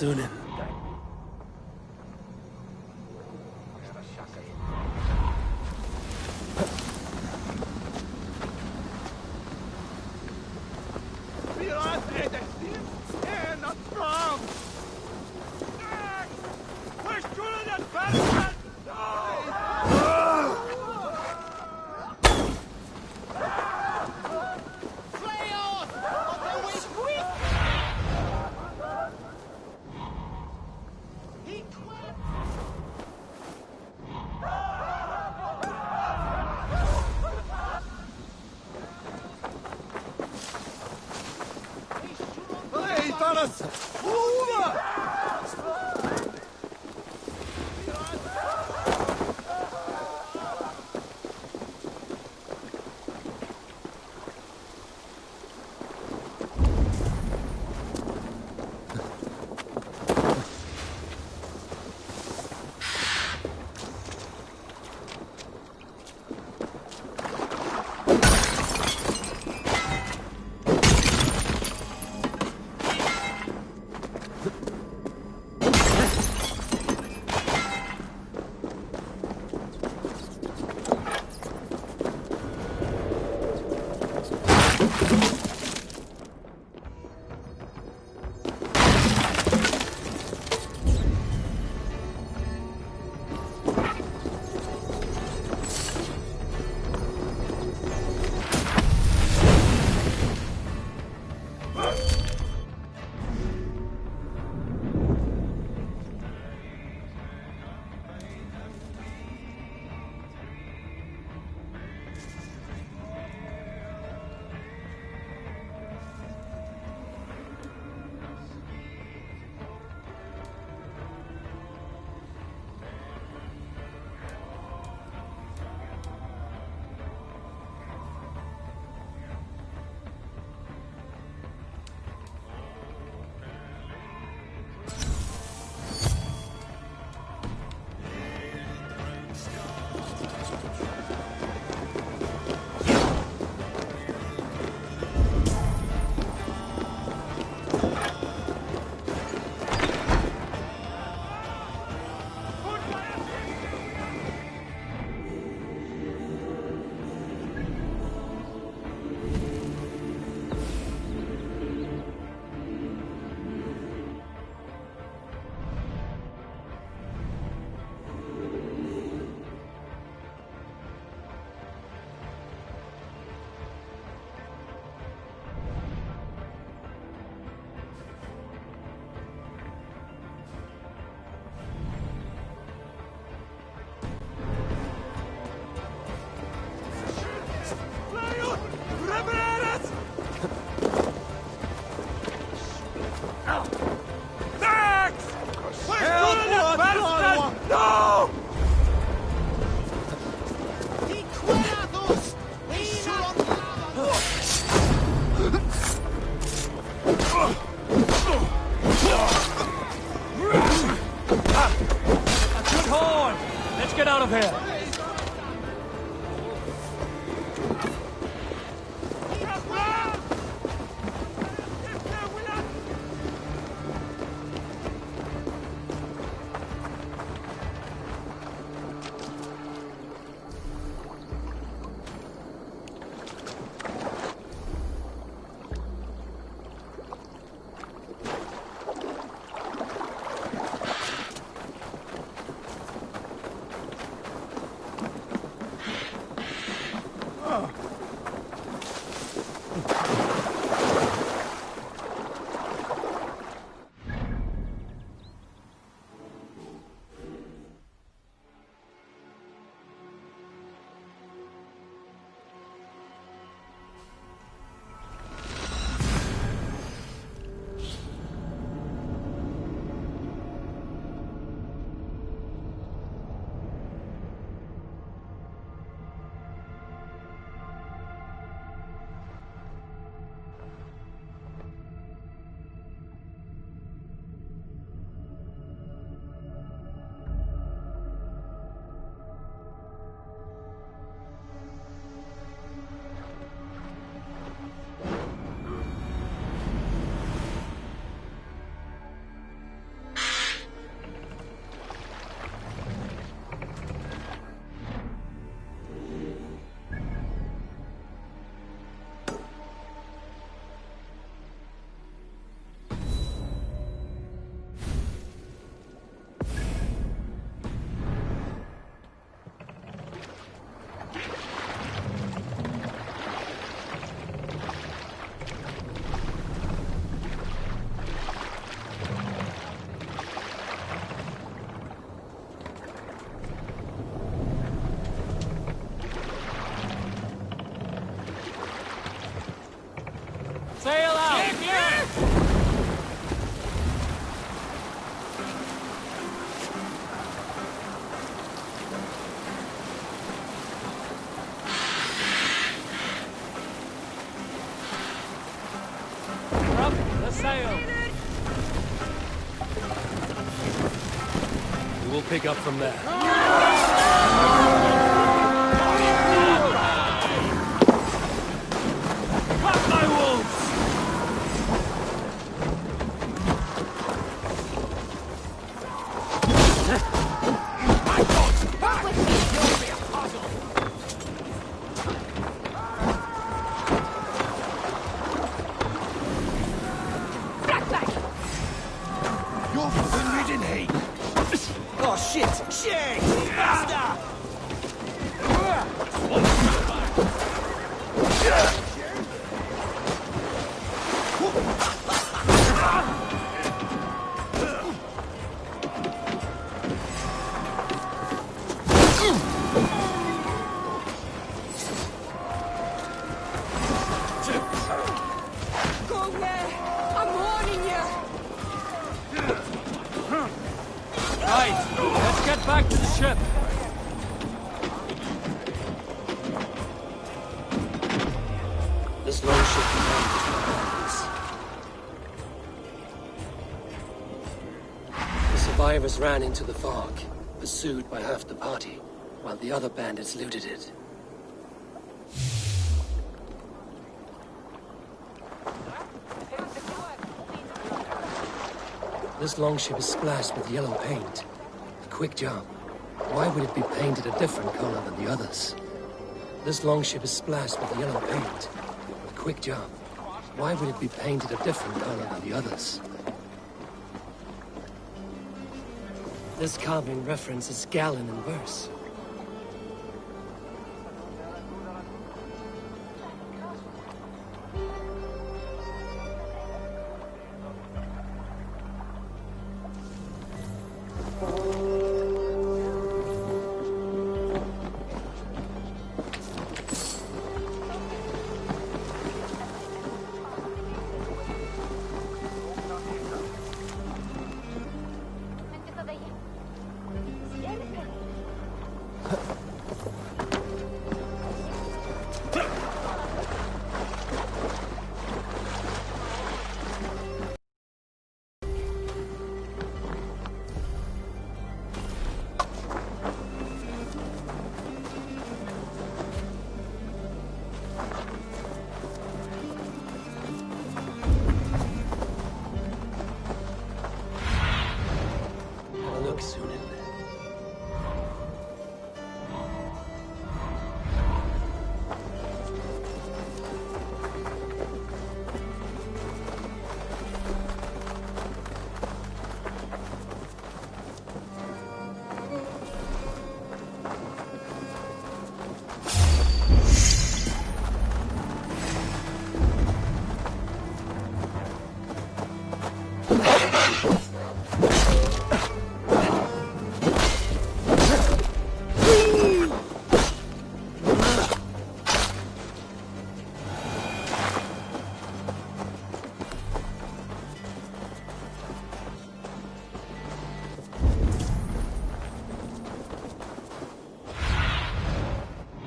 Zunin. Good horn! Let's get out of here! Sail out! Up the sail! We will pick up from there. Oh shit! Shit! Faster! Go there! I'm warning you! Right, let's get back to the ship. This longship behind us. The survivors ran into the fog, pursued by half the party, while the other bandits looted it. This longship is splashed with yellow paint. A quick job. Why would it be painted a different color than the others? This longship is splashed with yellow paint. A quick job. Why would it be painted a different color than the others? This carving references Gallon in verse.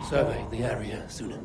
Survey the area, Suna.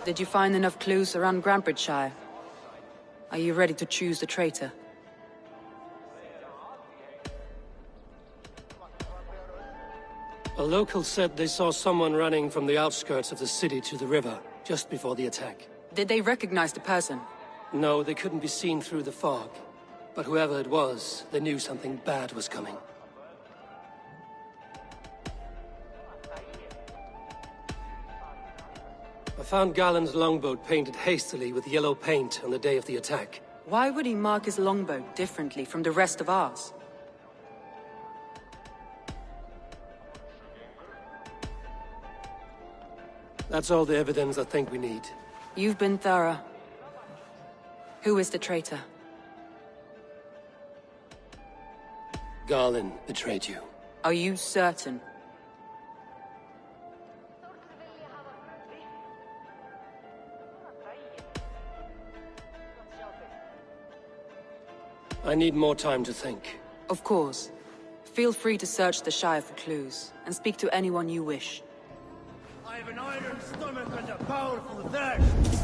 Did you find enough clues around Grantbridgeshire? Are you ready to choose the traitor? A local said they saw someone running from the outskirts of the city to the river, just before the attack. Did they recognize the person? No, they couldn't be seen through the fog. But whoever it was, they knew something bad was coming. I found Galen's longboat painted hastily with yellow paint on the day of the attack. Why would he mark his longboat differently from the rest of ours? That's all the evidence I think we need. You've been thorough. Who is the traitor? Galen betrayed you. Are you certain? I need more time to think. Of course. Feel free to search the Shire for clues, and speak to anyone you wish. I have an iron stomach and a powerful thirst.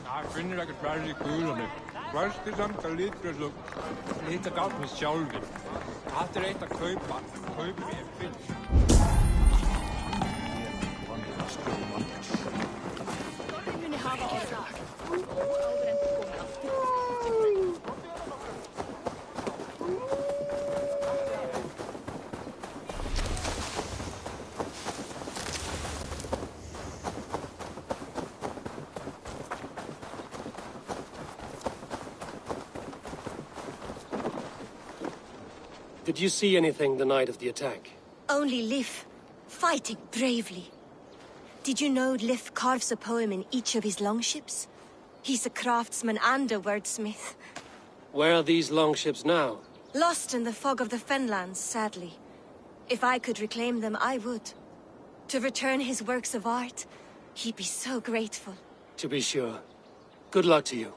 Jeg finder, der kan svare i kølerne. Først det som kan lidt godt med sjælven. Efter et at købe vi en fisk. Did you see anything the night of the attack? Only Lif, fighting bravely. Did you know Lif carves a poem in each of his longships? He's a craftsman and a wordsmith. Where are these longships now? Lost in the fog of the Fenlands, sadly. If I could reclaim them, I would. To return his works of art, he'd be so grateful. To be sure. Good luck to you.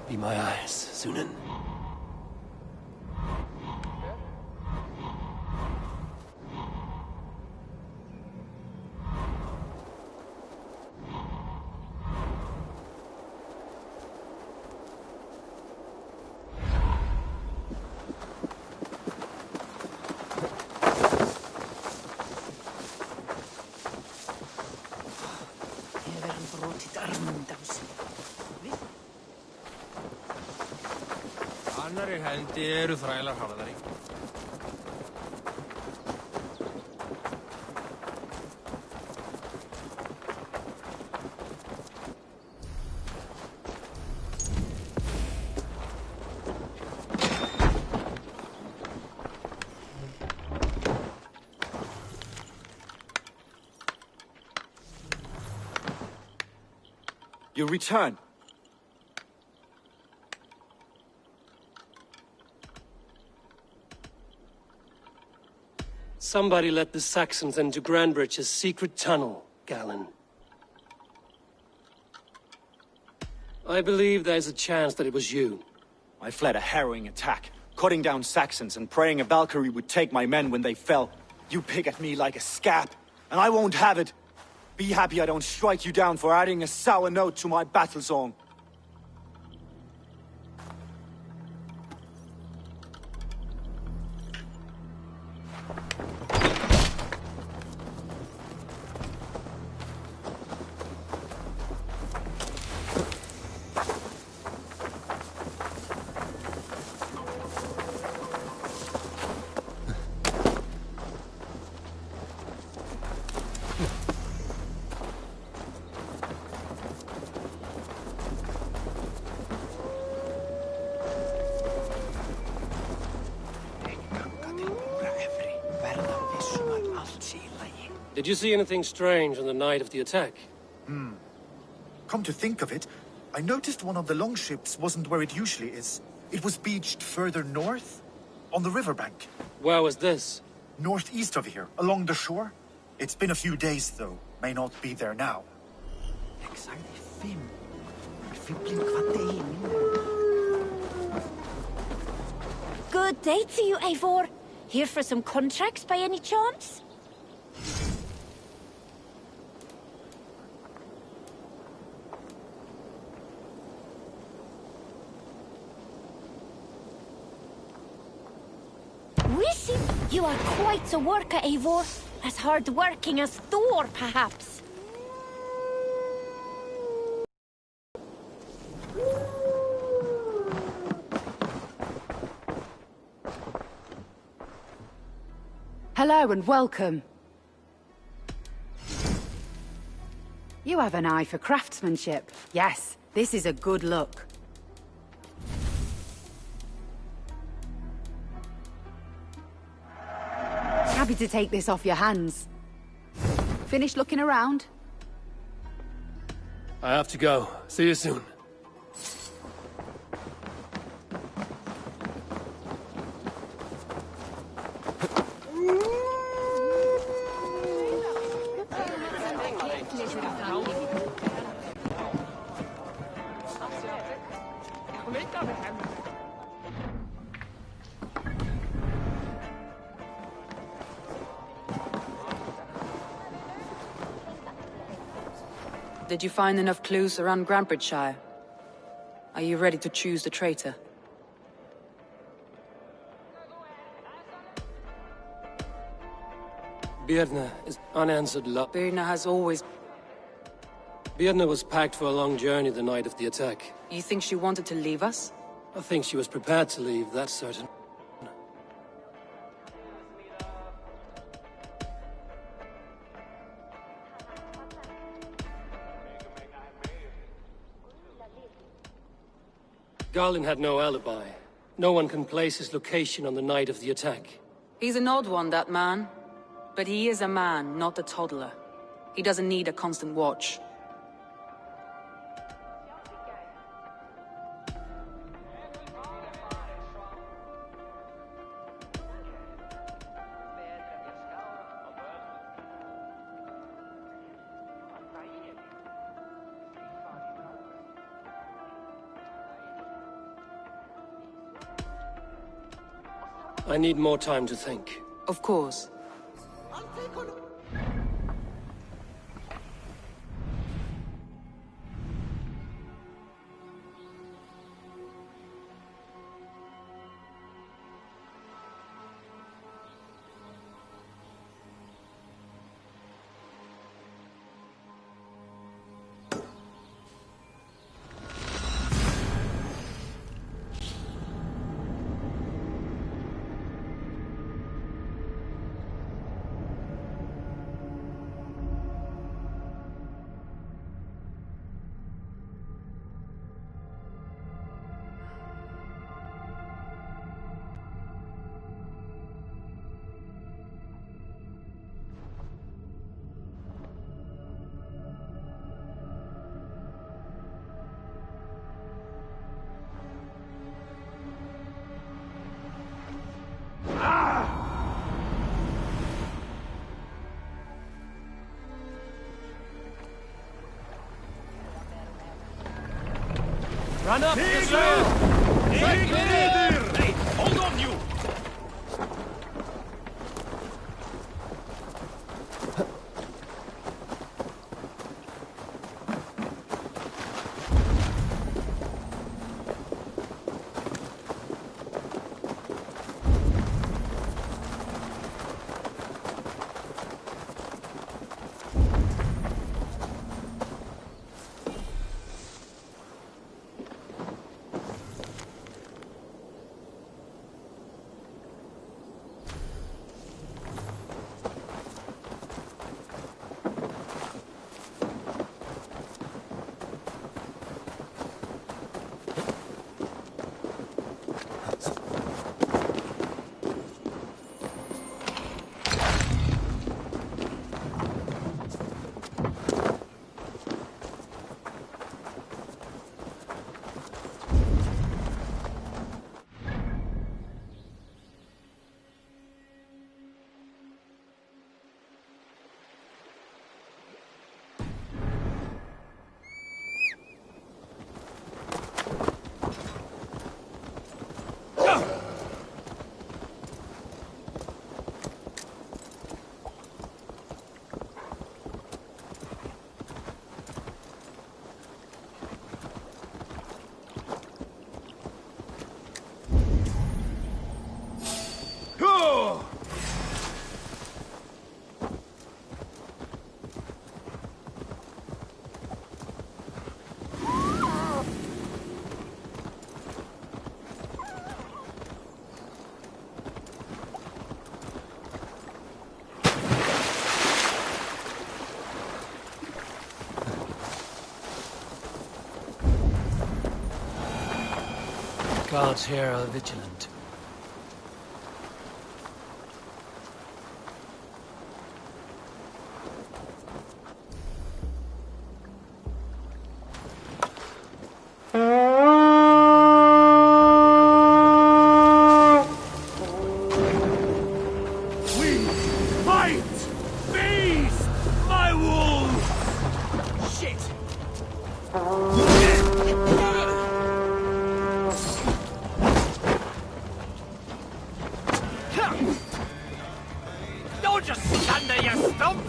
Be my eyes, Sunan. Annarri hendi eru þrælar harðari. You return. Somebody let the Saxons into Grantbridge's secret tunnel, Galen. I believe there's a chance that it was you. I fled a harrowing attack, cutting down Saxons and praying a Valkyrie would take my men when they fell. You pick at me like a scab, and I won't have it. Be happy I don't strike you down for adding a sour note to my battle song. Did you see anything strange on the night of the attack? Come to think of it, I noticed one of the longships wasn't where it usually is. It was beached further north, on the riverbank. Where was this? Northeast of here, along the shore. It's been a few days, though. May not be there now. Good day to you, Eivor. Here for some contracts by any chance? We see you are quite a worker, Eivor. As hard-working as Thor, perhaps. Hello and welcome. You have an eye for craftsmanship. Yes, this is a good look. Happy to take this off your hands. Finished looking around? I have to go. See you soon. Did you find enough clues around Grantbridgeshire? Are you ready to choose the traitor? Birna is unanswered love. Birna has always... Birna was packed for a long journey the night of the attack. You think she wanted to leave us? I think she was prepared to leave, that's certain. Garlin had no alibi. No one can place his location on the night of the attack. He's an odd one, that man. But he is a man, not a toddler. He doesn't need a constant watch. I need more time to think. Of course. Run up, Israel! Hey, hold on, you! guards here are vigilant. Don't just stand there, you stump!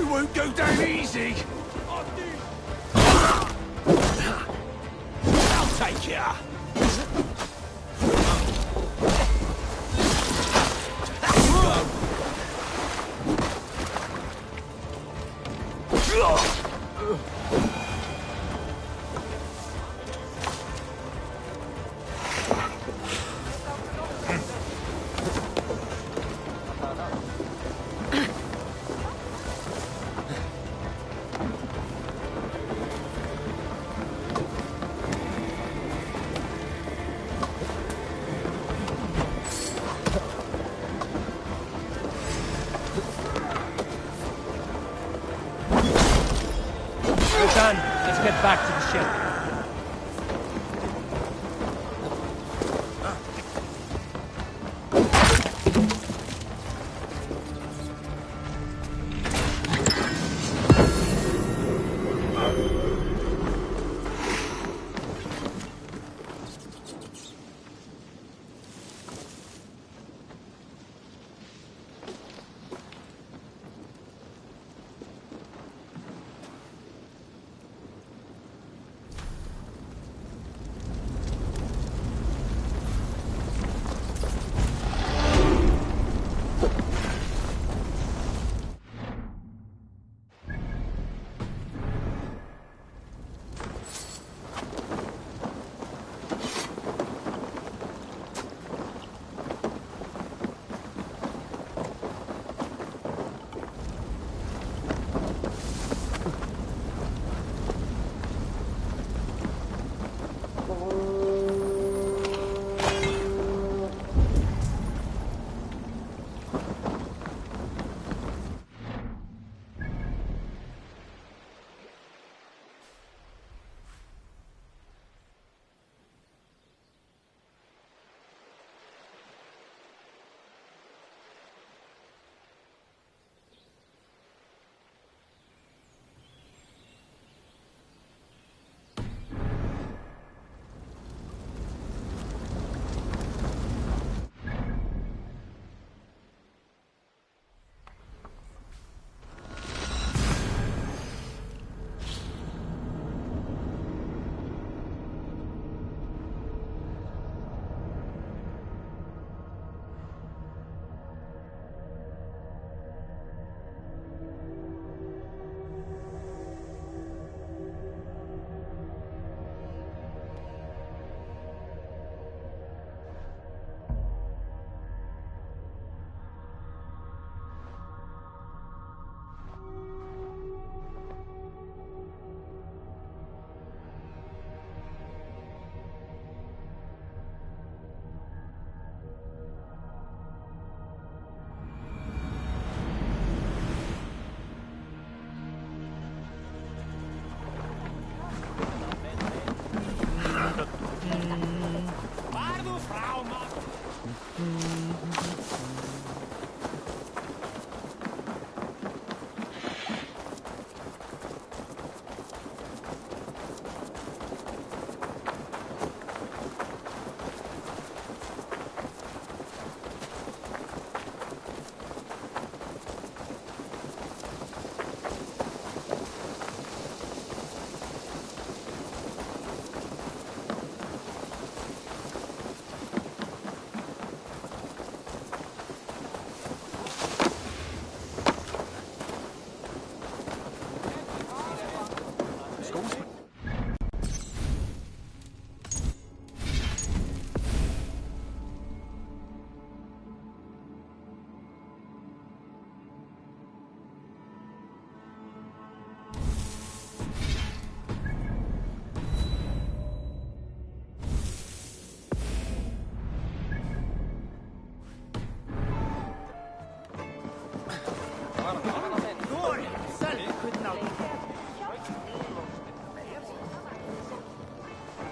Won't go down easy. I'll take ya. We're done. Let's get back to the ship.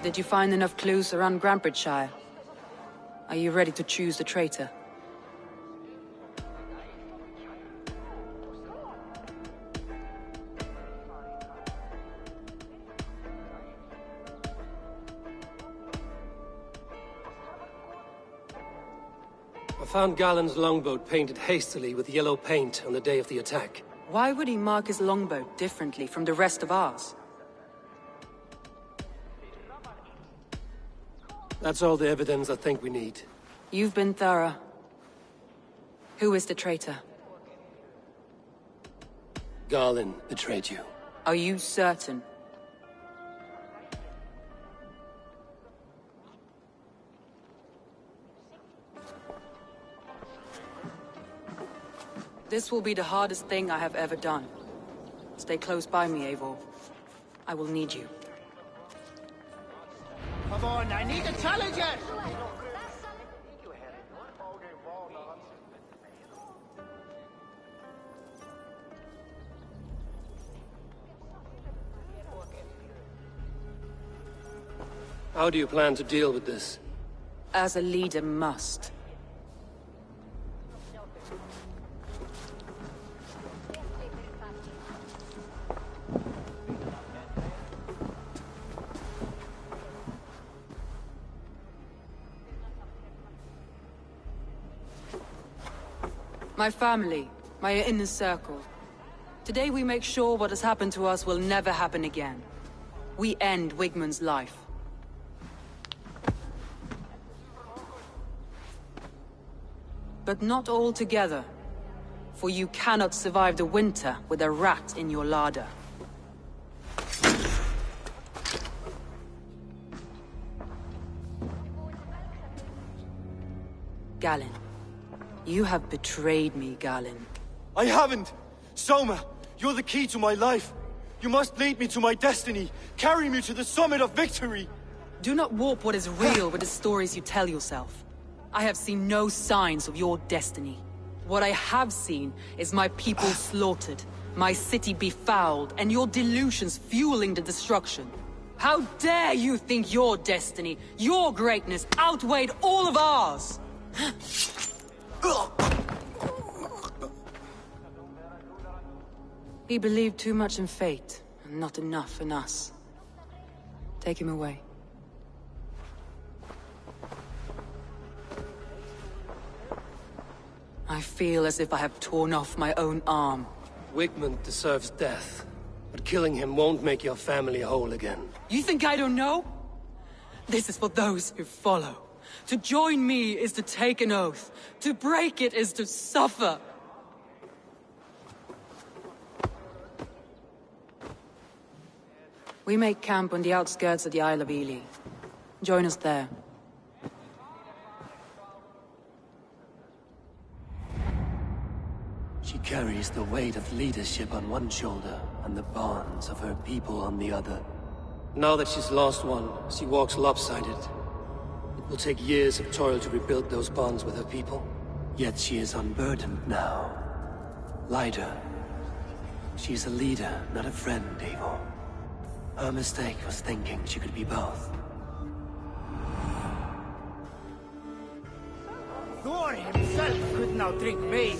Did you find enough clues around Grantbridgeshire? Are you ready to choose the traitor? I found Galen's longboat painted hastily with yellow paint on the day of the attack. Why would he mark his longboat differently from the rest of ours? That's all the evidence I think we need. You've been thorough. Who is the traitor? Galen betrayed you. Are you certain? This will be the hardest thing I have ever done. Stay close by me, Eivor. I will need you. Come on, I need a challenger! How do you plan to deal with this? As a leader must. My family, my inner circle. Today we make sure what has happened to us will never happen again. We end Wigmund's life. But not all together, for you cannot survive the winter with a rat in your larder. Galen. You have betrayed me, Galen. I haven't! Soma, you're the key to my life. You must lead me to my destiny. Carry me to the summit of victory. Do not warp what is real with the stories you tell yourself. I have seen no signs of your destiny. What I have seen is my people slaughtered, my city befouled, and your delusions fueling the destruction. How dare you think your destiny, your greatness, outweighed all of ours? He believed too much in fate, and not enough in us. Take him away. I feel as if I have torn off my own arm. Wigmund deserves death, but killing him won't make your family whole again. You think I don't know? This is for those who follow. To join me is to take an oath. To break it is to suffer. We make camp on the outskirts of the Isle of Ely. Join us there. She carries the weight of leadership on one shoulder and the bonds of her people on the other. Now that she's lost one, she walks lopsided. It will take years of toil to rebuild those bonds with her people. Yet she is unburdened now. Lighter. She is a leader, not a friend, Eivor. Her mistake was thinking she could be both. Thor himself couldn't outdrink me.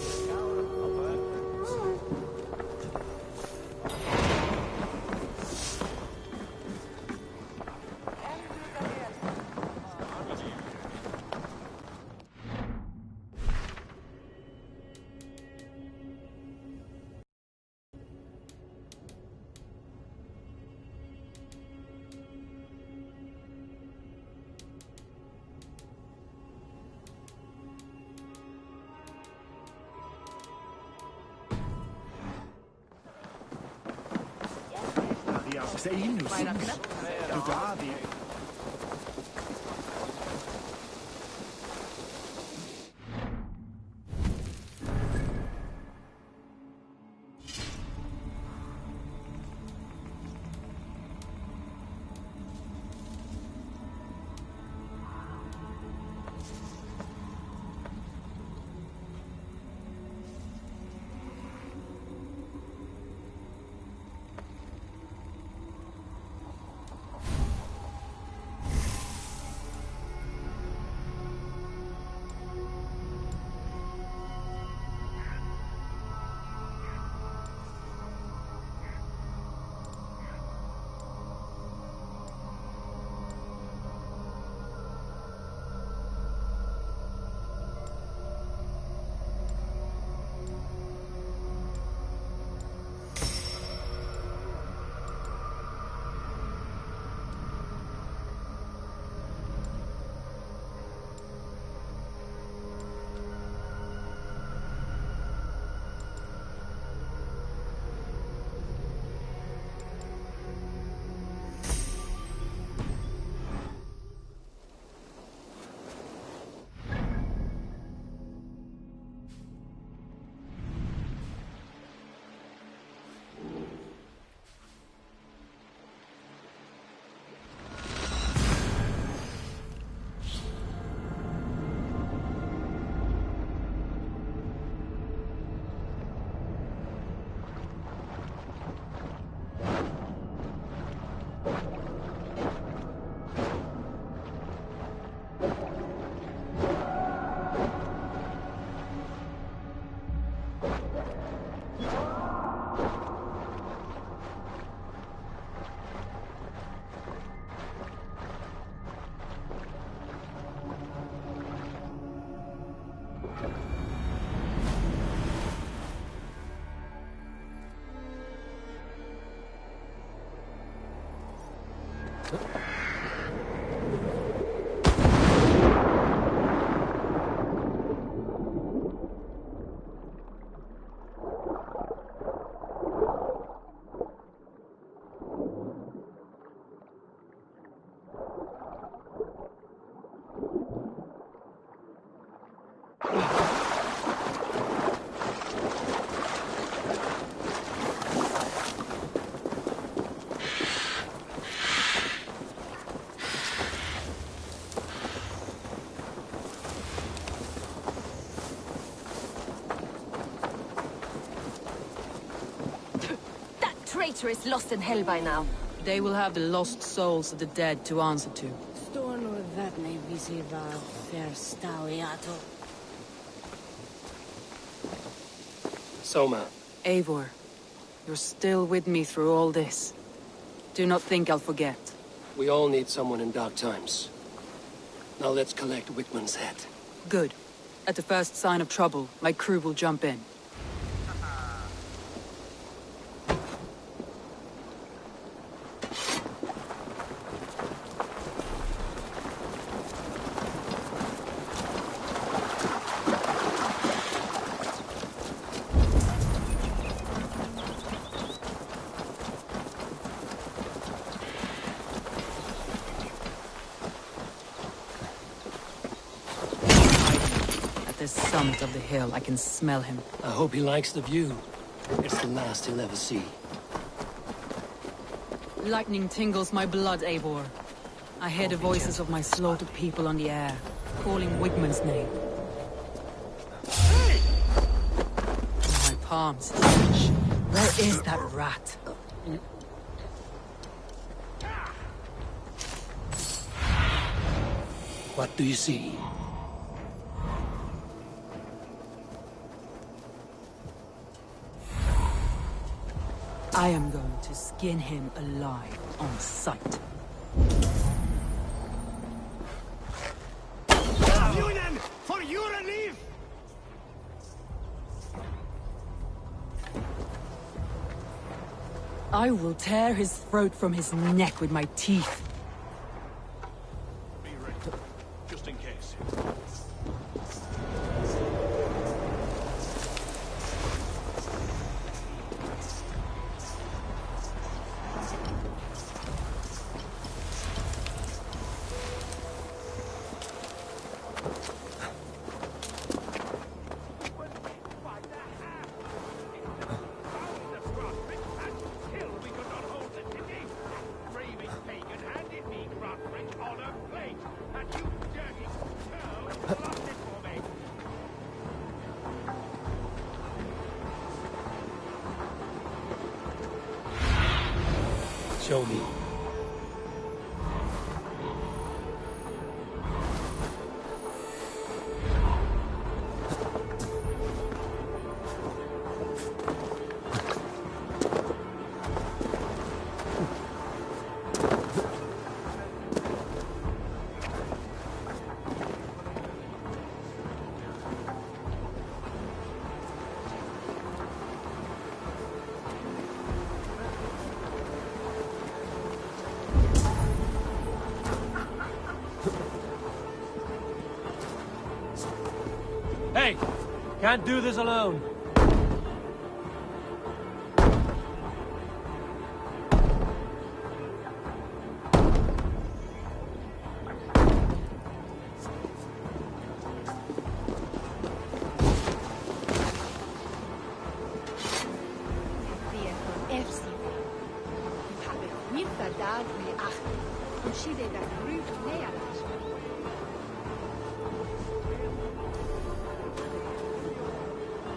Traitor is lost in hell by now. They will have the lost souls of the dead to answer to. Soma. Eivor, you're still with me through all this. Do not think I'll forget. We all need someone in dark times. Now let's collect Wickman's head. Good. At the first sign of trouble, my crew will jump in. The summit of the hill, I can smell him. I hope he likes the view. It's the last he'll ever see. Lightning tingles my blood, Eivor. I hear the voices of my slaughtered people on the air, calling Wigman's name. My palms itch. Where is that rat? What do you see? I am going to skin him alive on sight. Union, for your relief! I will tear his throat from his neck with my teeth. Be ready, just in case. Show me. Hey! Can't do this alone.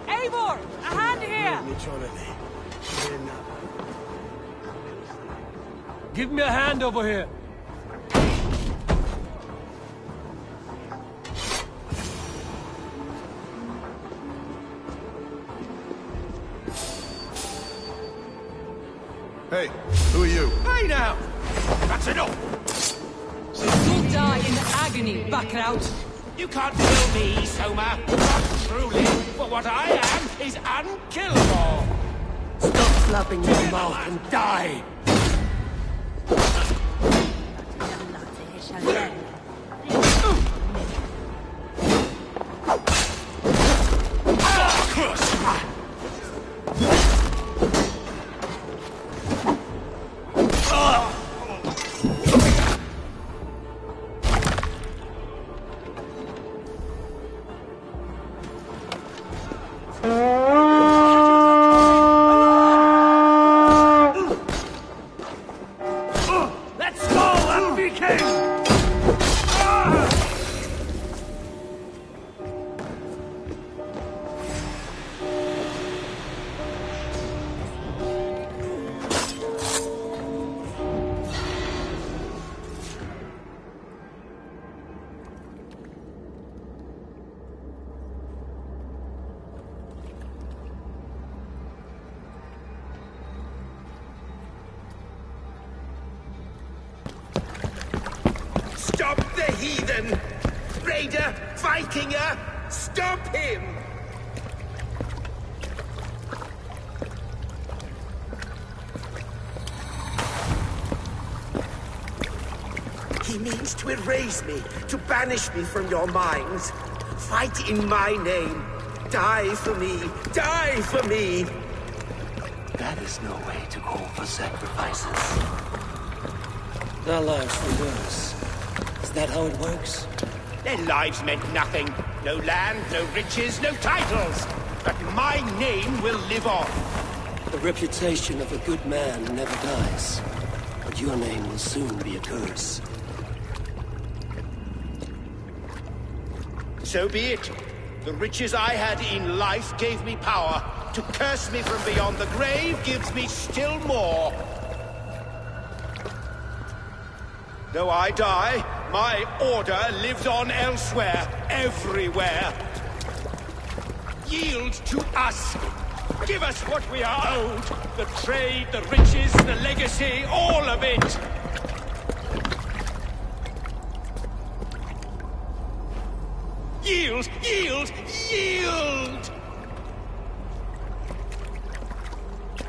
Eivor! A hand here! Give me a hand over here. Hey, who are you? Hey now! That's enough! You'll die in agony, Backraut. You can't kill me, Soma. Not truly, for what I am is unkillable. Stop flapping your mouth and die! Let's go and be king! Stop the heathen! Raider! Vikinger! Stop him! He means to erase me, to banish me from your minds. Fight in my name. Die for me. Die for me! That is no way to call for sacrifices. Their lives were yours. Is that how it works? Their lives meant nothing. No land, no riches, no titles. But my name will live on. The reputation of a good man never dies. But your name will soon be a curse. So be it. The riches I had in life gave me power. To curse me from beyond the grave gives me still more. Though I die, my order lives on elsewhere, everywhere. Yield to us. Give us what we are owed. The trade, the riches, the legacy, all of it. Yield, yield, yield!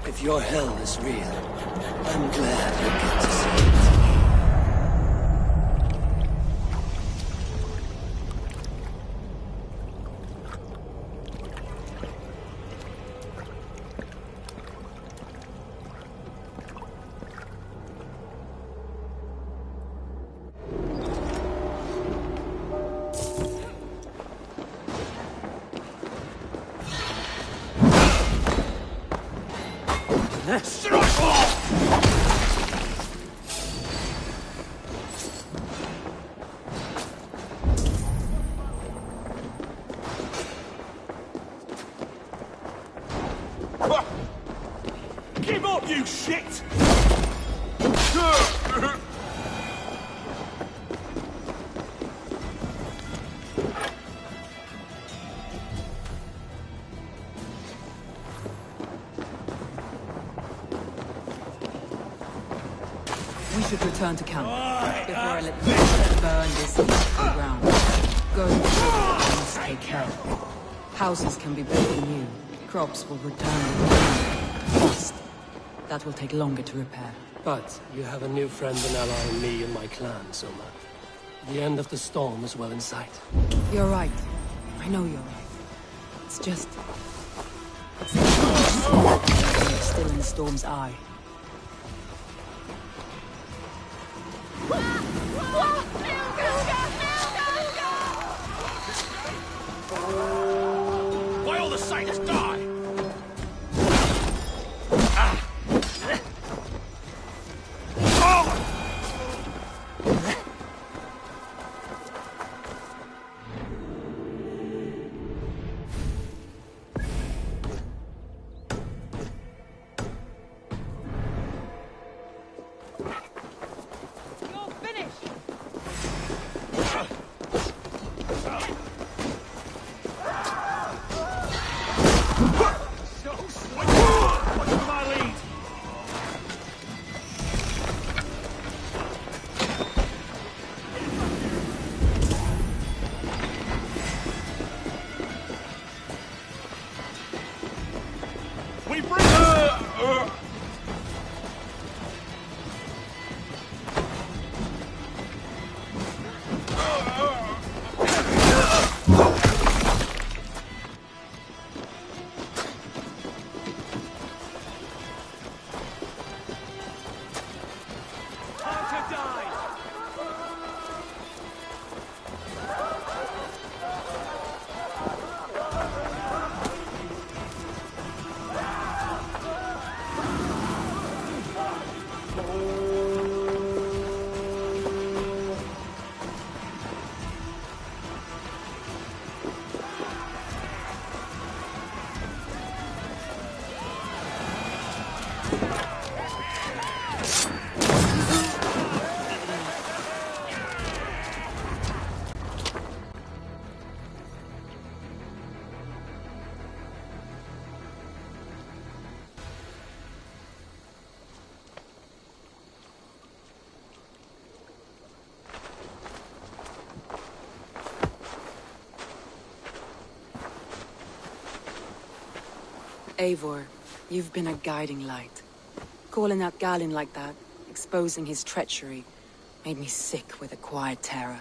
If your hell is real, I'm glad you get to see it. Give up, you shit! We should return to camp before I let the burn this heat to the ground. Going forward, we must take care. Houses can be built anew. Crops will return with fast. That will take longer to repair. But you have a new friend and ally in me and my clan, Soma. The end of the storm is well in sight. You're right. I know you're right. It's just... It's still in the storm's eye. By all the saints, die! Whoa! me, bring Eivor, you've been a guiding light. Calling out Galin like that, exposing his treachery, made me sick with a quiet terror.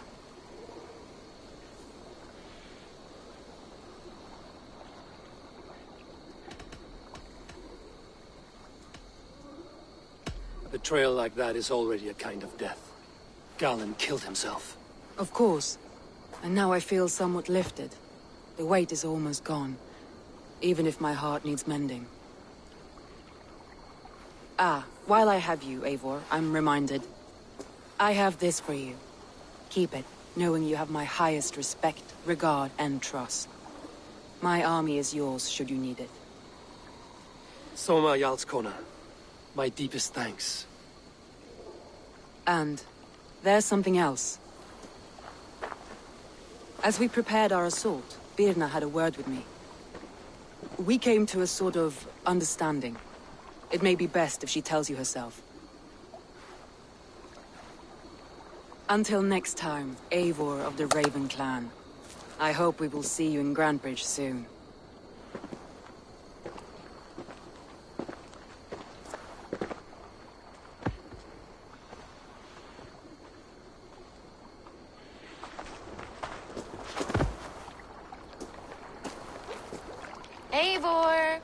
A betrayal like that is already a kind of death. Galin killed himself. Of course. And now I feel somewhat lifted. The weight is almost gone. Even if my heart needs mending. Ah, while I have you, Eivor, I'm reminded. I have this for you. Keep it, knowing you have my highest respect, regard, and trust. My army is yours, should you need it. Soma Jarlskona. My deepest thanks. And there's something else. As we prepared our assault, Birna had a word with me. We came to a sort of understanding. It may be best if she tells you herself. Until next time, Eivor of the Raven Clan. I hope we will see you in Grantebridge soon. Eivor!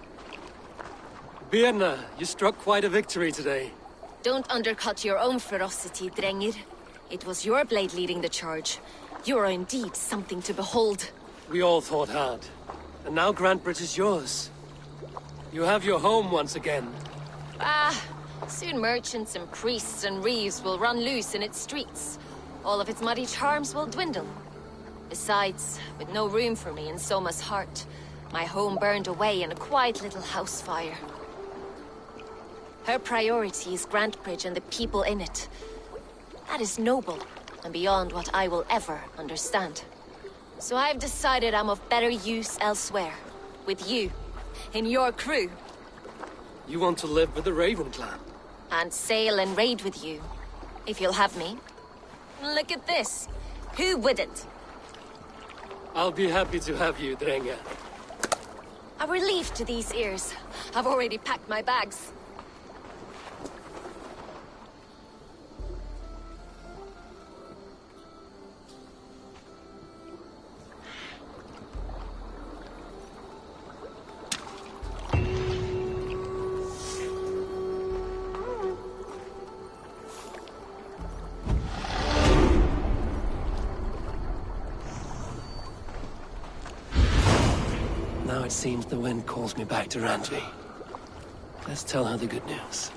Birna, you struck quite a victory today. Don't undercut your own ferocity, Drengir. It was your blade leading the charge. You are indeed something to behold. We all fought hard. And now Grantebridge is yours. You have your home once again. Ah, soon merchants and priests and reeves will run loose in its streets. All of its muddy charms will dwindle. Besides, with no room for me in Soma's heart, my home burned away in a quiet little house fire. Her priority is Grantebridge and the people in it. That is noble, and beyond what I will ever understand. So I've decided I'm of better use elsewhere. With you. In your crew. You want to live with the Raven Clan? And sail and raid with you. If you'll have me. Look at this. Who wouldn't? I'll be happy to have you, Drenge. A relief to these ears. I've already packed my bags. Now it seems the wind calls me back to Randvi. Let's tell her the good news.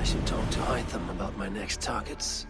should talk to Hytham about my next targets.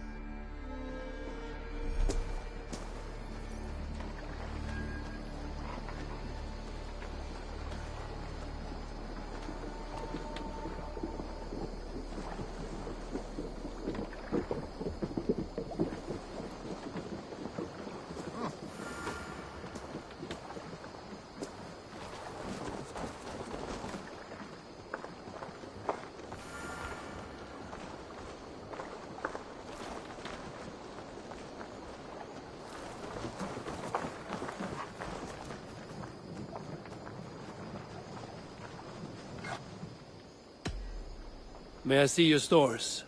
May I see your stores?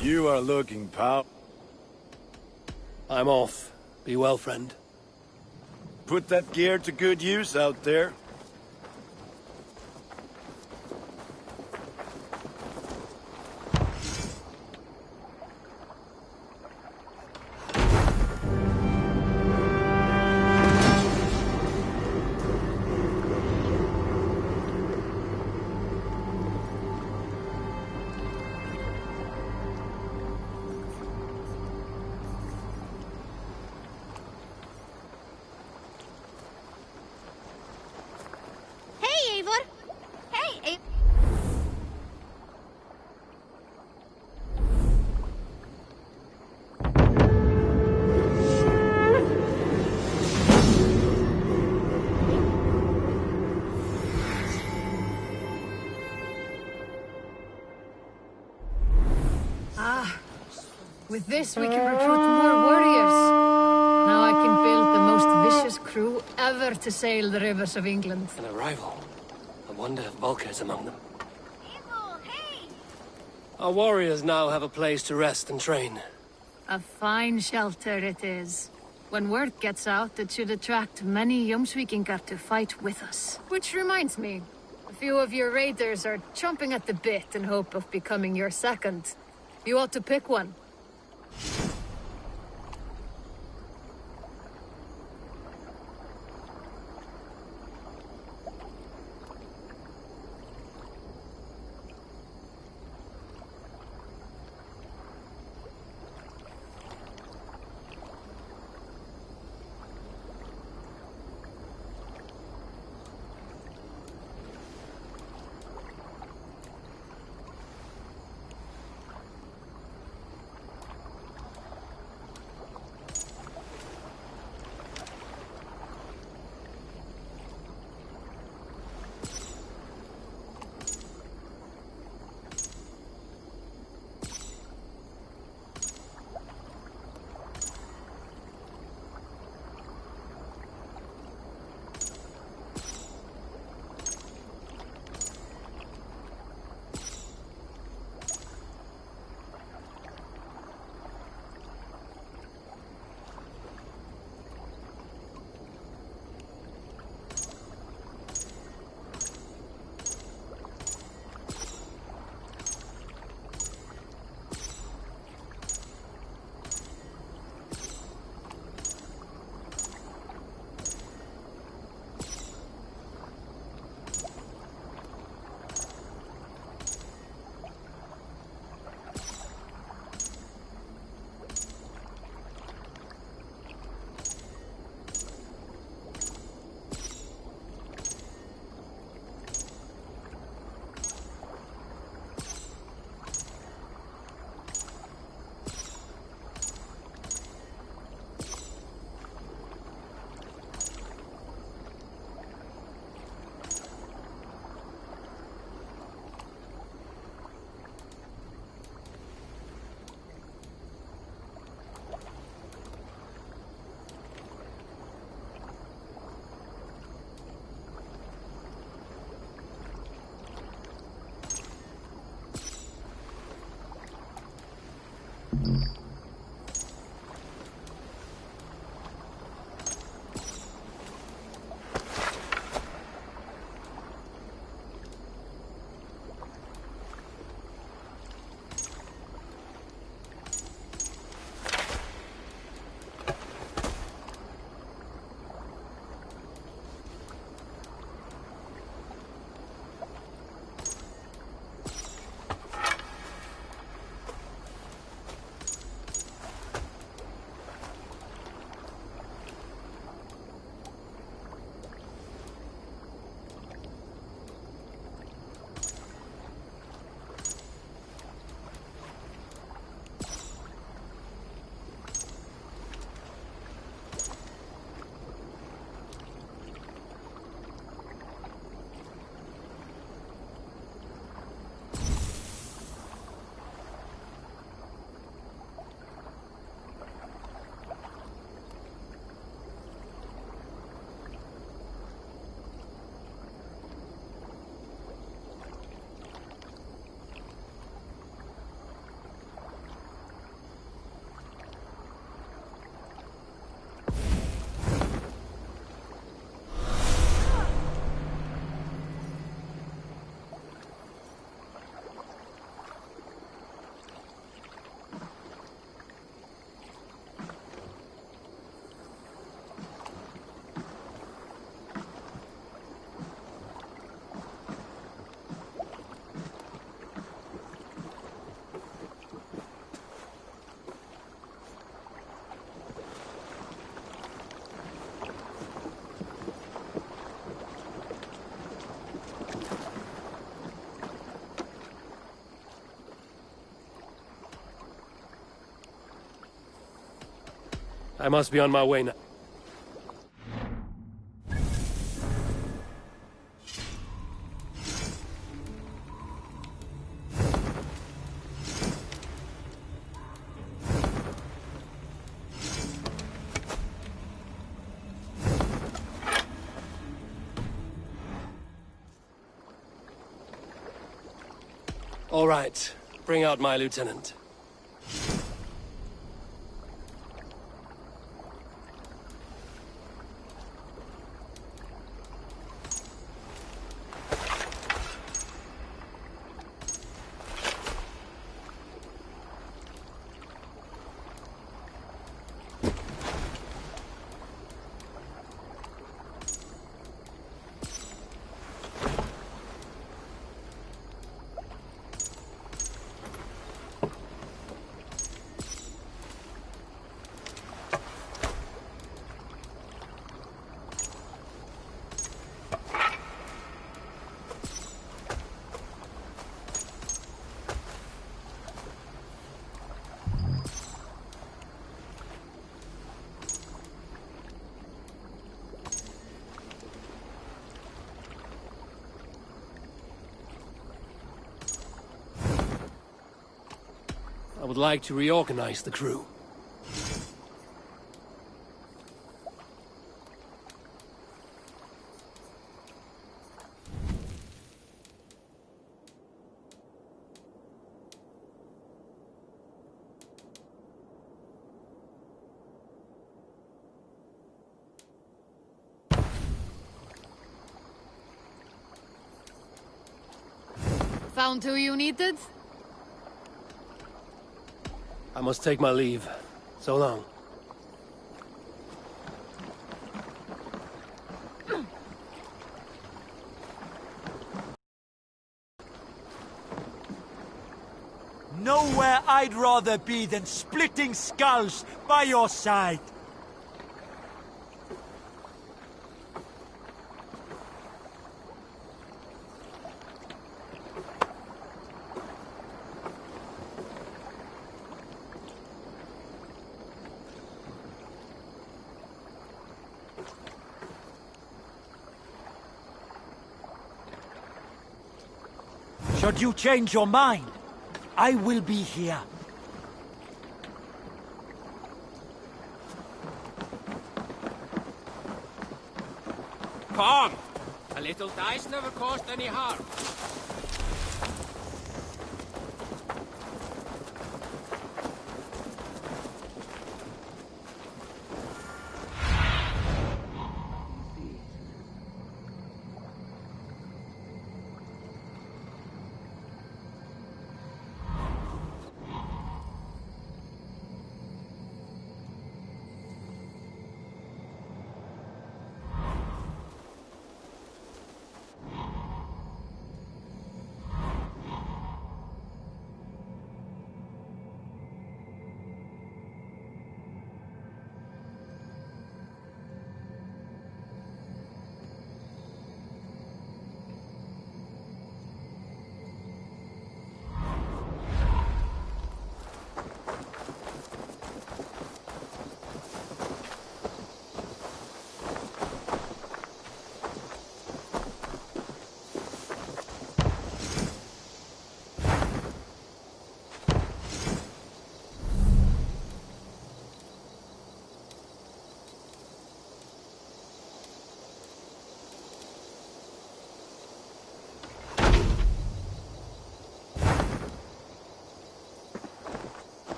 You are looking, pal. I'm off. Be well, friend. Put that gear to good use out there. Hey, Eivor! Hey, Eivor! Ah, with this we can recruit more warriors. Now I can build the most vicious crew ever to sail the rivers of England. An arrival. I wonder if Volker's among them. Our warriors now have a place to rest and train. A fine shelter it is. When word gets out, it should attract many Jomsvikingar to fight with us. Which reminds me, a few of your raiders are chomping at the bit in hope of becoming your second. You ought to pick one. I must be on my way now. All right. Bring out my lieutenant. I would like to reorganize the crew. Found who you needed? I must take my leave. So long. Nowhere I'd rather be than splitting skulls by your side. Should you change your mind, I will be here. Come! A little dice never caused any harm.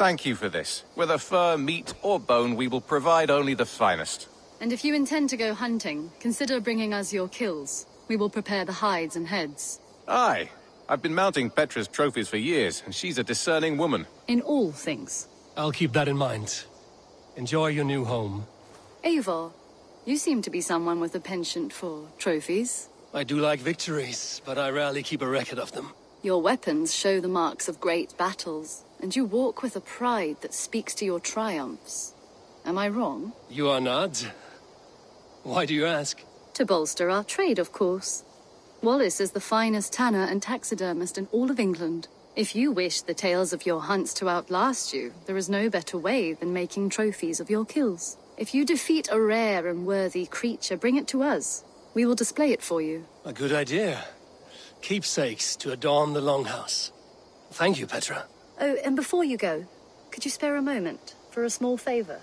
Thank you for this. Whether fur, meat, or bone, we will provide only the finest. And if you intend to go hunting, consider bringing us your kills. We will prepare the hides and heads. Aye. I've been mounting Petra's trophies for years, and she's a discerning woman. In all things. I'll keep that in mind. Enjoy your new home. Eivor, you seem to be someone with a penchant for trophies. I do like victories, but I rarely keep a record of them. Your weapons show the marks of great battles, and you walk with a pride that speaks to your triumphs. Am I wrong? You are not. Why do you ask? To bolster our trade, of course. Wallace is the finest tanner and taxidermist in all of England. If you wish the tales of your hunts to outlast you, there is no better way than making trophies of your kills. If you defeat a rare and worthy creature, bring it to us. We will display it for you. A good idea. Keepsakes to adorn the longhouse. Thank you, Petra. Oh, and before you go, could you spare a moment for a small favor?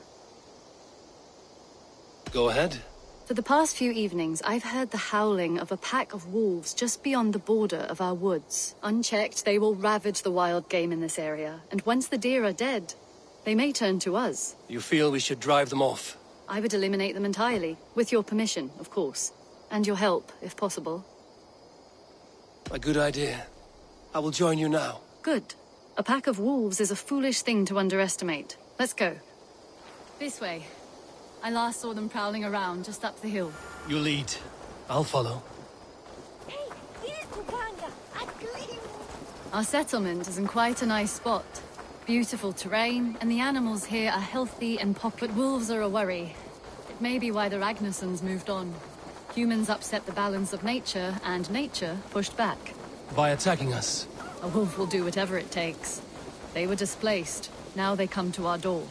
Go ahead. For the past few evenings, I've heard the howling of a pack of wolves just beyond the border of our woods. Unchecked, they will ravage the wild game in this area, and once the deer are dead, they may turn to us. You feel we should drive them off? I would eliminate them entirely, with your permission, of course. And your help, if possible. A good idea. I will join you now. Good. A pack of wolves is a foolish thing to underestimate. Let's go. This way. I last saw them prowling around just up the hill. You lead. I'll follow. Our settlement is in quite a nice spot. Beautiful terrain, and the animals here are healthy and but wolves are a worry. It may be why the Ragnarsons moved on. Humans upset the balance of nature, and nature pushed back. By attacking us? A wolf will do whatever it takes. They were displaced. Now they come to our door.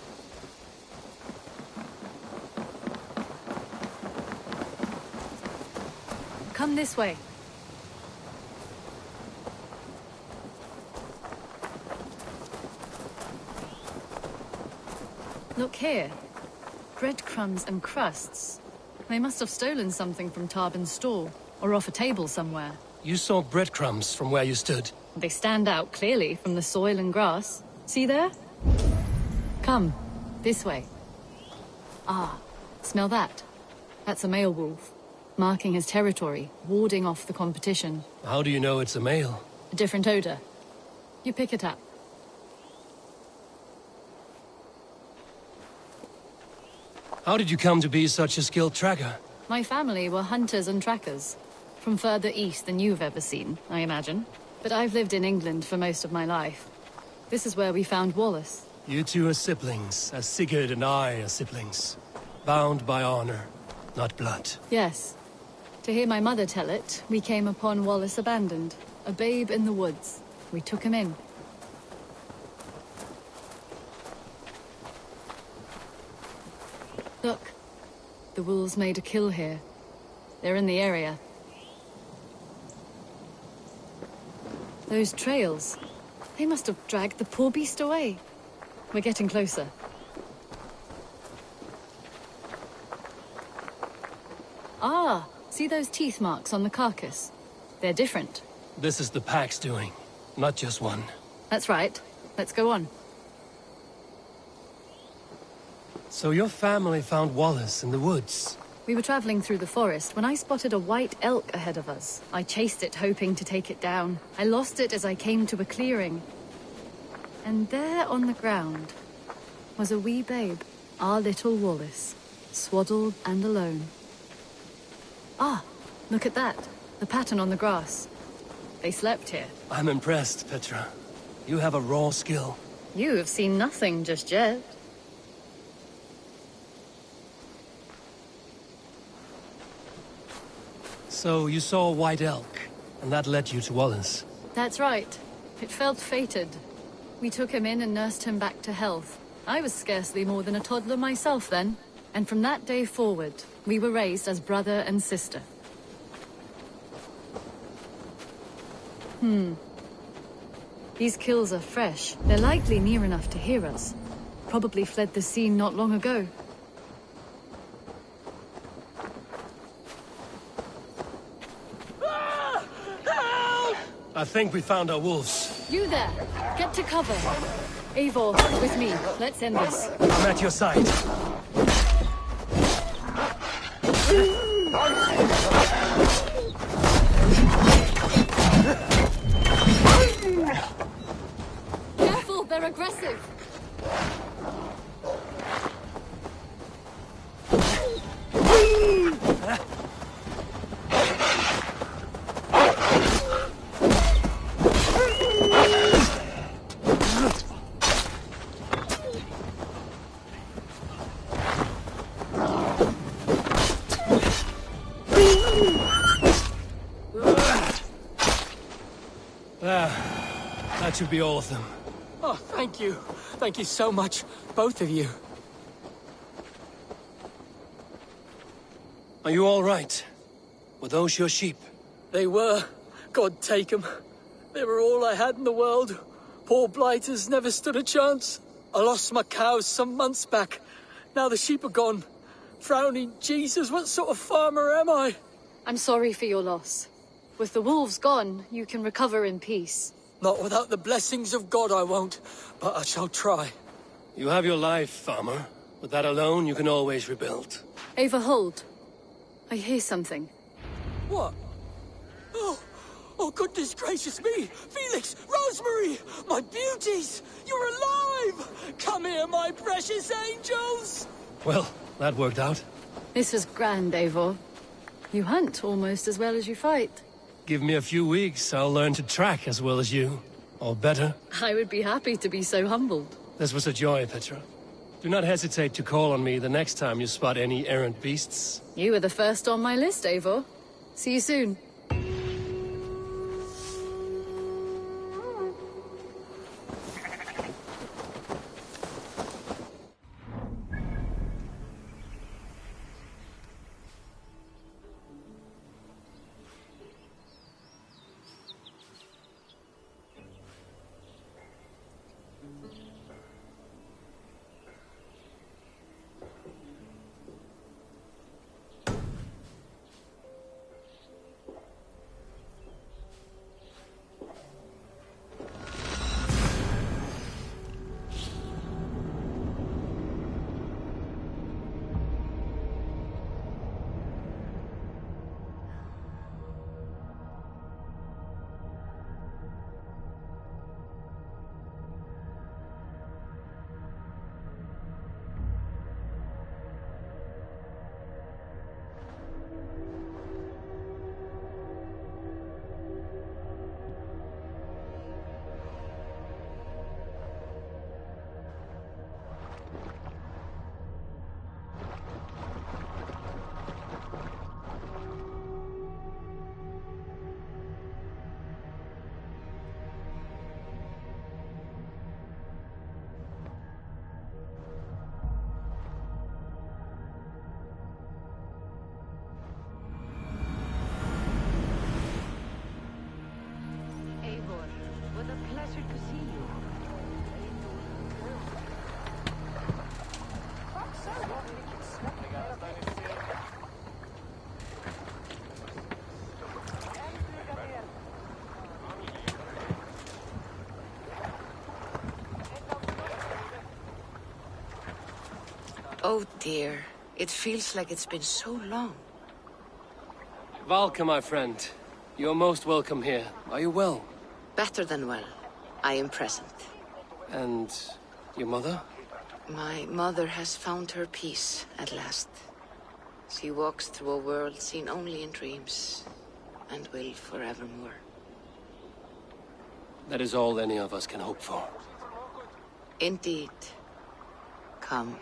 Come this way. Look here. Breadcrumbs and crusts. They must have stolen something from Tarbin's store, or off a table somewhere. You saw breadcrumbs from where you stood. They stand out clearly from the soil and grass. See there? Come, this way. Ah, smell that? That's a male wolf, marking his territory, warding off the competition. How do you know it's a male? A different odor. You pick it up. How did you come to be such a skilled tracker? My family were hunters and trackers. From further east than you've ever seen, I imagine. But I've lived in England for most of my life. This is where we found Wallace. You two are siblings, as Sigurd and I are siblings. Bound by honor, not blood. Yes. To hear my mother tell it, we came upon Wallace abandoned. A babe in the woods. We took him in. Look. The wolves made a kill here. They're in the area. Those trails. They must have dragged the poor beast away. We're getting closer. Ah, see those teeth marks on the carcass? They're different. This is the pack's doing, not just one. That's right. Let's go on. So your family found Wallace in the woods? We were traveling through the forest when I spotted a white elk ahead of us. I chased it, hoping to take it down. I lost it as I came to a clearing. And there on the ground was a wee babe, our little Wallace, swaddled and alone. Ah, look at that. The pattern on the grass. They slept here. I'm impressed, Petra. You have a raw skill. You have seen nothing just yet. So you saw a white elk, and that led you to Wallace? That's right. It felt fated. We took him in and nursed him back to health. I was scarcely more than a toddler myself then. And from that day forward, we were raised as brother and sister. These kills are fresh. They're likely near enough to hear us. Probably fled the scene not long ago. I think we found our wolves. You there! Get to cover! Eivor, with me. Let's end this. I'm at your side. Careful, they're aggressive. That should be all of them. Oh, thank you. Thank you so much, both of you. Are you all right? Were those your sheep? They were. God take them. They were all I had in the world. Poor blighters never stood a chance. I lost my cows some months back. Now the sheep are gone. Frowning Jesus, what sort of farmer am I? I'm sorry for your loss. With the wolves gone, you can recover in peace. Not without the blessings of God I won't, but I shall try. You have your life, farmer. With that alone, you can always rebuild. Ava, hold. I hear something. What? Oh, goodness gracious me! Felix, Rosemary, my beauties! You're alive! Come here, my precious angels! Well, that worked out. This was grand, Eivor. You hunt almost as well as you fight. Give me a few weeks, I'll learn to track as well as you. Or better. I would be happy to be so humbled. This was a joy, Petra. Do not hesitate to call on me the next time you spot any errant beasts. You were the first on my list, Eivor. See you soon. Oh dear, it feels like it's been so long. Valka, my friend. You're most welcome here. Are you well? Better than well. I am present. And your mother? My mother has found her peace at last. She walks through a world seen only in dreams, and will forevermore. That is all any of us can hope for. Indeed. Come.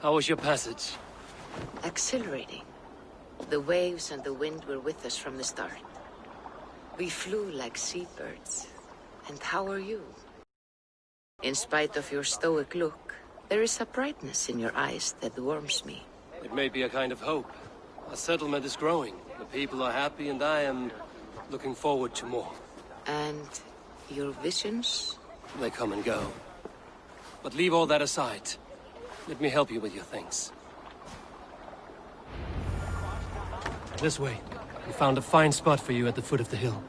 How was your passage? Exhilarating. The waves and the wind were with us from the start. We flew like seabirds. And how are you? In spite of your stoic look, there is a brightness in your eyes that warms me. It may be a kind of hope. Our settlement is growing. The people are happy and I am looking forward to more. And your visions? They come and go. But leave all that aside. Let me help you with your things. This way. We found a fine spot for you at the foot of the hill.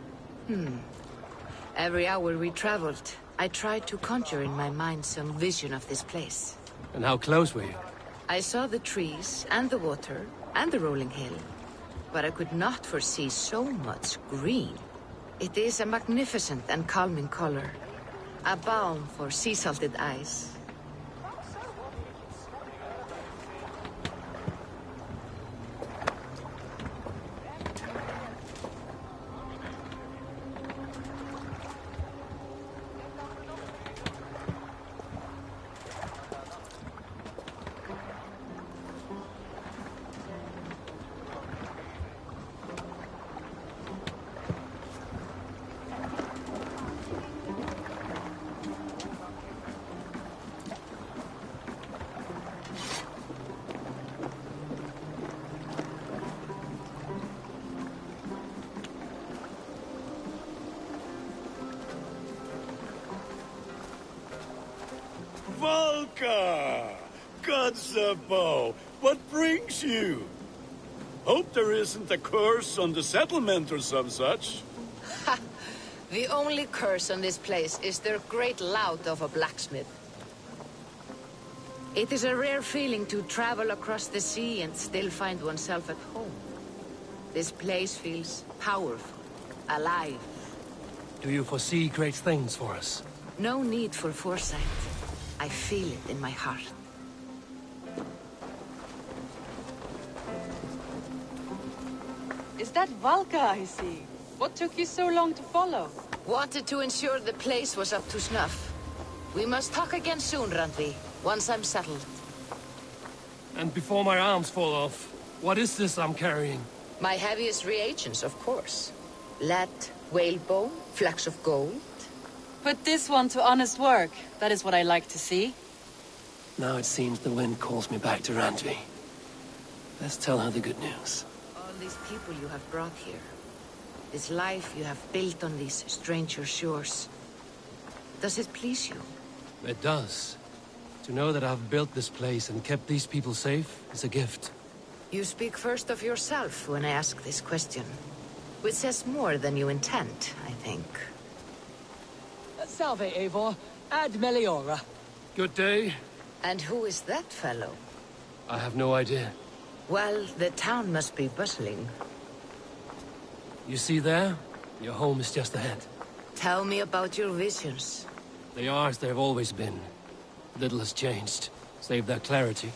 Every hour we traveled, I tried to conjure in my mind some vision of this place. And how close were you? I saw the trees, and the water, and the rolling hill. But I could not foresee so much green. It is a magnificent and calming color. A balm for sea-salted eyes. Volka! Kotzebo! What brings you? Hope there isn't a curse on the settlement or some such. Ha! The only curse on this place is their great lout of a blacksmith. It is a rare feeling to travel across the sea and still find oneself at home. This place feels powerful, alive. Do you foresee great things for us? No need for foresight. I feel it in my heart. Is that Valka I see? What took you so long to follow? Wanted to ensure the place was up to snuff. We must talk again soon, Randvi, once I'm settled. And before my arms fall off, what is this I'm carrying? My heaviest reagents, of course. Lead, whalebone, flecks of gold. Put this one to honest work. That is what I like to see. Now it seems the wind calls me back to Randvi. Let's tell her the good news. All these people you have brought here. This life you have built on these stranger shores. Does it please you? It does. To know that I've built this place and kept these people safe is a gift. You speak first of yourself when I ask this question. Which says more than you intend, I think. Salve, Eivor. Ad Meliora. Good day. And who is that fellow? I have no idea. Well, the town must be bustling. You see there? Your home is just ahead. Tell me about your visions. They are as they've always been. Little has changed, save their clarity.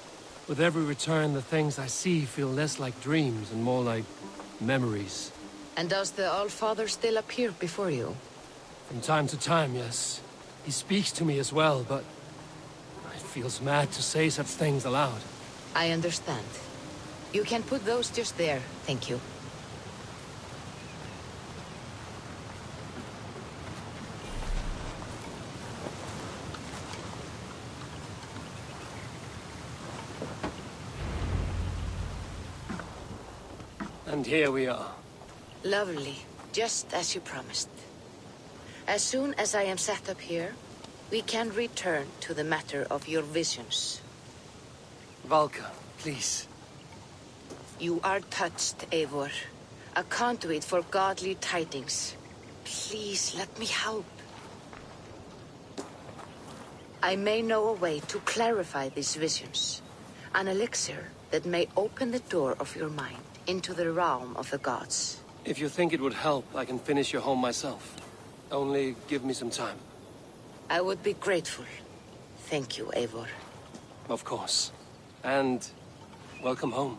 With every return, the things I see feel less like dreams and more like memories. And does the All-Father still appear before you? From time to time, yes. He speaks to me as well, but it feels mad to say such things aloud. I understand. You can put those just there, thank you. And here we are. Lovely, just as you promised. As soon as I am set up here, we can return to the matter of your visions. Valka, please. You are touched, Eivor. A conduit for godly tidings. Please, let me help. I may know a way to clarify these visions. An elixir that may open the door of your mind into the realm of the gods. If you think it would help, I can finish your home myself. Only give me some time. I would be grateful. Thank you, Eivor. Of course. And welcome home.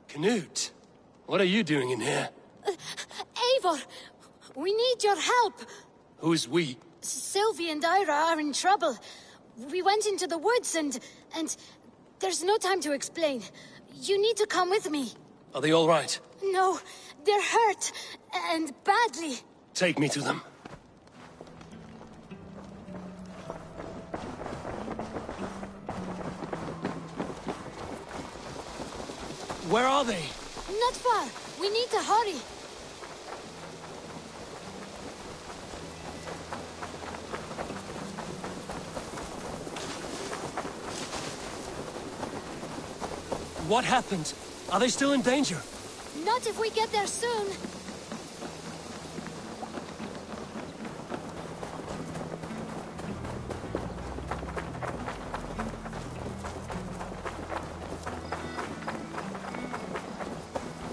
Knut, what are you doing in here? Eivor, we need your help. Who's we? Sylvie and Ira are in trouble. We went into the woods and there's no time to explain. You need to come with me. Are they all right? No, they're hurt, and badly. Take me to them. Where are they? Not far. We need to hurry. What happened? Are they still in danger? Not if we get there soon.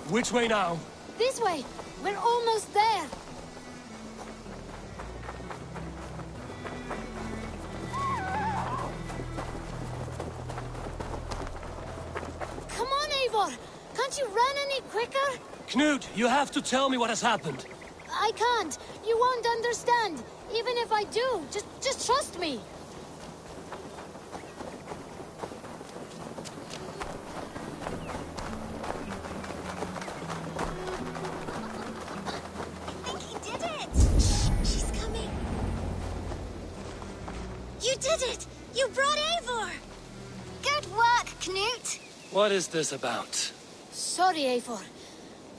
Which way now? This way. We're almost there. Come on, Eivor. Can't you run any quicker? Knut, you have to tell me what has happened. I can't. You won't understand. Even if I do, just trust me. You brought Eivor! Good work, Knut! What is this about? Sorry, Eivor.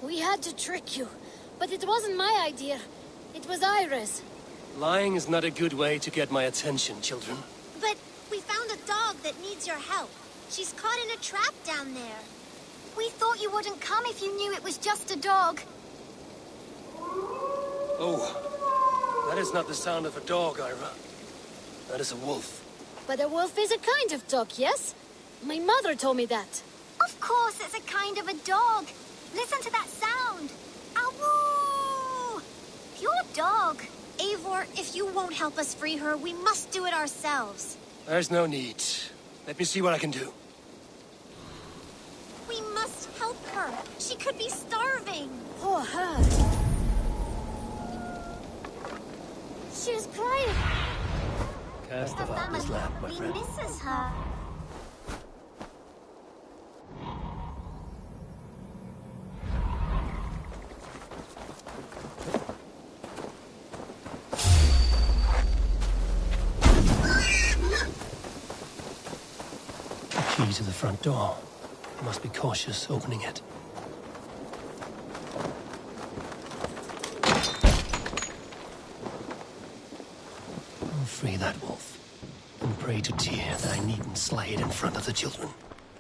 We had to trick you. But it wasn't my idea. It was Ira's. Lying is not a good way to get my attention, children. But we found a dog that needs your help. She's caught in a trap down there. We thought you wouldn't come if you knew it was just a dog. Oh, that is not the sound of a dog, Ira. That is a wolf. But a wolf is a kind of dog, yes? My mother told me that. Of course it's a kind of a dog. Listen to that sound. Awoo! Pure dog. Eivor, if you won't help us free her, we must do it ourselves. There's no need. Let me see what I can do. We must help her. She could be starving. Poor her. She was crying. Cast about this land, my friend. Misses her. The key to the front door. I must be cautious opening it. Free that wolf, and pray to Tyr that I needn't slay it in front of the children.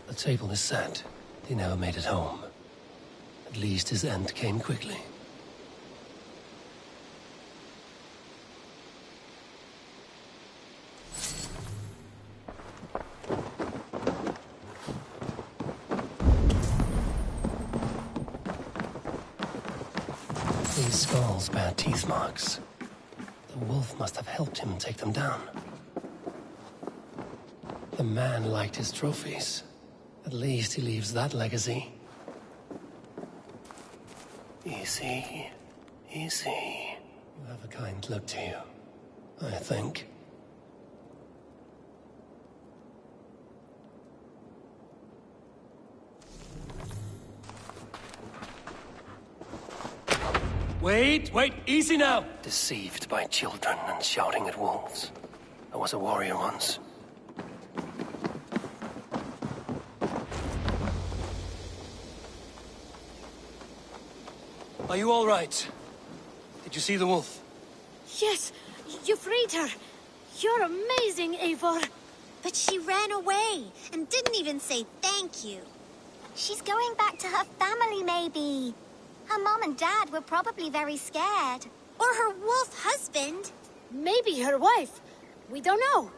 The table is set. He never made it home. At least his end came quickly. These skulls bear teeth marks. The wolf must have helped him take them down. The man liked his trophies. At least he leaves that legacy. Easy. Easy. You have a kind look to you, I think. Wait, easy now! Deceived by children and shouting at wolves. I was a warrior once. Are you all right? Did you see the wolf? Yes, you freed her. You're amazing, Eivor. But she ran away and didn't even say thank you. She's going back to her family, maybe. Her mom and dad were probably very scared. Or her wolf husband. Maybe her wife. We don't know.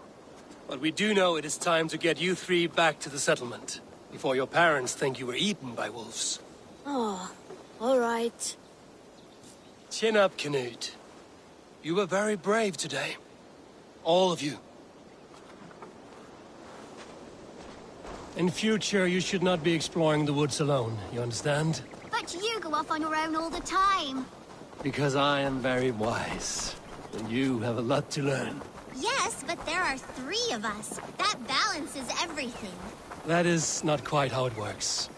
But we do know it is time to get you three back to the settlement. Before your parents think you were eaten by wolves. Oh, all right. Chin up, Knut. You were very brave today. All of you. In future, you should not be exploring the woods alone, you understand? But you go off on your own all the time. Because I am very wise. And you have a lot to learn. Yes, but there are 3 of us. That balances everything. That is not quite how it works.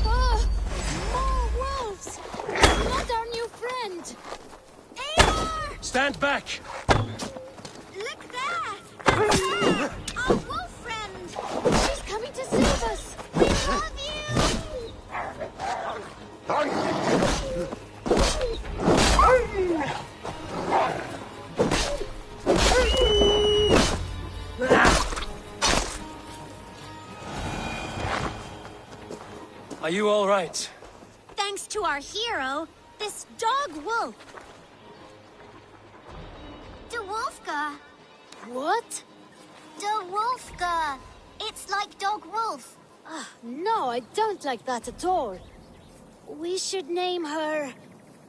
Oh, more wolves! Not our new friend! Eivor! Stand back! Look there! That's her! Our wolf friend! She's coming to save us! We love you! Are you all right? Thanks to our hero, this dog wolf. De Wolfka. What? De Wolfka. It's like dog wolf. No, I don't like that at all. We should name her...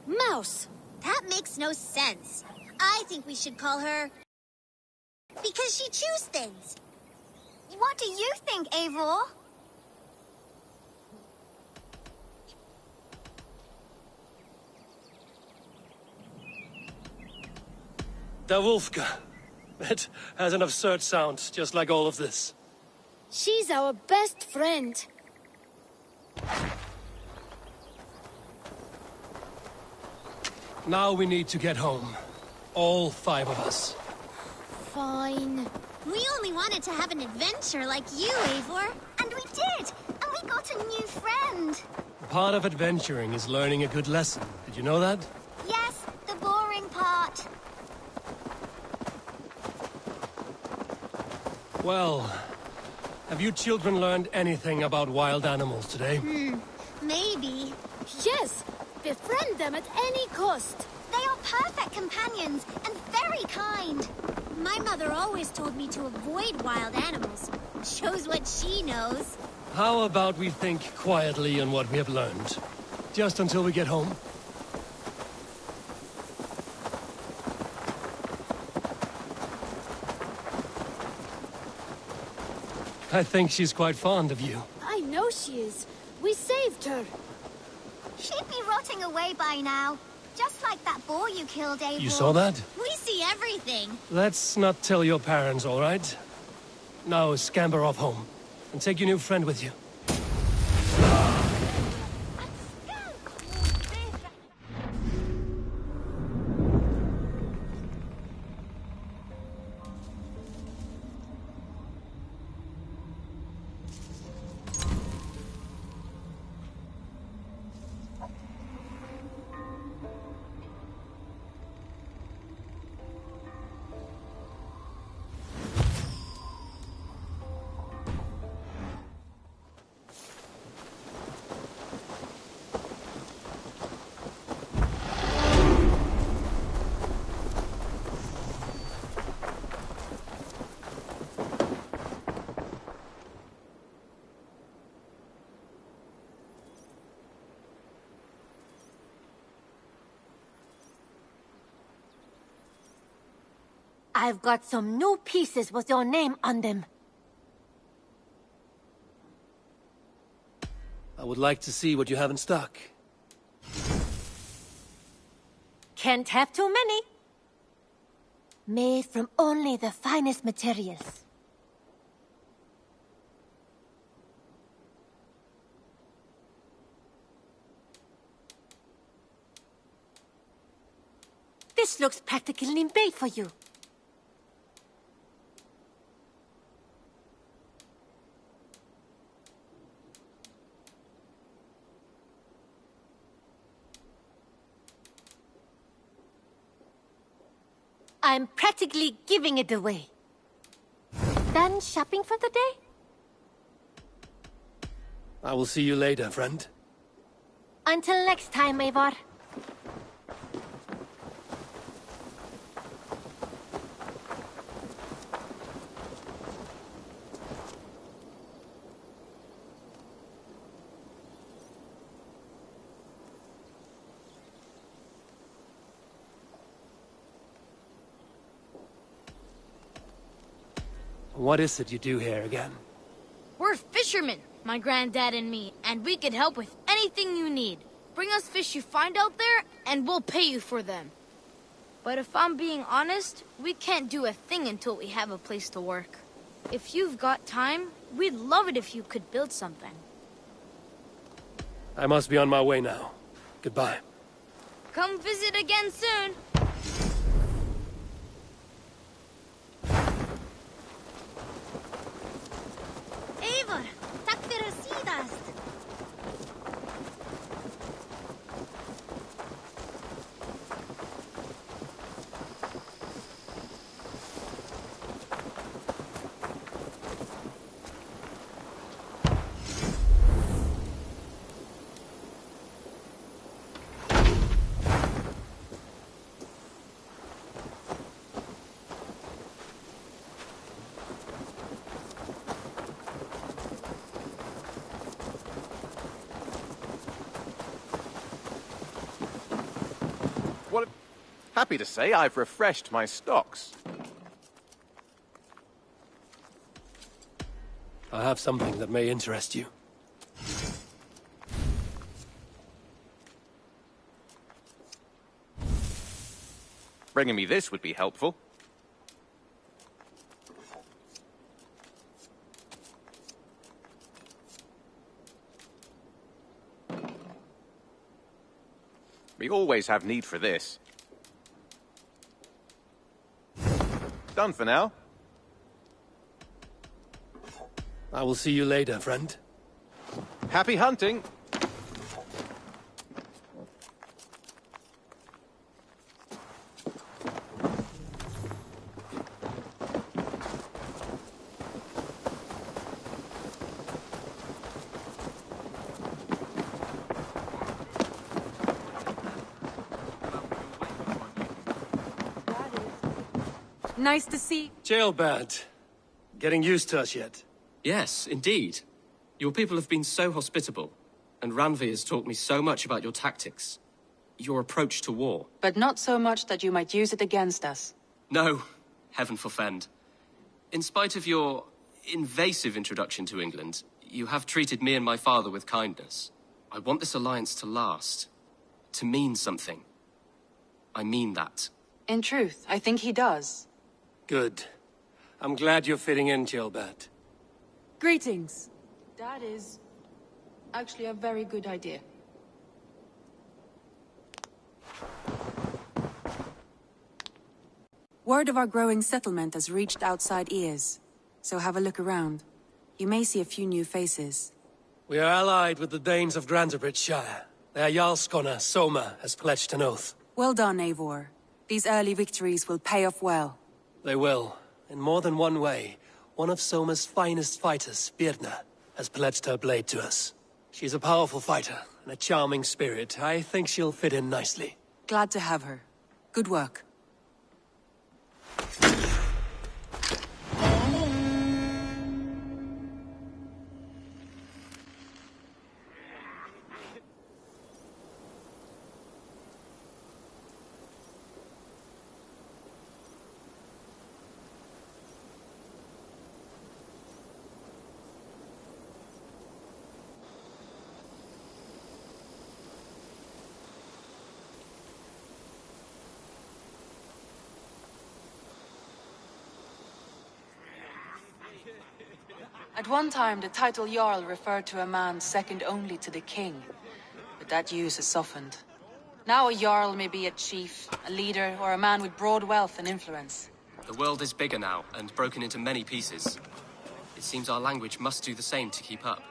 Mouse. That makes no sense. I think we should call her... because she chews things. What do you think, Eivor? Da Wolfka. It has an absurd sound, just like all of this. She's our best friend. Now we need to get home. All 5 of us. Fine. We only wanted to have an adventure like you, Eivor. And we did! And we got a new friend! Part of adventuring is learning a good lesson. Did you know that? Yes, the boring part. Well, have you children learned anything about wild animals today? Maybe. Yes! Befriend them at any cost! They are perfect companions and very kind. My mother always told me to avoid wild animals. Shows what she knows. How about we think quietly on what we have learned? Just until we get home? I think she's quite fond of you. I know she is. We saved her. She'd be rotting away by now. Just like that boar you killed, Eivor. You saw that? We see everything. Let's not tell your parents, all right? Now scamper off home. And take your new friend with you. I've got some new pieces with your name on them. I would like to see what you have in stock. Can't have too many. Made from only the finest materials. This looks practically made for you. I'm practically giving it away. Done shopping for the day? I will see you later, friend. Until next time, Eivor. What is it you do here again? We're fishermen, my granddad and me, and we can help with anything you need. Bring us fish you find out there, and we'll pay you for them. But if I'm being honest, we can't do a thing until we have a place to work. If you've got time, we'd love it if you could build something. I must be on my way now. Goodbye. Come visit again soon. Eivor, tack för sidast. Well, happy to say I've refreshed my stocks. I have something that may interest you. Bringing me this would be helpful. We always have need for this. Done for now. I will see you later, friend. Happy hunting! Nice to see... Jailbird. Getting used to us yet? Yes, indeed. Your people have been so hospitable, and Ranvi has taught me so much about your tactics. Your approach to war. But not so much that you might use it against us. No, heaven forfend. In spite of your invasive introduction to England, you have treated me and my father with kindness. I want this alliance to last. To mean something. I mean that. In truth, I think he does. Good. I'm glad you're fitting in, Jailbird. Greetings. That is actually a very good idea. Word of our growing settlement has reached outside ears, so have a look around. You may see a few new faces. We are allied with the Danes of Grantabridgeshire. Their Jarl Skona, Soma, has pledged an oath. Well done, Eivor. These early victories will pay off well. They will. In more than one way. One of Soma's finest fighters, Birna, has pledged her blade to us. She's a powerful fighter, and a charming spirit. I think she'll fit in nicely. Glad to have her. Good work. At one time, the title Jarl referred to a man second only to the king. But that use has softened. Now a Jarl may be a chief, a leader, or a man with broad wealth and influence. The world is bigger now, and broken into many pieces. It seems our language must do the same to keep up.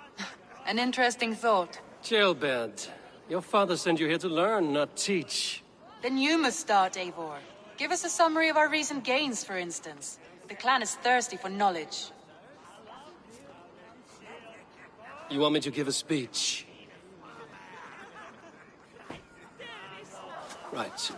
An interesting thought. Jailbird, your father sent you here to learn, not teach. Then you must start, Eivor. Give us a summary of our recent gains, for instance. The clan is thirsty for knowledge. You want me to give a speech? Right.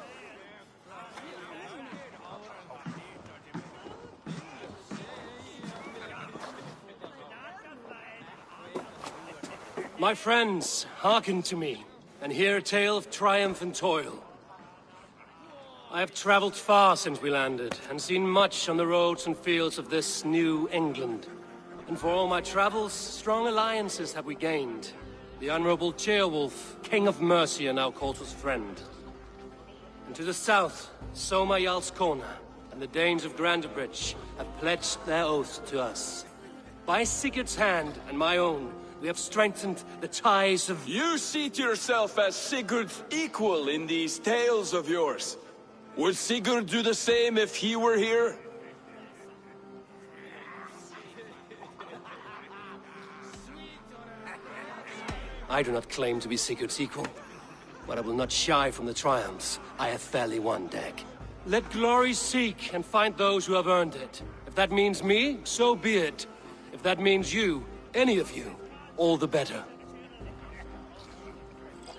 My friends, hearken to me, and hear a tale of triumph and toil. I have traveled far since we landed, and seen much on the roads and fields of this new England. And for all my travels, strong alliances have we gained. The Honorable Ceolwulf, King of Mercia, now calls us friend. And to the south, Soma Jarl's Corner, and the Danes of Grandebridge have pledged their oath to us. By Sigurd's hand and my own, we have strengthened the ties of... You seat yourself as Sigurd's equal in these tales of yours. Would Sigurd do the same if he were here? I do not claim to be Sigurd's equal, but I will not shy from the triumphs I have fairly won, Dag. Let glory seek and find those who have earned it. If that means me, so be it. If that means you, any of you, all the better.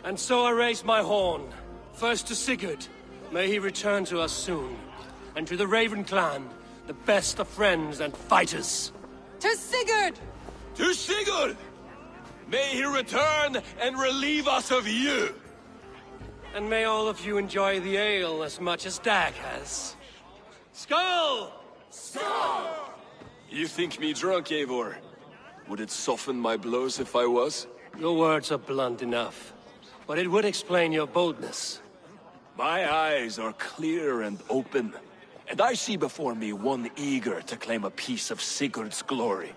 And so I raise my horn, first to Sigurd. May he return to us soon. And to the Raven clan, the best of friends and fighters. To Sigurd! To Sigurd! May he return and relieve us of you! And may all of you enjoy the ale as much as Dag has. Skull! Skull! You think me drunk, Eivor? Would it soften my blows if I was? Your words are blunt enough, but it would explain your boldness. My eyes are clear and open, and I see before me one eager to claim a piece of Sigurd's glory.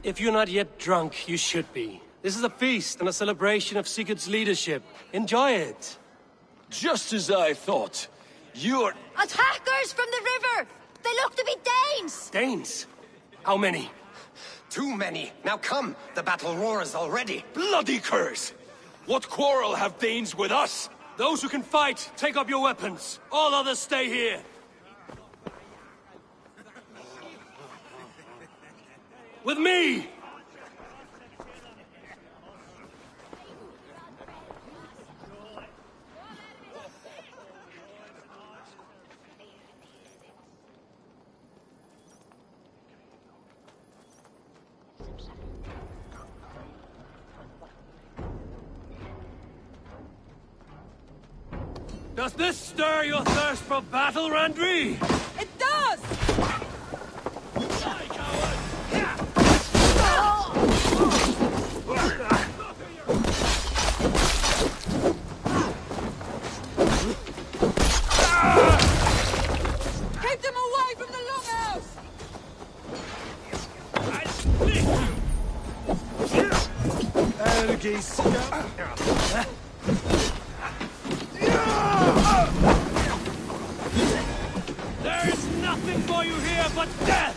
If you're not yet drunk, you should be. This is a feast and a celebration of Sigurd's leadership. Enjoy it. Just as I thought. You're... Attackers from the river! They look to be Danes! Danes? How many? Too many. Now come, the battle roars already. Bloody curse! What quarrel have Danes with us? Those who can fight, take up your weapons. All others stay here. With me! Does this stir your thirst for battle, Randri? It does! Keep them away from the longhouse! There is nothing for you here but death!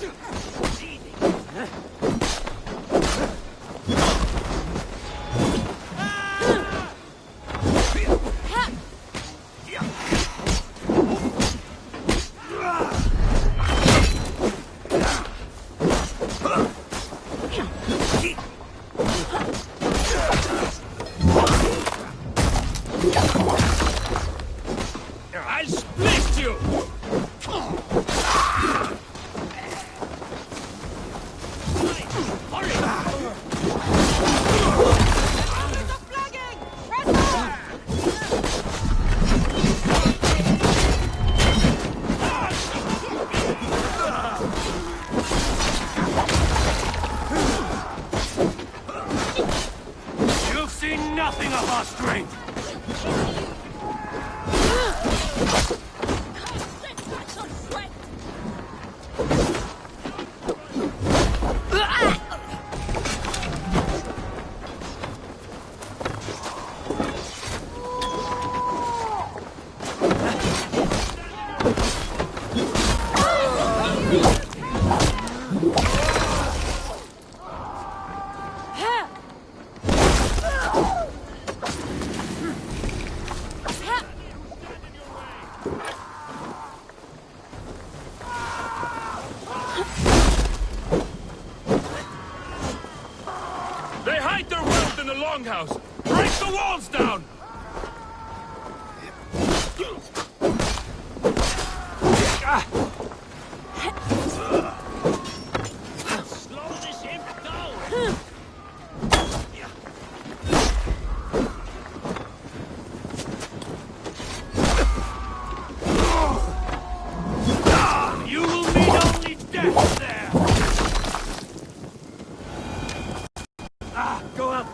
I'll split you! You've seen nothing of our strength! They hide their wealth in the longhouse! Break the walls down! Slow this imp down! You will meet only death there! Go up!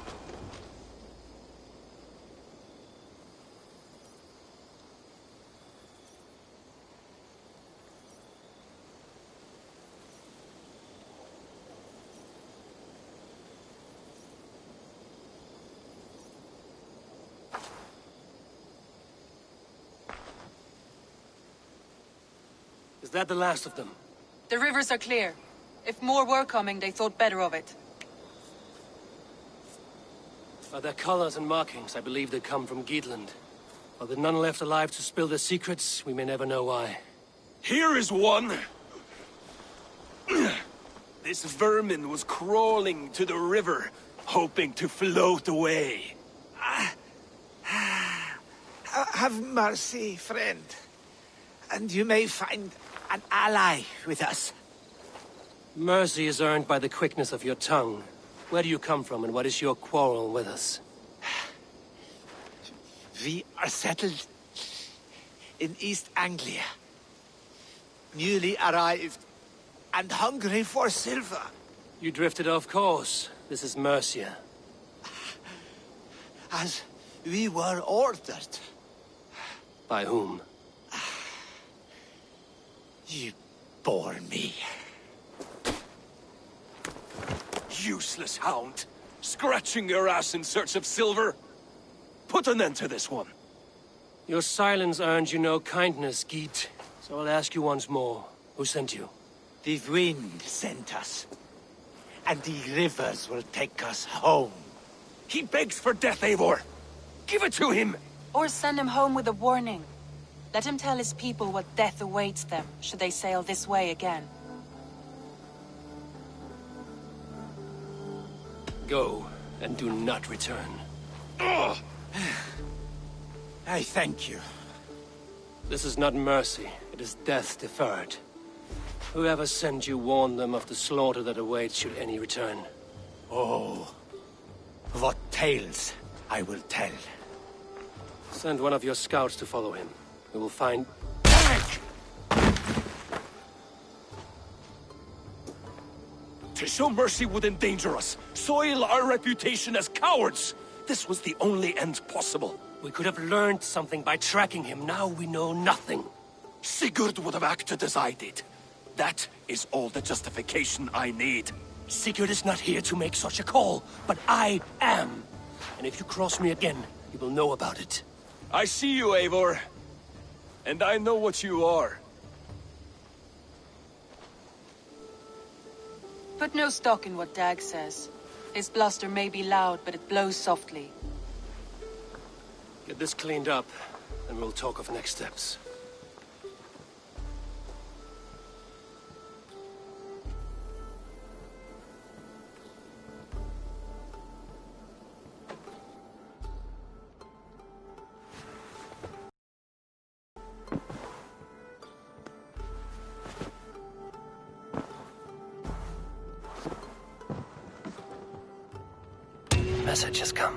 Is that the last of them? The rivers are clear. If more were coming, they thought better of it. By their colors and markings, I believe they come from Geatland. While there are none left alive to spill their secrets, we may never know why. Here is one. This vermin was crawling to the river, hoping to float away. Have mercy, friend. And you may find an ally with us. Mercy is earned by the quickness of your tongue. Where do you come from, and what is your quarrel with us? We are settled in East Anglia. Newly arrived and hungry for silver. You drifted off course. This is Mercia. As we were ordered. By whom? You bore me. Useless hound. Scratching your ass in search of silver. Put an end to this one. Your silence earned you no kindness, Geet. So I'll ask you once more. Who sent you? The wind sent us. And the rivers will take us home. He begs for death, Eivor. Give it to him! Or send him home with a warning. Let him tell his people what death awaits them, should they sail this way again. Go, and do not return. I thank you. This is not mercy, it is death deferred. Whoever sent you warned them of the slaughter that awaits should any return. Oh, what tales I will tell. Send one of your scouts to follow him. We will find... To show mercy would endanger us, soil our reputation as cowards. This was the only end possible. We could have learned something by tracking him. Now we know nothing. Sigurd would have acted as I did. That is all the justification I need. Sigurd is not here to make such a call, but I am. And if you cross me again, you will know about it. I see you, Eivor. And I know what you are. Put no stock in what Dag says. His bluster may be loud, but it blows softly. Get this cleaned up, and we'll talk of next steps. Message has come.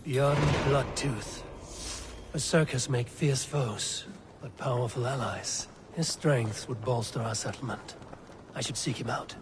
Bjorn Bloodtooth. Berserkers make fierce foes, but powerful allies. His strength would bolster our settlement. I should seek him out.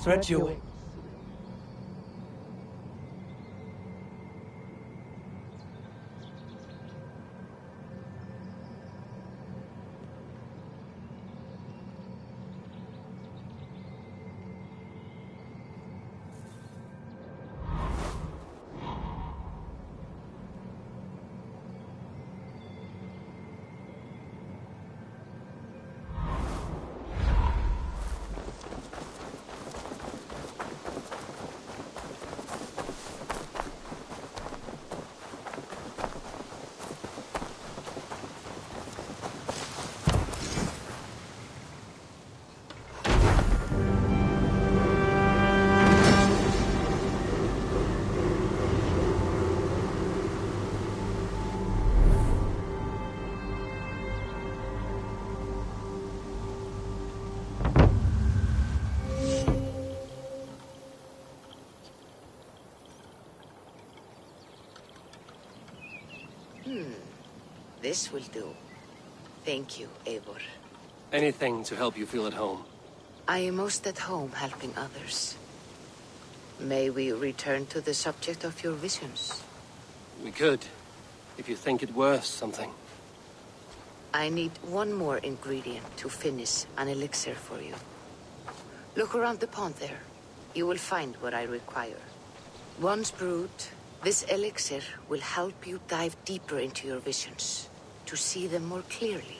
Stretch your wings. This will do. Thank you, Eivor. Anything to help you feel at home. I am most at home helping others. May we return to the subject of your visions? We could, if you think it worth something. I need one more ingredient to finish an elixir for you. Look around the pond there. You will find what I require. Once brewed, this elixir will help you dive deeper into your visions, to see them more clearly.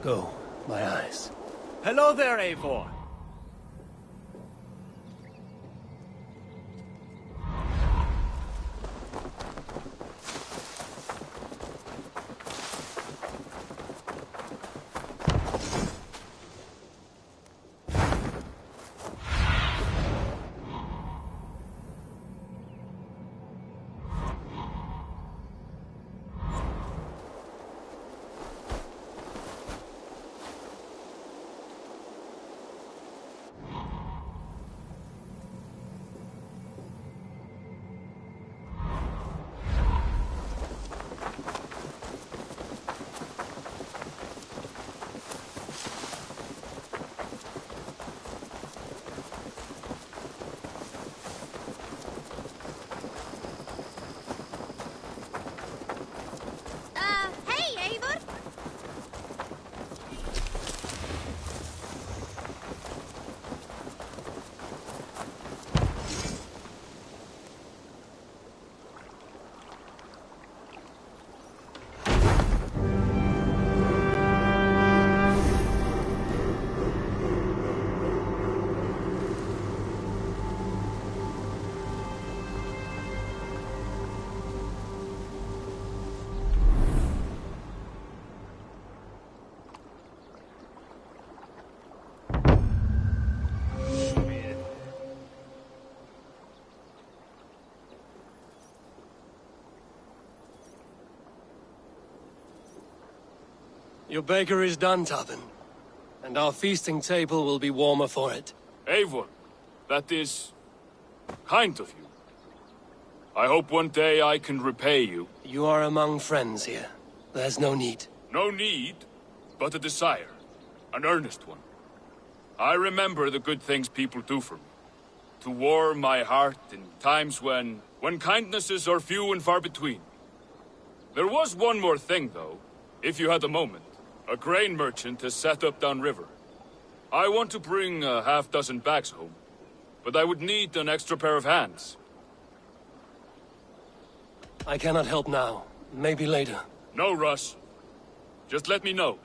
Go, my eyes. Hello there, Eivor. Hey, Eivor! Your baker is done, Tavin. And our feasting table will be warmer for it. Eivor, that is kind of you. I hope one day I can repay you. You are among friends here. There's no need. No need, but a desire. An earnest one. I remember the good things people do for me. To warm my heart in times when kindnesses are few and far between. There was one more thing, though, if you had a moment. A grain merchant has set up downriver. I want to bring a half-dozen bags home, but I would need an extra pair of hands. I cannot help now. Maybe later. No rush. Just let me know.